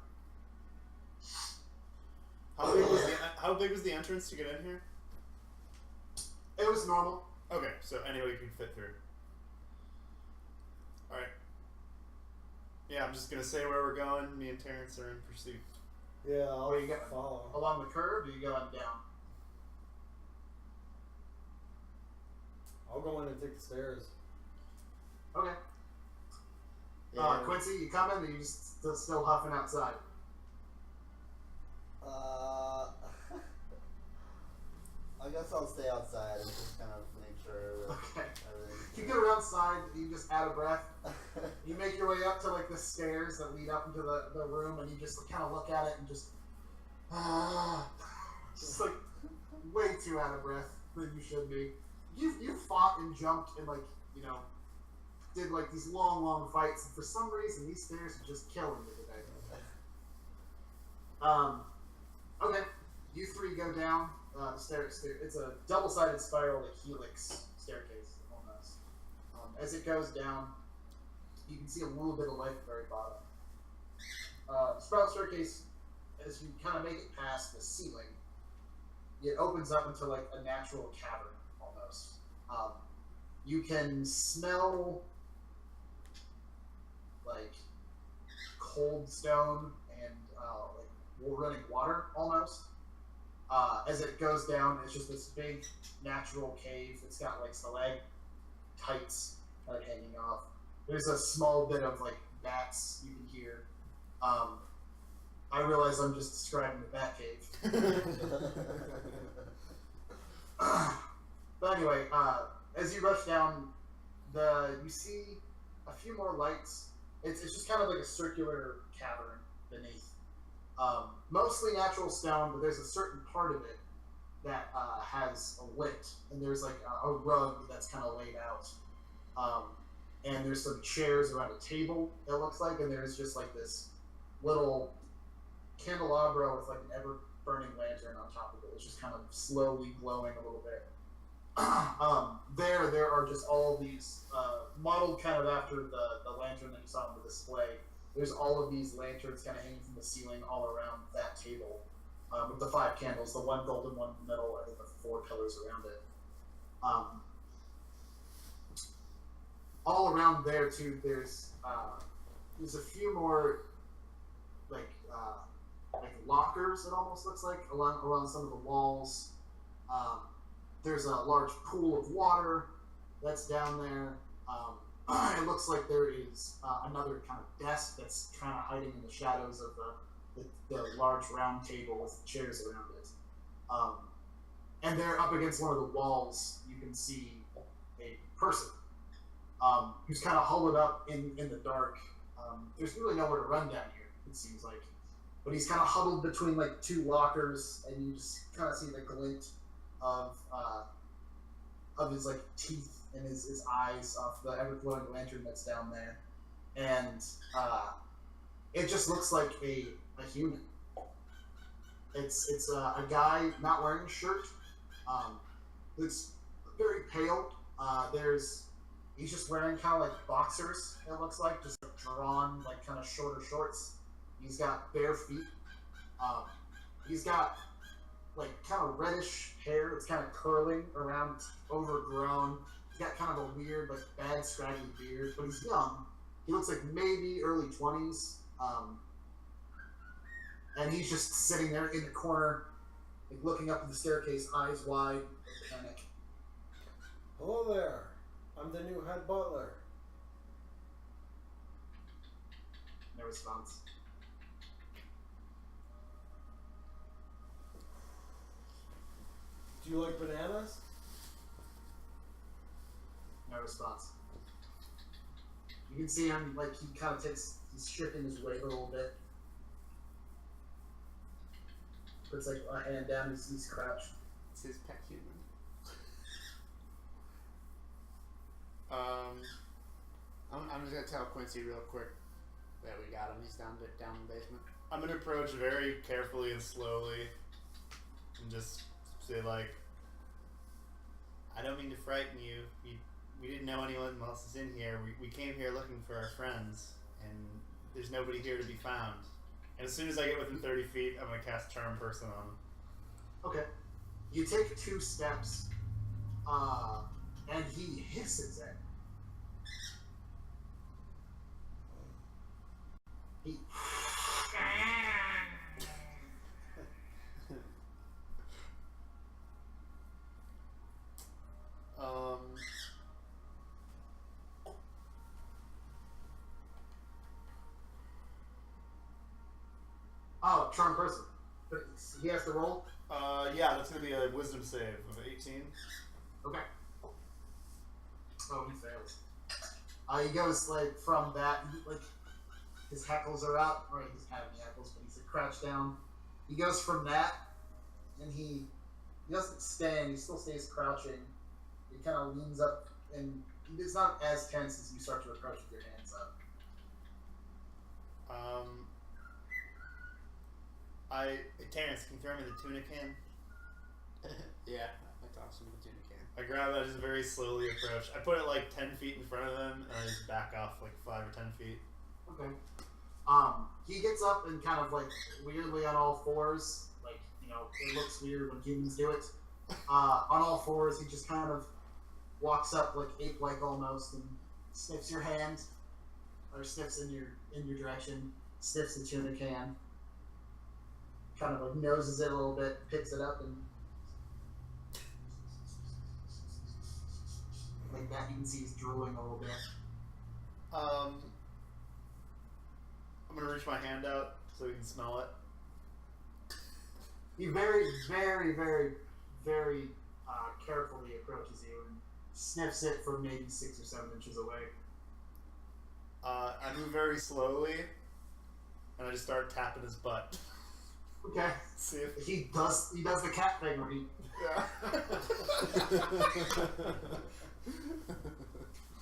How big was the entrance to get in here? It was normal. Okay, so anyway you can fit through. Alright. Yeah, I'm just gonna say where we're going. Me and Terrence are in pursuit. Yeah, I'll Where you going? follow. Along the curve, or you going down? I'll go in and take the stairs. Okay. Quincy, you coming, or you just still huffing outside? I guess I'll stay outside and just kind of make sure that Okay. everything's You get around outside, you just out of breath. You make your way up to like the stairs that lead up into the room, and you just kind of look at it and just just like way too out of breath than you should be. You fought and jumped and like did like these long fights, and for some reason these stairs are just killing you today. Okay, you three go down the stairs. It's a double-sided spiral, like helix staircase almost. As it goes down, you can see a little bit of light at the very bottom. The spiral staircase, as you kind of make it past the ceiling, it opens up into like a natural cavern almost. You can smell like cold stone and like running water almost. As it goes down, it's just this big natural cave. It's got like stalactites kind of hanging off. There's a small bit of like bats you can hear. I realize I'm just describing the bat cave. But anyway, as you rush down, you see a few more lights. It's just kind of like a circular cavern beneath. Mostly natural stone, but there's a certain part of it that has a lit, and there's like a rug that's kind of laid out. And there's some chairs around a table, it looks like, and there's just like this little candelabra with like an ever-burning lantern on top of it. It's just kind of slowly glowing a little bit. There are just all these modeled kind of after the lantern that you saw on the display. there's all of these lanterns kind of hanging from the ceiling all around that table, with the 5 candles, the 1 golden one in the middle, and then the 4 pillars around it. All around there too, there's a few more like lockers. It almost looks like along some of the walls. There's a large pool of water that's down there. It looks like there is another kind of desk that's kind of hiding in the shadows of the large round table with chairs around it. And there, up against one of the walls, you can see a person who's kind of huddled up in the dark. There's really nowhere to run down here, it seems like. But he's kind of huddled between like 2 lockers, and you just kind of see the glint of his like teeth and his eyes off the ever-glowing lantern that's down there. And it just looks like a human. It's a guy not wearing a shirt. Looks very pale. He's just wearing kind of like boxers, it looks like, just like drawn, like kind of shorter shorts. He's got bare feet. He's got like kind of reddish hair. It's kind of curling around, overgrown. He's got kind of a weird, like bad, scraggly beard, but he's young. He looks like maybe early 20s. And he's just sitting there in the corner, like looking up at the staircase, eyes wide, in panic. Hello there. I'm the new head butler. No response. Do you like bananas? No response. You can see him, like, he's shifting his weight a little bit. Puts, like, a hand down, he's crouched. It's his pet human. I'm just gonna tell Quincy real quick that we got him. He's down in the basement. I'm gonna approach very carefully and slowly, and just say like, I don't mean to frighten you. We didn't know anyone else is in here. We came here looking for our friends, and there's nobody here to be found. And as soon as I get within 30 feet, I'm gonna cast Charm Person on him. Okay. You take 2 steps, and he hisses at you. He... Oh, Charm Person. But he has to roll? Yeah, that's gonna be a Wisdom save of 18. Okay. Oh, he fails. He goes like from that, like his hackles are out, or he doesn't have any hackles, but he's like crouched down. He goes from that, and he doesn't stand. He still stays crouching. He kind of leans up, and it's not as tense as you start to approach with your hands up. Terrence, can you throw me the tuna can? Yeah, I toss him the tuna can. I grab it, I just very slowly approach. I put it like 10 feet in front of him, and I just back off like 5 or 10 feet. Okay. He gets up and kind of like weirdly on all fours, like, you know, it looks weird when humans do it. On all fours, he just kind of walks up like ape-like almost and sniffs your hand, or sniffs in your direction, sniffs the tuna can, kind of like noses it a little bit, picks it up, and like that. You can see he's drooling a little bit. I'm gonna reach my hand out so we can smell it. He very, very, very, very carefully approaches you and sniffs it from maybe 6 or 7 inches away. I move very slowly, and I just start tapping his butt. Okay. See if He does the cat thing where he... Yeah.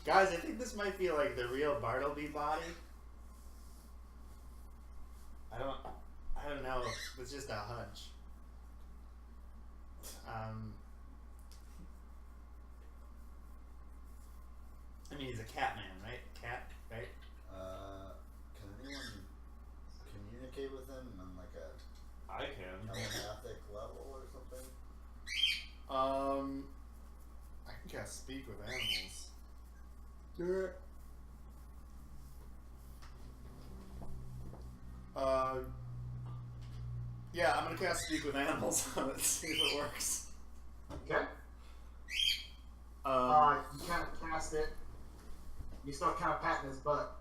Guys, I think this might be like the real Bartleby body. I don't know. It's just a hunch. I mean, he's a cat man, right? Cat, right? Can anyone Yeah, I'm gonna cast Speak with Animals on it, see if it works. Okay. Um, You kind of cast it. You start kind of patting his butt.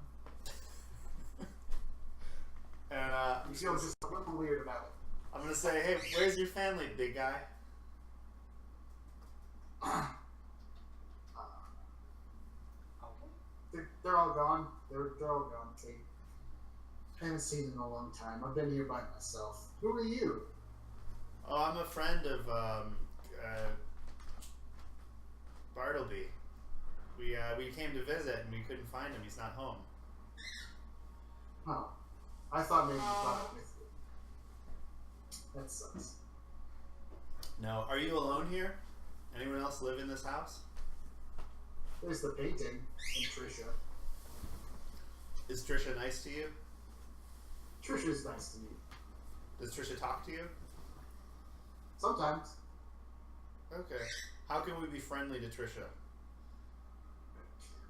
and You feel just a little weird about I'm gonna say, hey, where's your family, big guy? it. They're all gone. They're all gone. I haven't seen them in a long time. I've been here by myself. Who are you? Oh, I'm a friend of Bartleby. We came to visit and we couldn't find him. He's not home. Oh, I thought maybe you brought it with you. That sucks. No. Are you alone here? Anyone else live in this house? There's the painting and Trisha. Is Trisha nice to you? Trisha's nice to me. Does Trisha talk to you? Sometimes. Okay. How can we be friendly to Trisha?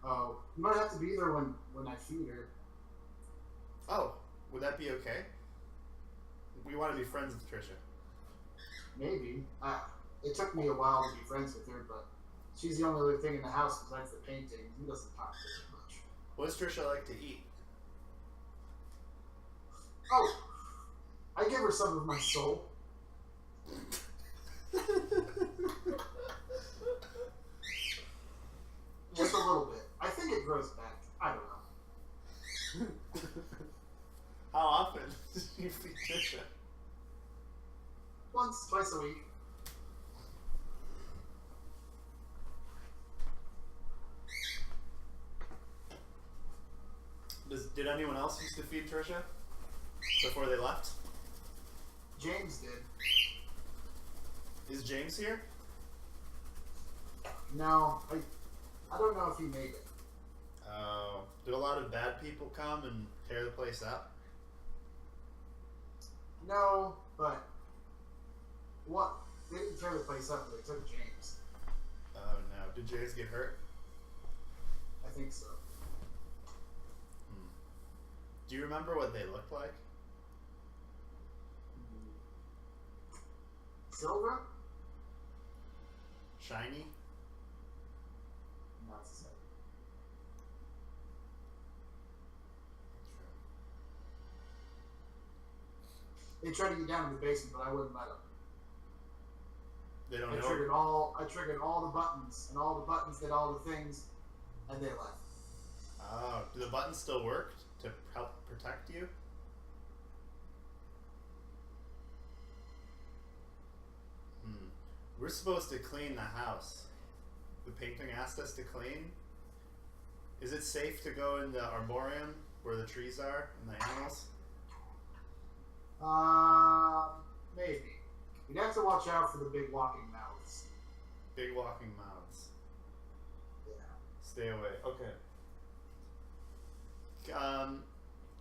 Oh, you might have to be there when I feed her. Oh, would that be okay? We want to be friends with Trisha. Maybe. It took me a while to be friends with her, but she's the only other thing in the house besides the painting. He doesn't talk very much. What does Trisha like to eat? Oh, I give her some of my soul. Just a little bit. I think it grows back. I don't know. How often do you feed Trisha? Once, twice a week. Did anyone else used to feed Trisha before they left? James did. Is James here? No, I don't know if he made it. Did a lot of bad people come and tear the place up? No, but what? They didn't tear the place up, they took James. Oh no. Did James get hurt? I think so. Do you remember what they looked like? Silver? Shiny? Not so. They tried to get down to the basement, but I wouldn't let them. They don't I know. triggered all the buttons, and all the buttons did all the things, and they left. Oh, do the buttons still work to help protect you? We're supposed to clean the house. The painting asked us to clean. Is it safe to go in the arboretum where the trees are and the animals? Maybe. You'd have to watch out for the big walking mouths. Big walking mouths. Yeah. Stay away. Okay.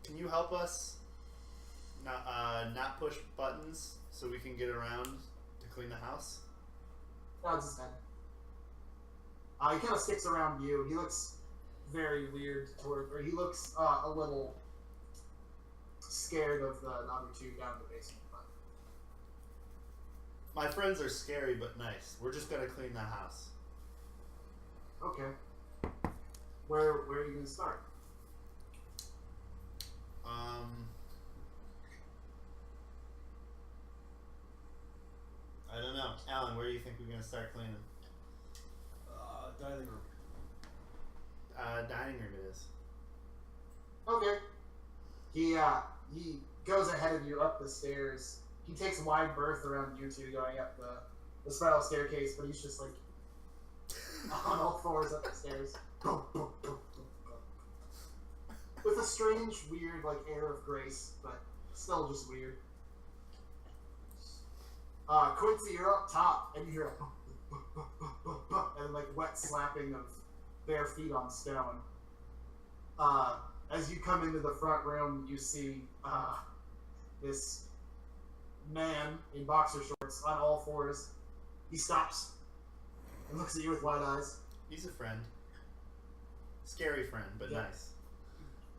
Can you help us not push buttons so we can get around to clean the house? Nods his head. He kind of sticks around you. He looks very weird he looks a little scared of the other two down in the basement. But My friends are scary but nice. We're just gonna clean the house. okay. Where are you gonna start? I don't know. Alan, where do you think we're gonna start cleaning? Dining room. Dining room it is. Okay. He goes ahead of you up the stairs. He takes a wide berth around you two going up the spiral staircase, but he's just like on all fours up the stairs. With a strange, weird, like, air of grace, but still just weird. Quincy, you're up top, and you hear a and like wet slapping of bare feet on stone. As you come into the front room, you see this man in boxer shorts on all fours. He stops and looks at you with wide eyes. He's a friend. Scary friend, but Yeah. nice.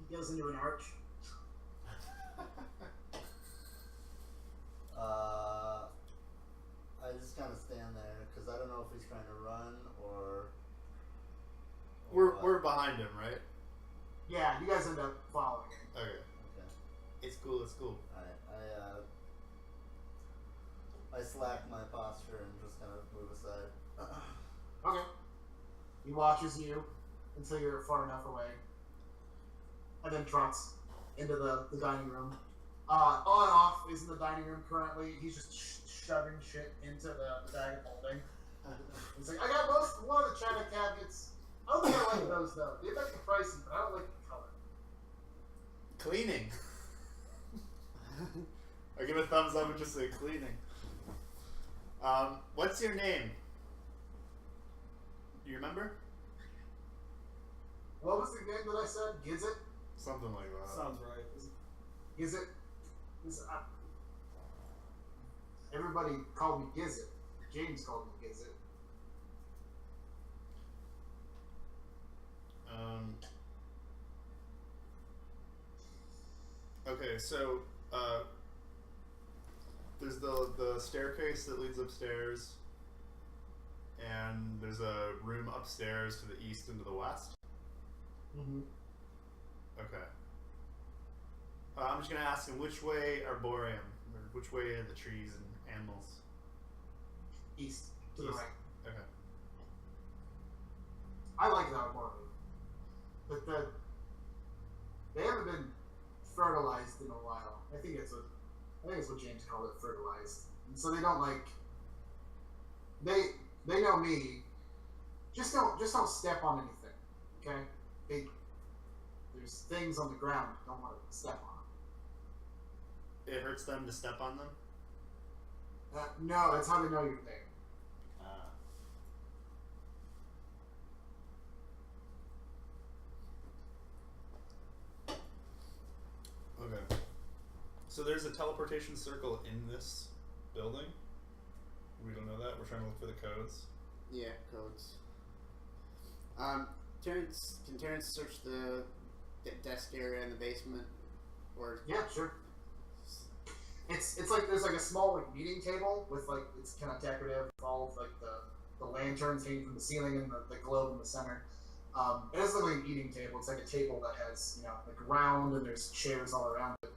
He goes into an arch. I just kind of stand there because I don't know if he's trying to run or what. We're behind him, right? Yeah, you guys end up following him. Okay. Okay. It's cool. It's cool. Alright. I slack my posture and just kind of move aside. Okay. He watches you until you're far enough away, and then trots into the dining room. On and off is in the dining room currently. He's just shoving shit into the bag of holding. He's like, I got one of the china cabinets. I don't think I like those though. They might be pricey, but I don't like the color. Cleaning. I give a thumbs up and just say cleaning. What's your name? Do you remember? What was the name that I said? Gizzit? Something like that. Sounds right. Gizzit? Everybody called me Gizzit. James called me Gizzit. Okay, so there's the staircase that leads upstairs, and there's a room upstairs to the east and to the west. Mm-hmm. Okay. I'm just gonna ask him which way are Boreum, or which way are the trees and animals? East. To the East. right. Okay. I like that more. But they haven't been fertilized in a while. I think it's what James called it, fertilized. And so they don't like. They know me. Just don't step on anything. Okay. There's things on the ground you don't want to step on. It hurts them to step on them? No, that's how they know you're there. Okay. So there's a teleportation circle in this building? We don't know that? We're trying to look for the codes? Yeah, codes. Terrence, can Terrence search the desk area in the basement? Or Yeah, sure. It's like there's like a small like meeting table with like it's kind of decorative, all of like the lanterns hanging from the ceiling and the globe in the center. It doesn't look like an eating table. It's like a table that has like round and there's chairs all around it.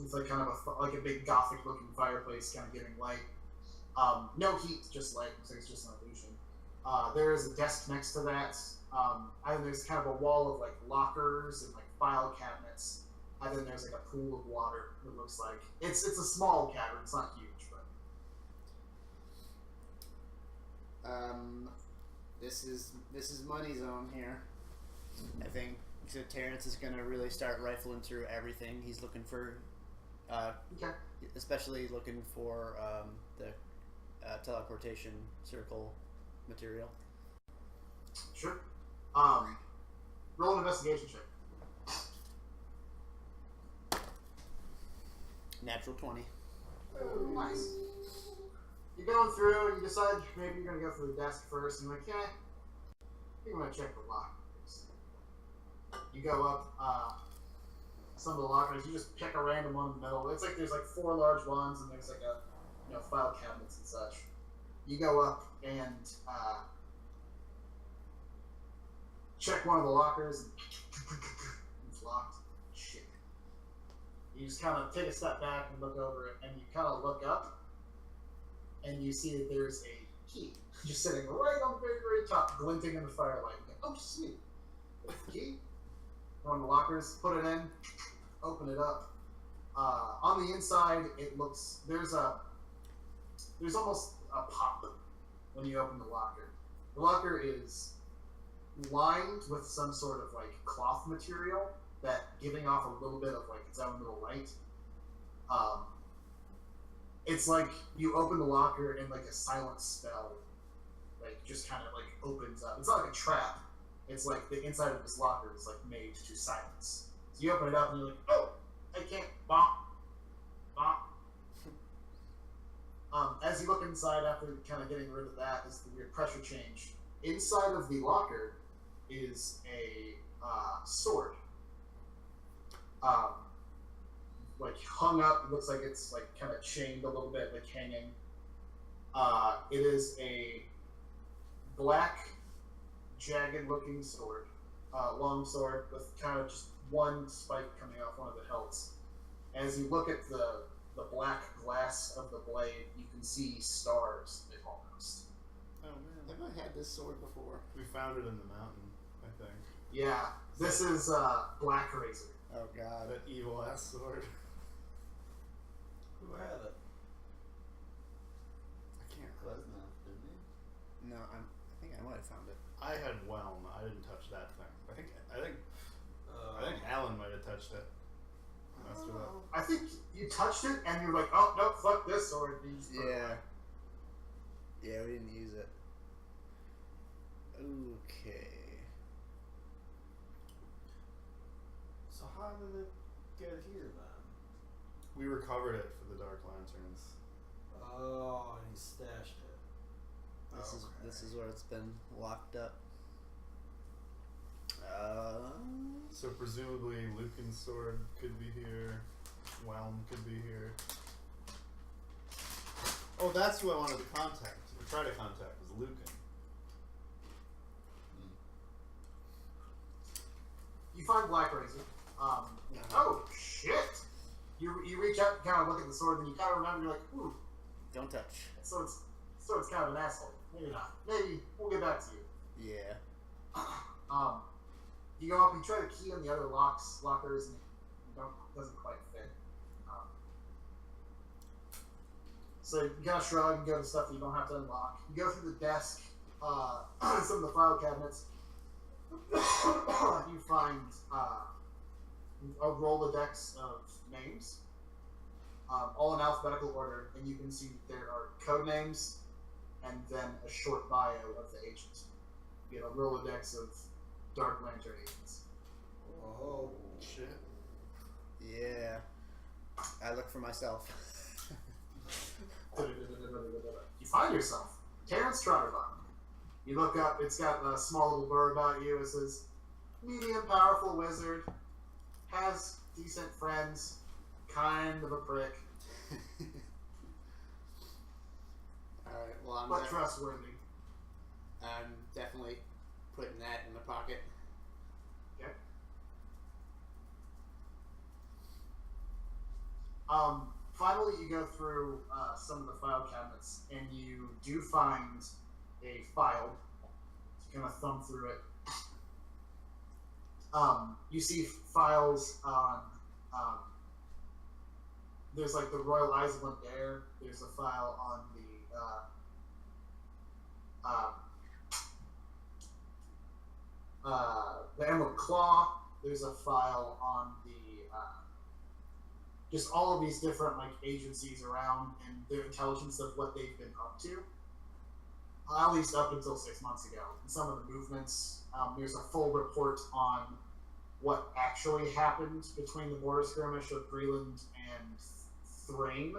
It's like kind of like a big gothic looking fireplace, kind of giving light. No heat, just light. Looks like it's just an illusion. There is a desk next to that. And there's kind of a wall of like lockers and like file cabinets. And then there's like a pool of water. It looks like it's a small cavern. It's not huge, but this is money zone here. I think so. Terrence is gonna really start rifling through everything. He's looking for, okay. especially looking for the teleportation circle material. Sure. Roll an investigation check. Natural 20. Oh, nice. You're going through and you decide maybe you're going to go through the desk first and you're like, I think I'm going to check the lockers. You go up some of the lockers, you just pick a random one in the middle. It's like there's like 4 large ones and there's like a file cabinets and such. You go up and check one of the lockers and it's locked. Shit. You just kind of take a step back and look over it, and you kind of look up, and you see that there's a key just sitting right on the very, very top, glinting in the firelight. You go, oh, sweet. There's the key. One of the lockers, put it in, open it up. On the inside, it looks, there's almost a pop when you open the locker. The locker is lined with some sort of like cloth material that giving off a little bit of like its own little light. It's like you open the locker and like a silent spell like just kind of like opens up. It's not like a trap. It's like the inside of this locker is like made to silence. So you open it up and you're like, oh, I can't. Bonk. Bonk. As you look inside after kind of getting rid of that is the weird pressure change. Inside of the locker is a sword. like hung up. It looks like it's like kind of chained a little bit, like hanging. It is a black, jagged-looking sword, long sword with kind of just one spike coming off one of the hilts. As you look at the black glass of the blade, you can see stars in it almost. Oh man. Have I had this sword before? We found it in the mountain, I think. Yeah, this is Black Razor. Oh god. That evil ass sword. Who had it? I can't. Klesna, didn't he? No, I think I might have found it. I had Whelm. I didn't touch that thing. I think Alan might have touched it. Messed it up. I think you touched it and you're like, oh no, fuck this sword. And you just put it Yeah. away. Yeah, we didn't use it. Okay. So how did it get here then? We recovered it for the Dark Lanterns. Oh, and he stashed it. This is where it's been locked up. So presumably Lucan's sword could be here. Whelm could be here. Oh, that's who I wanted to contact. Or try to contact was Lucan. You find Black Razor. Oh shit! You reach out and kind of look at the sword, and you kind of remember. You're like, ooh, Don't touch. sword's kind of an asshole. Maybe not. Maybe we'll get back to you. Yeah. You go up, you try to key on the other lockers, and it doesn't quite fit. So you gotta shrug and go to stuff that you don't have to unlock. You go through the desk, some of the file cabinets. You find a Rolodex of names, all in alphabetical order, and you can see there are code names and then a short bio of the agent. You get a Rolodex of Dark Lantern agents. Oh, Shit. Yeah. I look for myself. You find yourself Terrence Trotterbottom. You look up, it's got a small little blurb about you. It says, medium powerful wizard, has decent friends, kind of a prick, Alright, well I'm but trustworthy. definitely putting that in my pocket. Okay. Finally, you go through some of the file cabinets, and you do find a file. So you kind of thumb through it. You see files on. There's like the Royal Iceland Air. There's a file on the Emerald Claw. There's a file on the just all of these different like agencies around and their intelligence of what they've been up to. At least up until 6 months ago. And some of the movements. There's a full report on what actually happened between the border skirmish of Breland and Thrain,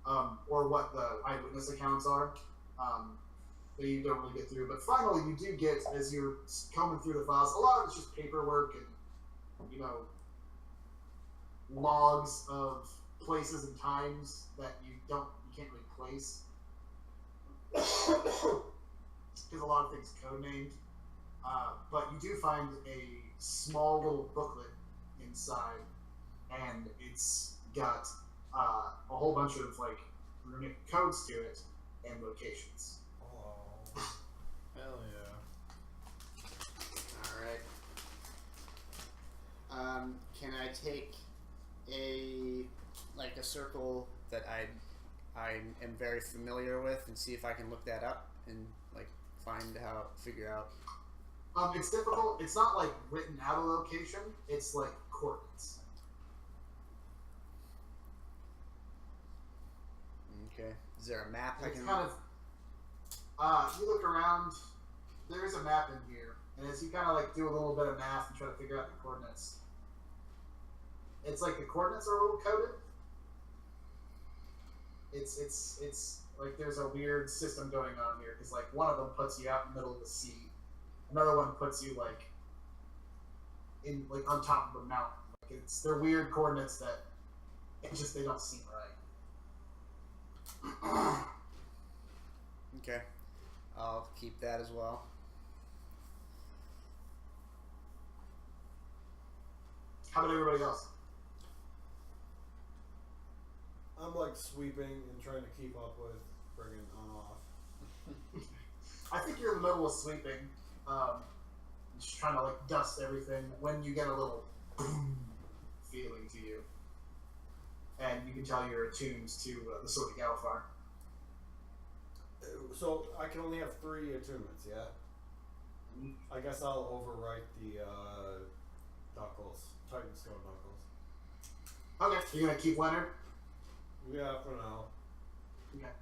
or what the eyewitness accounts are. That you don't really get through. But finally, you do get, as you're combing through the files, a lot of it's just paperwork and, you know, logs of places and times that you can't really place. Because a lot of things code-named. But you do find a small little booklet inside, and it's got a whole bunch of, like, runic codes to it and locations. oh. Hell yeah. Alright. Can I take a circle that I am very familiar with and see if I can look that up and like figure out. It's difficult. It's not like written out a location. It's like coordinates. Okay. Is there a map I It's can? kind of. You look around. There's a map in here, and as you kind of like do a little bit of math and try to figure out the coordinates, it's like the coordinates are a little coded. It's like there's a weird system going on here because like one of them puts you out in the middle of the sea, another one puts you like in like on top of a mountain. Like they're weird coordinates that It's just they don't seem right. Okay. I'll keep that as well. How about everybody else? I'm like sweeping and trying to keep up with friggin' on off. I think you're in the middle of sweeping, just trying to like dust everything when you get a little boom feeling to you. And you can tell you're attuned to the Sword of Galifar. So I can only have 3 attunements, yeah? I guess I'll overwrite the Knuckles, Titanstone Knuckles. Okay, you're gonna keep Leonard? Yeah, for now. Okay.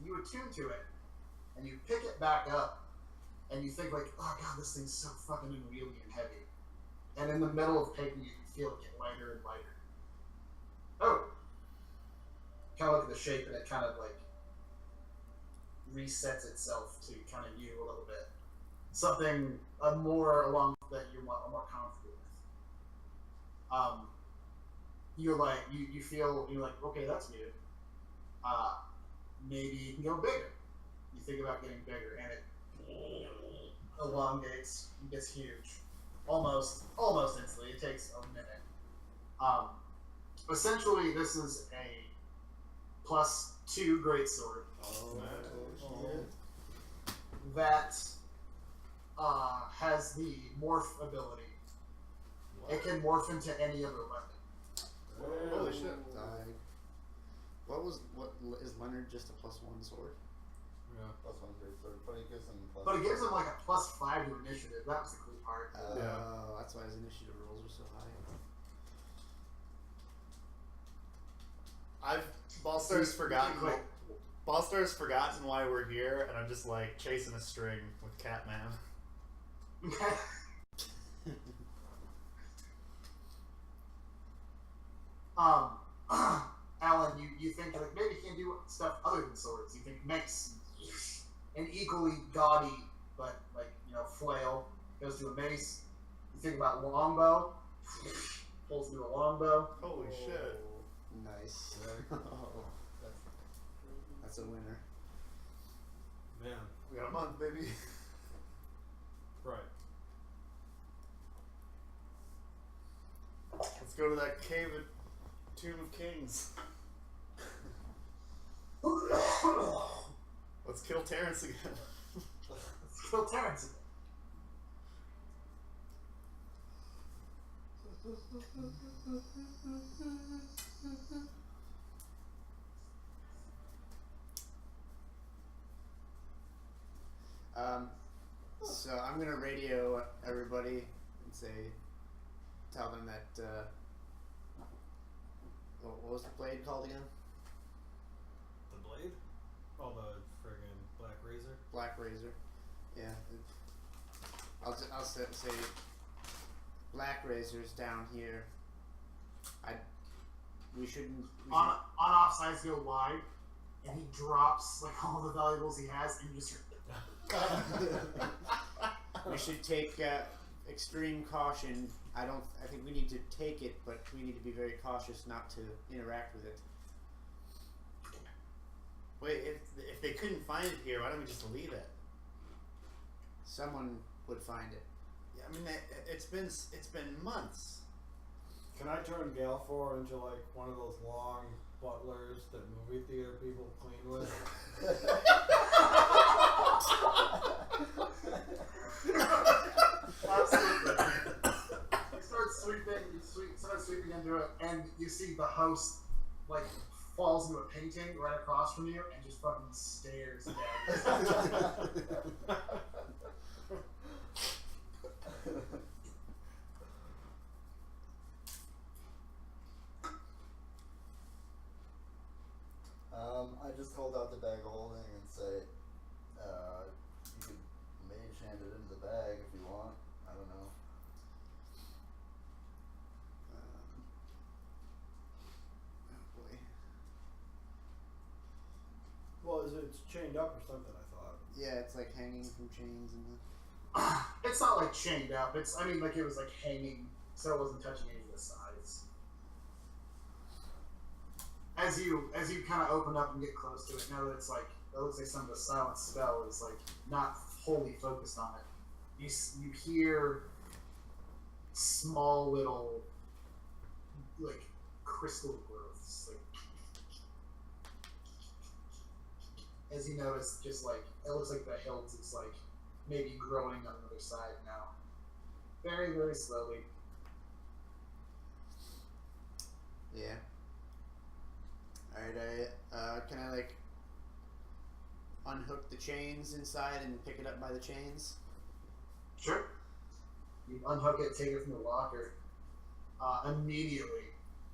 You attune to it, and you pick it back up, and you think like, oh god, this thing's so fucking unwieldy and heavy. And in the middle of picking it, you feel it get lighter and lighter. Oh! Kind of look at the shape, and it kind of like resets itself to kind of you a little bit. Something more along that you're more comfortable with. You're like you feel you're like, okay, that's weird. Maybe you can go bigger. You think about getting bigger, and it elongates and gets huge, almost instantly. It takes a minute. Essentially, this is a +2 greatsword that has the morph ability. It can morph into any other weapon. Holy shit. What is Leonard just a +1 sword? Yeah. +1 great sword, but it gives him plus. But it gives him like a +5 to initiative. That was the cool part. Yeah. That's why his initiative rolls are so high. Ballstar's forgotten. Quick. Ballstar's forgotten why we're here, and I'm just like chasing a string with Catman. Alan, you think like maybe he can do stuff other than swords. You think mace, an equally gaudy but like flail goes to a mace. You think about longbow, pulls through a longbow. Holy shit. Nice. That's a winner. Man, We got a month, baby. right. Let's go to that cave at Tomb of Kings. Let's kill Terrence again. Let's kill Terrence again. So I'm gonna radio everybody and tell them that, what was the blade called again? The blade? Oh, the friggin' Black Razor? Black Razor. Yeah. I'll say Black Razor's down here. We shouldn't. On offsides go wide, and he drops like all the valuables he has, and you just. We should take extreme caution. I think we need to take it, but we need to be very cautious not to interact with it. Wait, if they couldn't find it here, why don't we just leave it? Someone would find it. Yeah, I mean, it's been months. Can I turn Galfor into like one of those long butlers that movie theater people clean with? Absolutely. You start sweeping into it, and you see the host like falls into a painting right across from you and just fucking stares at I just hold out the bag of holding and say, you could mage hand it into the bag if you want. I don't know. Oh boy. Well, it's chained up or something, I thought. Yeah, it's like hanging from chains and. It's not like chained up. It's, I mean, like it was like hanging, so it wasn't touching any of the sides. As you kind of open up and get close to it, now that it's like, it looks like some of the silent spell is like not wholly focused on it. You hear small little like crystal growths, like as you notice, just like it looks like the hilt is like maybe growing on the other side now, very very slowly. Yeah. Alright, can I like unhook the chains inside and pick it up by the chains? Sure. You unhook it, take it from the locker. Immediately,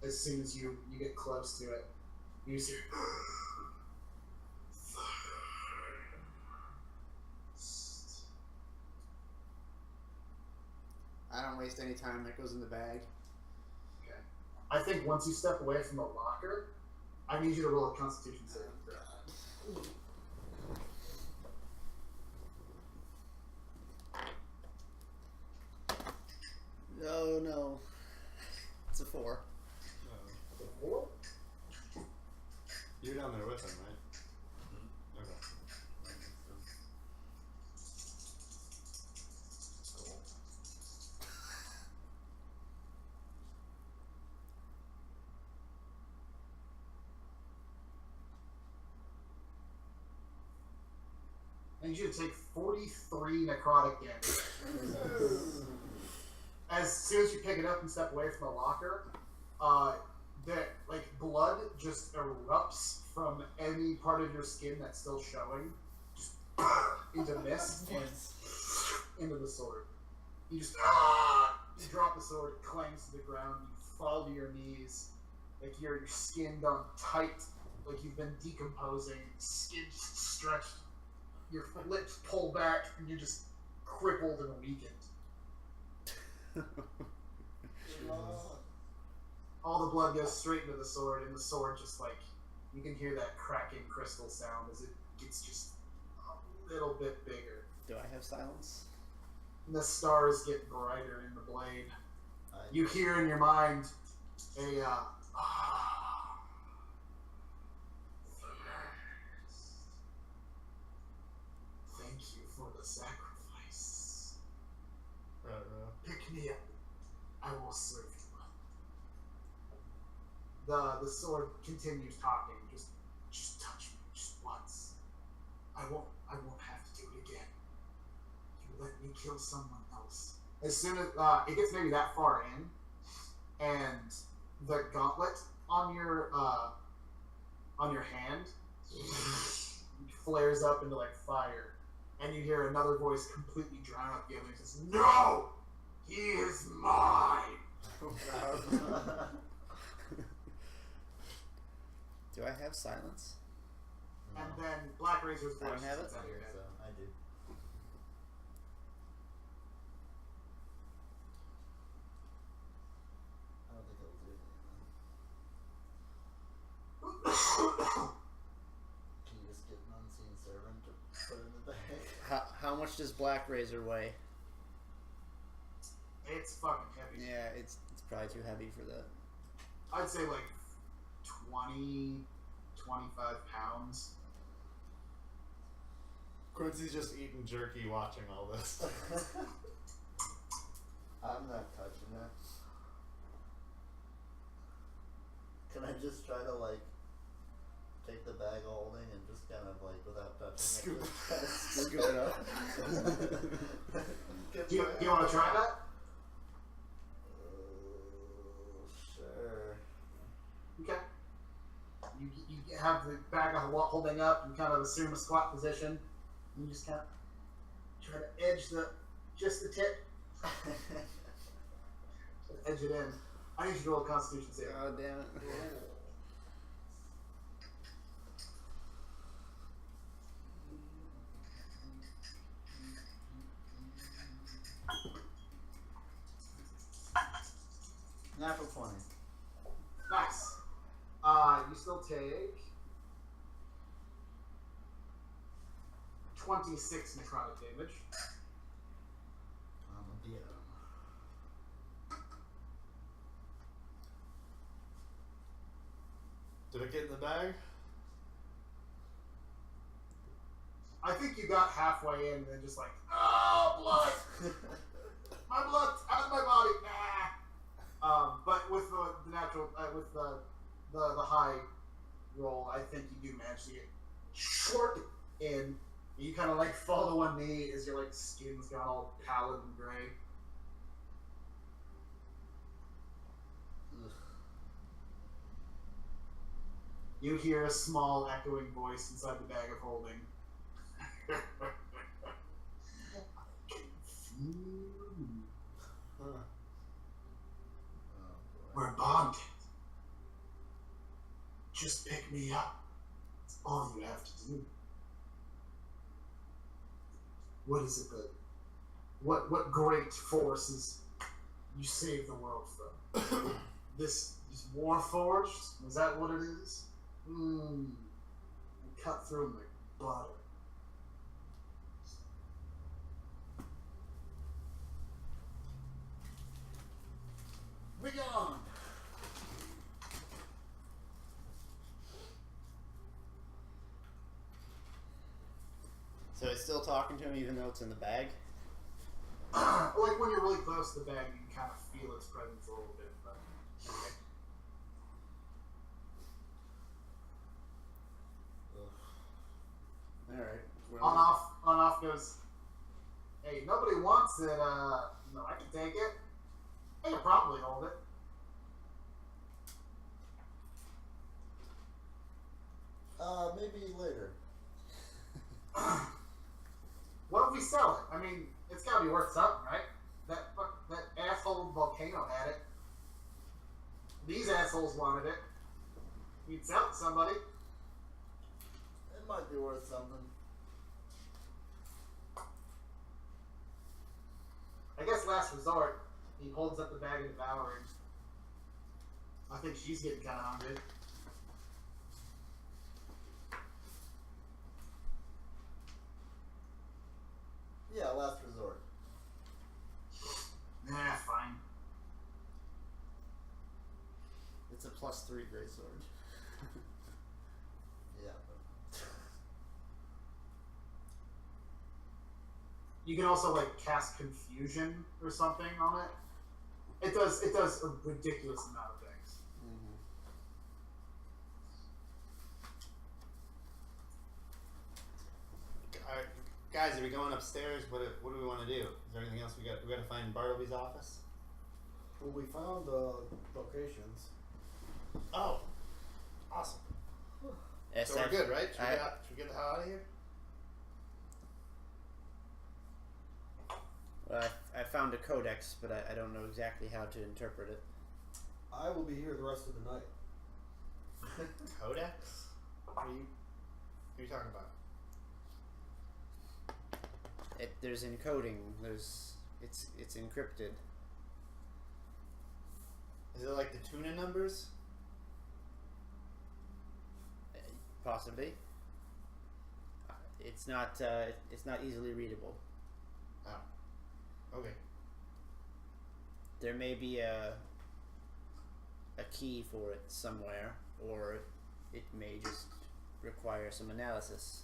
as soon as you get close to it, you just hear. I don't waste any time. That goes in the bag. Okay. I think once you step away from the locker, I need you to roll a Constitution saving throw. Oh no. It's a 4. A 4? You're down there with him, right? Mhm. Okay. That makes sense. Cool. I need you to take 43 necrotic damage. As soon as you pick it up and step away from the locker, that like blood just erupts from any part of your skin that's still showing, just into mist and into the sword. You just you drop the sword, it clangs to the ground, you fall to your knees, like your skin done tight, like you've been decomposing, skin just stretched, your lips pull back, and you're just crippled and weakened. All the blood goes straight into the sword, and the sword just like, you can hear that cracking crystal sound as it gets just a little bit bigger. Do I have silence? And the stars get brighter in the blade. I You hear in your mind a thank you for the sacrifice. Right. Pick me up. I will serve you. The sword continues talking. Just touch me, just once. I won't have to do it again. You let me kill someone else. As soon as it gets maybe that far in, and the gauntlet on your hand flares up into like fire, and you hear another voice completely drown out the other. It says, "No, he is mine." Do I have silence? No. And then Black Razor's I don't voice have sits it? out of your Weird, head. so I do. I don't think it'll do anything. Can you just get an unseen servant to put in the bag? How much does Black Razor weigh? It's fucking heavy. Yeah, it's probably too heavy for that. I'd say like 20, 25 pounds. Quincy's just eating jerky watching all this. I'm not touching it. Can I just try to like take the bag of holding and just kind of like without touching it, just kind of Scoop it up. Get Do you my- want to try that? Sure. Okay. You have the bag of holding up. You kind of assume a squat position. And you just kind of try to edge just the tip, edge it in. I need you to roll a Constitution save. Oh damn it! Natural 20. Nice. You still take 26 necrotic damage. Did it get in the bag? I think you got halfway in and then just like, oh, blood! My blood's out of my body! But with the natural, with the high roll, I think you do manage to get short in. You kind of like fall to one knee as your like skin's got all pallid and gray. You hear a small echoing voice inside the bag of holding. Huh. We're bonded. Just pick me up. That's all you have to do. What is it that? What great forces you save the world from? This Warforged? Is that what it is? Cut through my butter. Begone! So it's still talking to him even though it's in the bag? Like when you're really close to the bag, you can kind of feel its presence a little bit. But okay. Alright. On off goes. Hey, nobody wants it. No, I can take it. I can probably hold it. Maybe later. What if we sell it? I mean, it's gotta be worth something, right? That asshole volcano had it. These assholes wanted it. We'd sell it to somebody. It might be worth something. I guess last resort, he holds up the bag of devouring. I think she's getting kind of hungry. Yeah, last resort. Nah, fine. It's a +3 greatsword. Yeah. You can also like cast confusion or something on it. It does a ridiculous amount of things. Guys, are we going upstairs? What do we want to do? Is there anything else we got to find Bartleby's office? Well, we found the locations. Oh, awesome. So we're good, right? Should we get the hell out of here? Well, I found a codex, but I don't know exactly how to interpret it. I will be here the rest of the night. Codex? What are you talking about? There's encoding. It's encrypted. Is it like the tuna numbers? Possibly. It's not easily readable. Oh. Okay. There may be a key for it somewhere, or it may just require some analysis.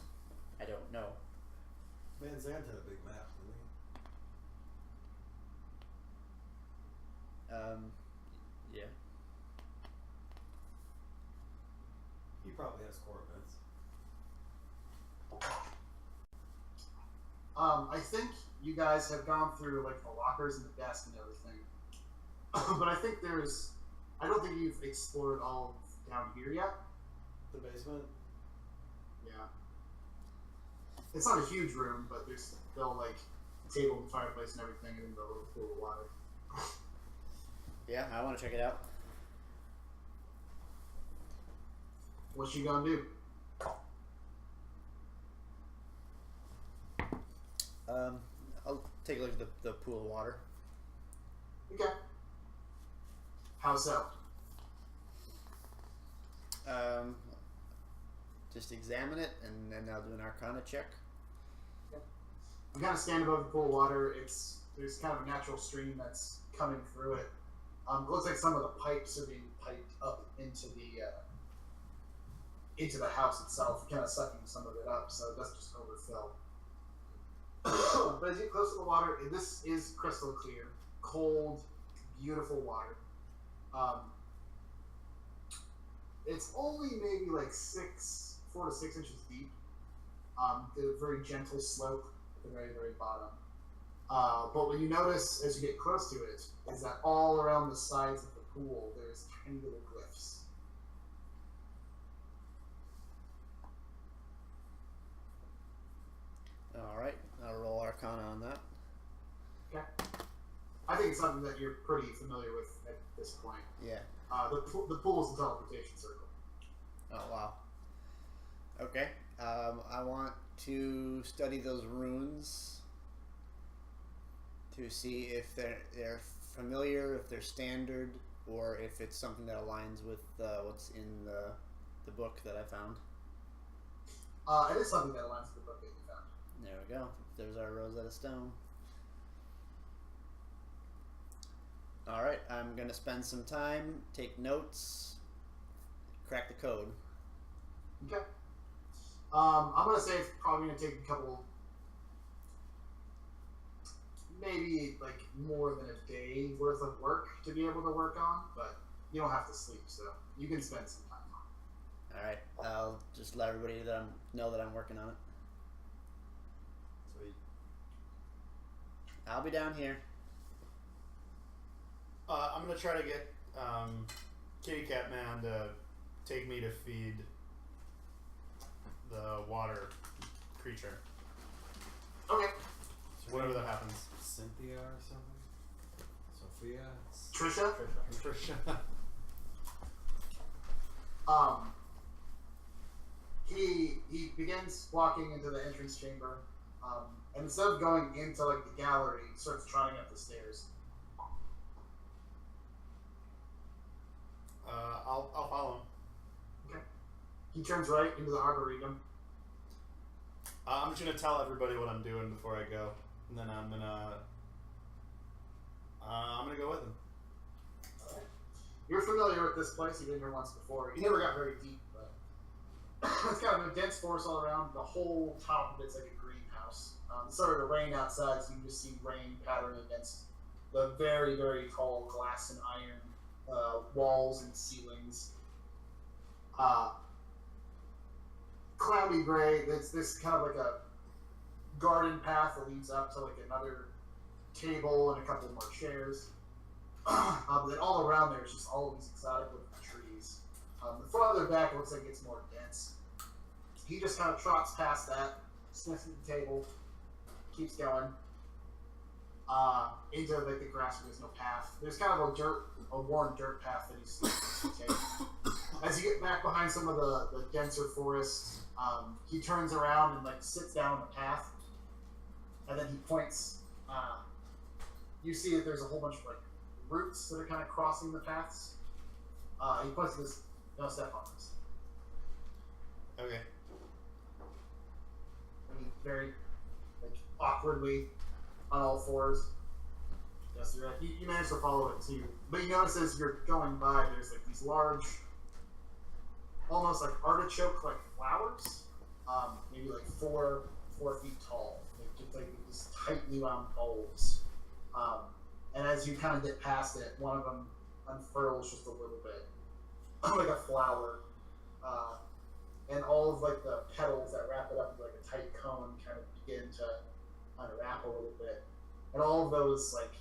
I don't know. Van Zandt had a big map, didn't he? Yeah. He probably has coordinates. I think you guys have gone through like the lockers and the desk and everything, but I don't think you've explored all of down here yet. The basement? Yeah. It's not a huge room, but there's still like a table and fireplace and everything, and then the little pool of water. Yeah, I want to check it out. What you gonna do? I'll take a look at the pool of water. Okay. How so? Just examine it, and then I'll do an Arcana check. I'm kind of standing above the pool of water. There's kind of a natural stream that's coming through it. It looks like some of the pipes are being piped up into into the house itself, kind of sucking some of it up, so it doesn't just overfill. But as you get close to the water, this is crystal clear, cold, beautiful water. It's only maybe like 4 to 6 inches deep. The very gentle slope at the very, very bottom. But what you notice as you get close to it is that all around the sides of the pool, there's tiny little glyphs. All right, I'll roll Arcana on that. Okay. I think it's something that you're pretty familiar with at this point. Yeah. The pool is a teleportation circle. Oh wow. Okay. I want to study those runes to see if they're familiar, if they're standard, or if it's something that aligns with what's in the book that I found. It is something that aligns with the book that you found. There we go. There's our Rosetta Stone. Alright, I'm going to spend some time, take notes, crack the code. Okay. I'm going to say it's probably going to take a couple, maybe like more than a day worth of work to be able to work on, but you don't have to sleep, so you can spend some time on it. Alright, I'll just let everybody know that I'm working on it. Sweet. I'll be down here. I'm gonna try to get Kitty Cat Man to take me to feed the water creature. Okay. Whatever that happens. Cynthia or something? Sophia? Trisha? Trisha. He begins walking into the entrance chamber, and instead of going into like the gallery, he starts trotting up the stairs. I'll follow him. Okay. He turns right into the arboretum. I'm just gonna tell everybody what I'm doing before I go, and then I'm gonna go with him. Alright. You're familiar with this place. You've been here once before. You never got very deep, but it's kind of a dense forest all around. The whole top of it's like a greenhouse. It started to rain outside, so you can just see rain pattering against the very, very tall glass and iron walls and ceilings. Cloudy gray. There's this kind of like a garden path that leads up to like another table and a couple more chairs. But then all around there is just all of these exotic looking trees. The farther back it looks like it's more dense. He just kind of trots past that, sniffs at the table, keeps going. Into like the grass where there's no path. There's kind of a worn dirt path that he's to take. As you get back behind some of the denser forest, he turns around and like sits down on the path, and then he points. You see that there's a whole bunch of like roots that are kind of crossing the paths. He points to this. Don't step on this. Okay. And he very like awkwardly on all fours. Yes, you're right. You managed to follow it too. But you notice as you're going by, there's like these large, almost like artichoke-like flowers, maybe like 4 feet tall. Just like these tightly wound bulbs. And as you kind of get past it, one of them unfurls just a little bit, like a flower. And all of like the petals that wrap it up into like a tight cone kind of begin to unwrap a little bit. And all of those like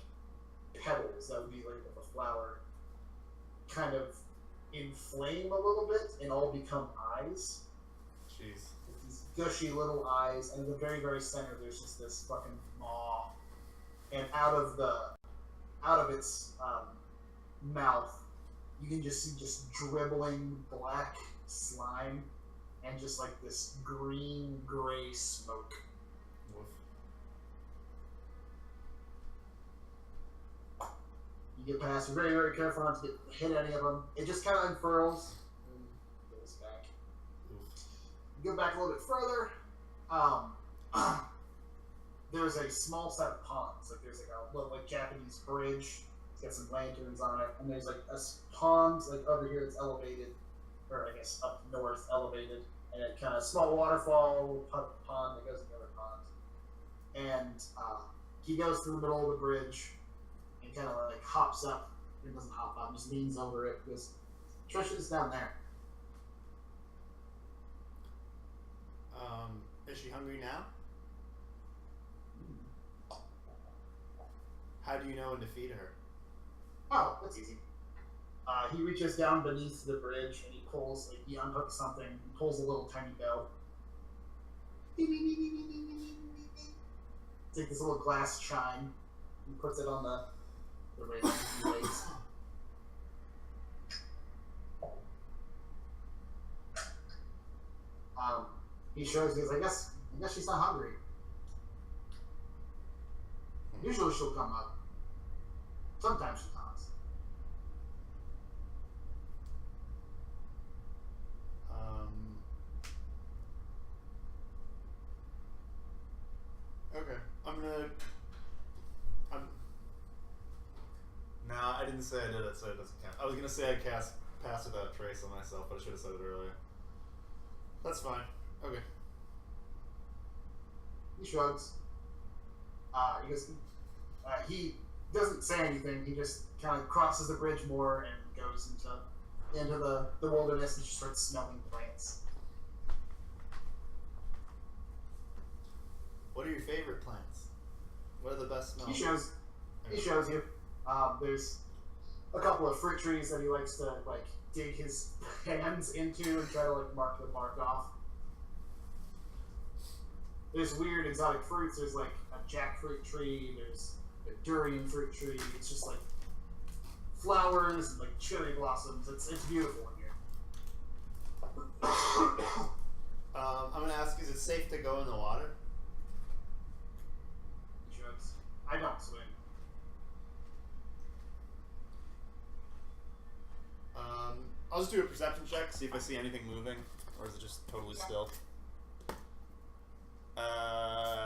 petals that would be like with a flower kind of inflame a little bit and all become eyes. Jeez. With these gushy little eyes, and in the very, very center there's just this fucking maw. And out of its mouth, you can just see just dribbling black slime and just like this green gray smoke. Woof. You get past, you're very, very careful not to hit any of them. It just kind of unfurls and goes back. Oof. You go back a little bit further. There's a small set of ponds. Like there's like a little like Japanese bridge. It's got some lanterns on it, and there's like a pond like over here that's elevated, or I guess up north, elevated, and it kind of small waterfall pond that goes in the other pond. And he goes through the middle of the bridge and kind of like hops up. He doesn't hop up, just leans over it because Trisha's down there. Is she hungry now? How do you know when to feed her? Oh, that's easy. He reaches down beneath the bridge and he pulls, like, he unhooks something, and pulls a little tiny bell. It's like this little glass chime. He puts it on the railing and he waits. He shows, he goes, I guess she's not hungry. Usually she'll come up. Sometimes she talks. Okay. Nah, I didn't say I did it, so it doesn't count. I was gonna say I cast Pass Without Trace on myself, but I should have said it earlier. That's fine. Okay. He shrugs. He goes, he doesn't say anything. He just kind of crosses the bridge more and goes into the wilderness and just starts smelling plants. What are your favorite plants? What are the best smells? He shows you. There's a couple of fruit trees that he likes to like dig his hands into and try to like mark the bark off. There's weird exotic fruits. There's like a jackfruit tree. There's a durian fruit tree. It's just like flowers and like cherry blossoms. It's beautiful in here. I'm gonna ask: is it safe to go in the water? He shrugs. I don't swim. I'll just do a perception check, see if I see anything moving, or is it just totally still?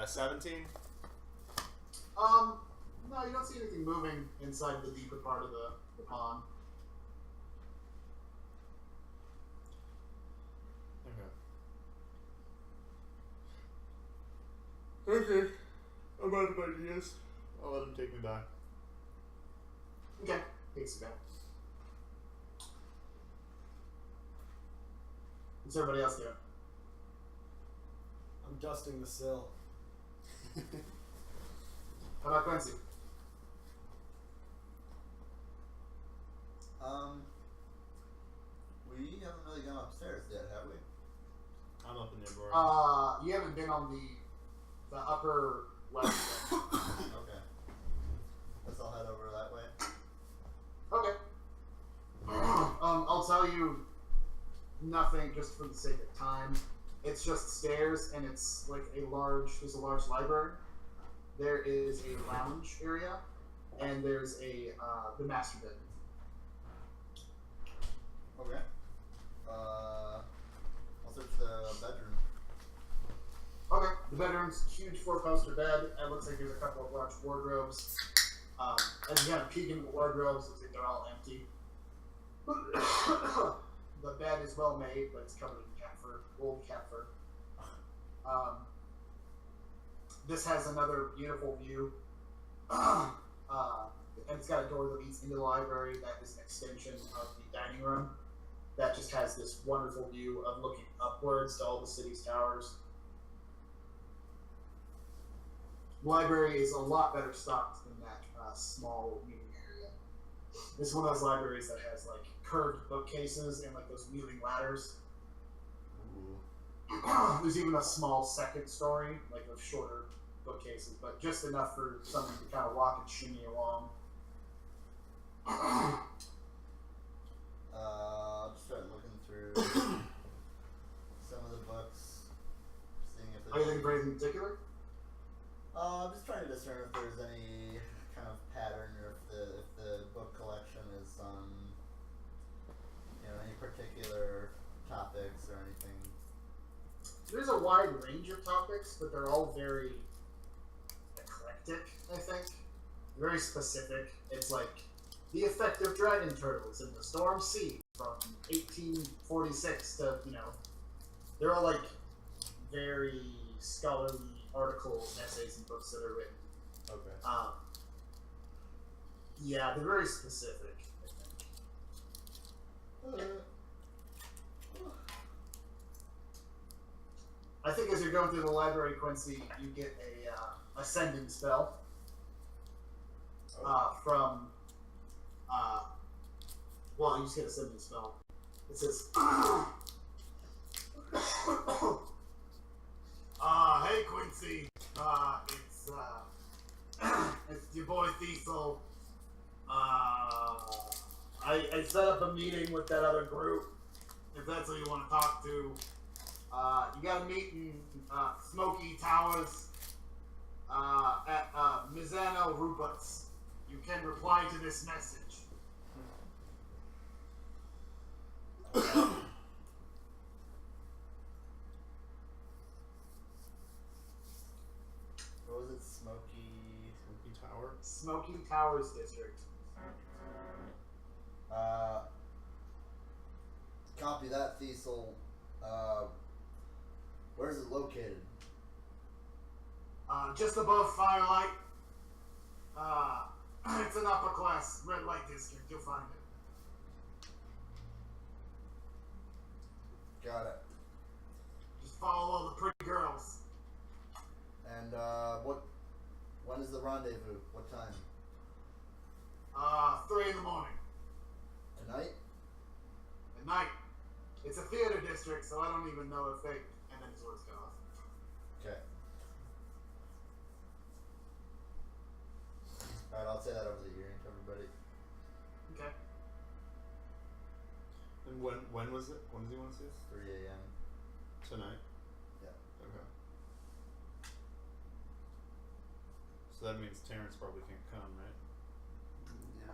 17. No, you don't see anything moving inside the deeper part of the pond. Okay. I'm out of ideas. I'll let him take me back. Okay, takes you back. What's everybody else doing? I'm dusting the sill. How about Quincy? We haven't really gone upstairs yet, have we? I'm up in Newbury. You haven't been on the upper left yet. Okay. Guess I'll head over that way. Okay. I'll tell you nothing just for the sake of time. It's just stairs, and it's like there's a large library. There is a lounge area, and there's the master bedroom. Okay. I'll search the bedroom. Okay. The bedroom's a huge 4-poster bed. It looks like there's a couple of large wardrobes. As you kind of peek into the wardrobes, looks like they're all empty. The bed is well made, but it's covered in camphor, old camphor. This has another beautiful view. And it's got a door that leads into the library that is an extension of the dining room. That just has this wonderful view of looking upwards to all the city's towers. The library is a lot better stocked than that small meeting area. It's one of those libraries that has like curved bookcases and like those wheeling ladders. Ooh. There's even a small second story, like of shorter bookcases, but just enough for someone to kind of walk and shimmy along. I'll just start looking through some of the books, seeing if Are you there's looking for anything in particular? I'm just trying to discern if there's any kind of pattern, or if the book collection is any particular topics or anything. There's a wide range of topics, but they're all very eclectic, I think. Very specific. It's like the effect of dragon turtles in the storm sea from 1846 to, they're all like very scholarly articles, essays, and books that are written. Okay. Yeah, they're very specific, I think. I think as you're going through the library, Quincy, you get a sending spell from. Well, you just get a sending spell. It says, "Hey Quincy, it's your boy Cecil. I set up a meeting with that other group. If that's who you want to talk to, you got to meet in Smoky Towers at Mizano Rupert's. You can reply to this message." What was it? Smoky Tower. Smoky Towers District. Copy that, Cecil. Where is it located? Just above Firelight. It's an upper class red light district. You'll find it. Got it. Just follow all the pretty girls. And when is the rendezvous? What time? 3 in the morning. Tonight? At night. It's a theater district, so I don't even know if they. And then his words cut off. Okay. Alright, I'll say that over the hearing to everybody. Okay. And when was it? When does he want to see us? 3 a.m. Tonight. Yeah. Okay. So that means Terrence probably can't come, right? Yeah.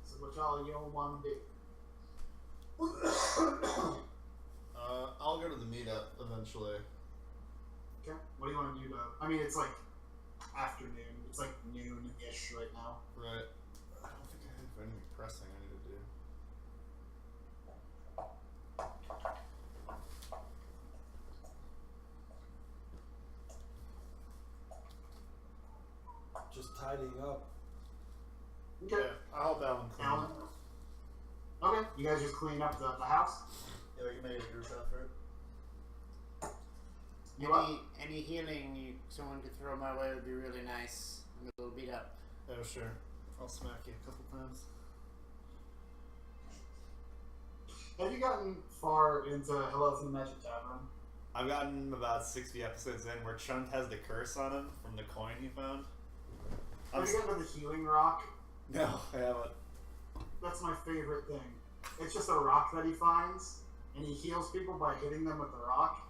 So what y'all want to do? I'll go to the meetup eventually. Okay. What do you want to do? I mean, it's like afternoon. It's like noon-ish right now. Right. I don't think I have anything pressing I need to do. Just tidying up. Okay. Yeah, I'll help Alan clean. Alan? Okay. You guys just clean up the house? Yeah, we can make a group effort. Any healing someone could throw my way would be really nice. I'm a little beat up. Oh, sure. I'll smack you a couple times. Have you gotten far into Hello from the Magic Tavern? I've gotten about 60 episodes in where Chunt has the curse on him from the coin he found. Have you gotten to the healing rock? No, I haven't. That's my favorite thing. It's just a rock that he finds, and he heals people by hitting them with the rock.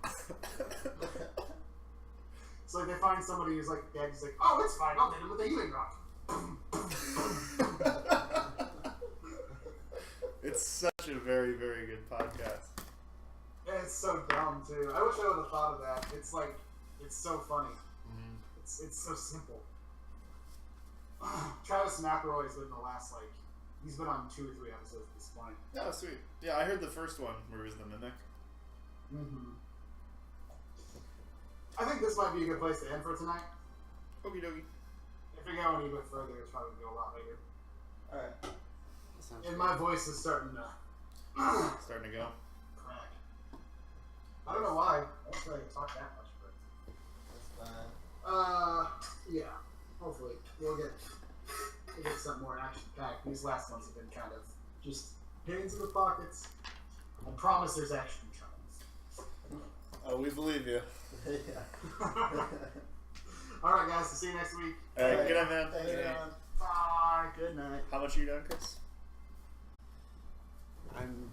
It's like they find somebody who's like dead, he's like, "Oh, it's fine, I'll hit him with a healing rock." It's such a very, very good podcast. And it's so dumb too. I wish I would have thought of that. It's like, it's so funny. Mm-hmm. It's so simple. Travis McElroy's been the last he's been on 2 or 3 episodes at this point. Oh, sweet. Yeah, I heard the first one where he was the mimic. Mm-hmm. I think this might be a good place to end for tonight. Okie dokie. If we go any bit further, it's probably going to go a lot later. Alright. That sounds And good. my voice is starting to Starting to go. crack. I don't know why. I don't feel like I talk that much, but That's fine. yeah. Hopefully we'll get something more action packed. These last ones have been kind of just pains in the pockets. I promise there's action coming. Oh, we believe you. Yeah. All right, guys. See you next week. Alright, good night, man. Thanks, Good night. everyone. Bye. Good night. How much are you down, Chris? I'm